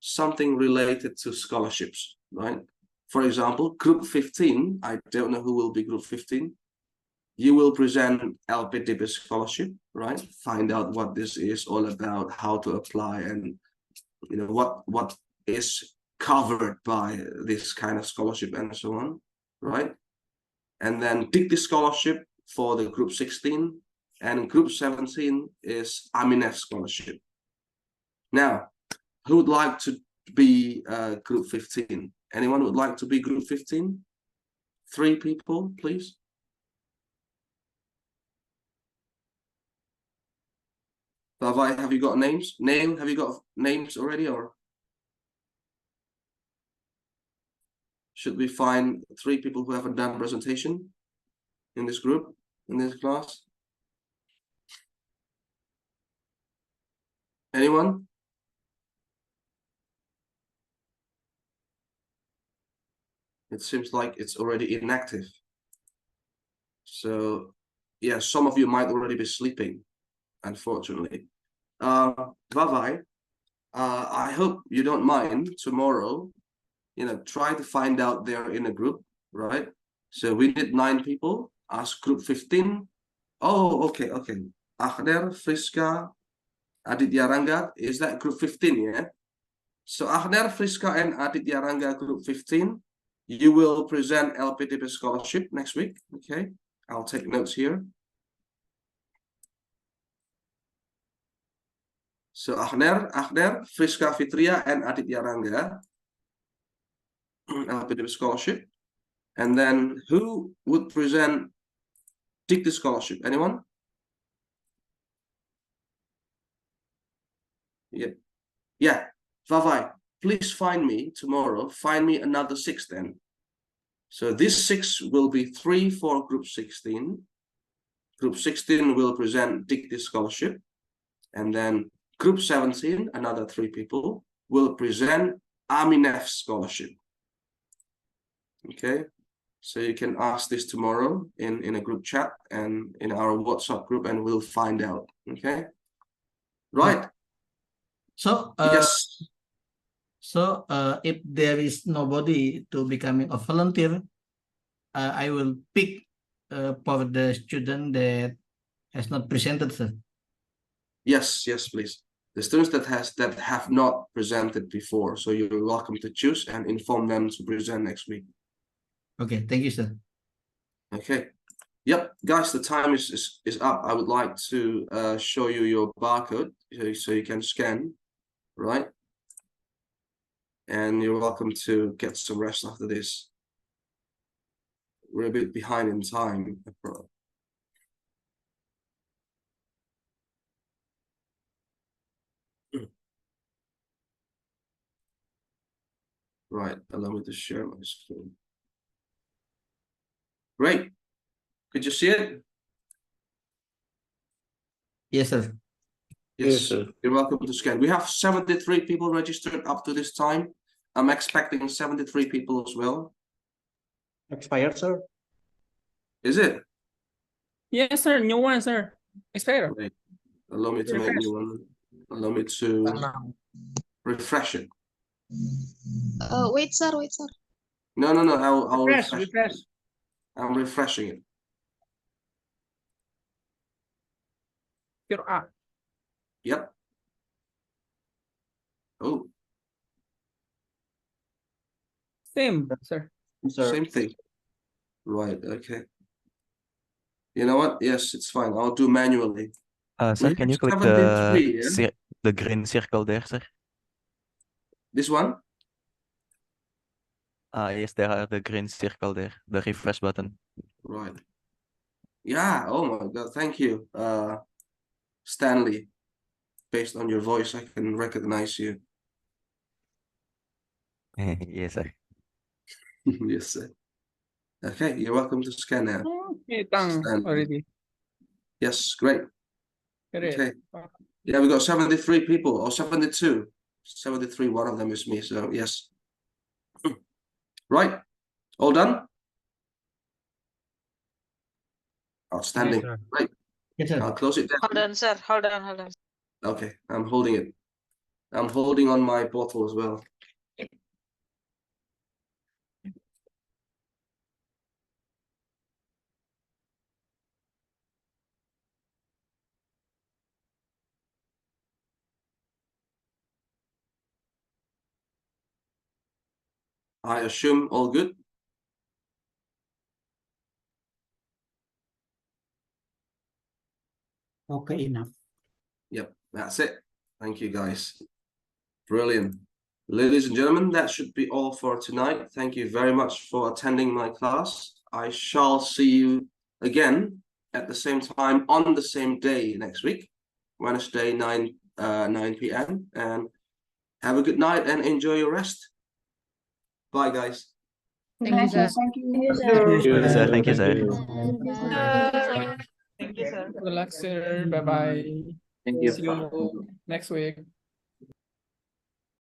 something related to scholarships, right? For example, group 15, I don't know who will be group 15. You will present LPDP scholarship, right? Find out what this is all about, how to apply, and you know what is covered by this kind of scholarship and so on, right? And then take the scholarship for the group 16, and group 17 is Aminef scholarship. Now, who would like to be group 15? Anyone would like to be group 15? 3 people, please. Bhavai, have you got names? Nail, have you got names already, or should we find 3 people who haven't done presentation in this group, in this class? Anyone? It seems like it's already inactive. So, yeah, some of you might already be sleeping, unfortunately. Vavai, I hope you don't mind tomorrow, try to find out they're in a group, right? So we need 9 people, ask group 15. Oh, okay. Akhder, Friska, Aditya Rangga, is that group 15, yeah? So Akhder, Friska, and Aditya Rangga, group 15, you will present LPDP scholarship next week, okay? I'll take notes here. So Akhder, Friska Fitria, and Aditya Rangga, LPDP scholarship. And then who would present Dikti scholarship? Anyone? Yeah. Vavai, please find me tomorrow. Find me another 6 then. So this 6 will be 3 for group 16. Group 16 will present Dikti scholarship. And then group 17, another 3 people, will present Aminef scholarship. Okay. So you can ask this tomorrow in a group chat and in our WhatsApp group, and we'll find out. Okay. Right. So yes. So if there is nobody to becoming a volunteer, I will pick for the student that has not presented, sir. Yes, please. The students that have not presented before, so you're welcome to choose and inform them to present next week. Okay, thank you, sir. Okay. Yep, guys, the time is up. I would like to show you your barcode so you can scan, right? And you're welcome to get some rest after this. We're a bit behind in time. Right, allow me to share my screen. Great. Could you see it? Yes, sir. Yes, sir. You're welcome to scan. We have 73 people registered up to this time. I'm expecting 73 people as well. Expired, sir. Is it? Yes, sir. New one, sir. Expired. Right. Allow me to make new one. Allow me to refresh it. Wait, sir. No. I'll Refresh. I'm refreshing it. Your app. Yep. Oh. Same, sir. Same thing. Right. Okay. You know what? Yes, it's fine. I'll do manually. Sir, can you click 73, yeah? the green circle there, sir? This one? Yes, there are the green circle there, the refresh button. Right. Yeah. Oh my God. Thank you, Stanley. Based on your voice, I can recognize you. Yes, sir. Yes, sir. Okay, you're welcome to scan now. Okay, done already. Yes, great. Great. Okay. Yeah, we got 73 people, or 72. 73, one of them is me, so yes. Right. All done? Outstanding. Yes, right. Yes, sir. I'll close it down. Hold on, sir. Hold on. Okay, I'm holding it. I'm holding on my bottle as well. I assume all good? Okay, enough. Yep, that's it. Thank you, guys. Brilliant. Ladies and gentlemen, that should be all for tonight. Thank you very much for attending my class. I shall see you again at the same time on the same day next week, Wednesday, 9 p.m. And have a good night and enjoy your rest. Bye, guys. Thank you, sir. Thank you, sir. Thank you, sir. Thank you, sir. Good luck, sir. Bye-bye. Thank you. See you next week.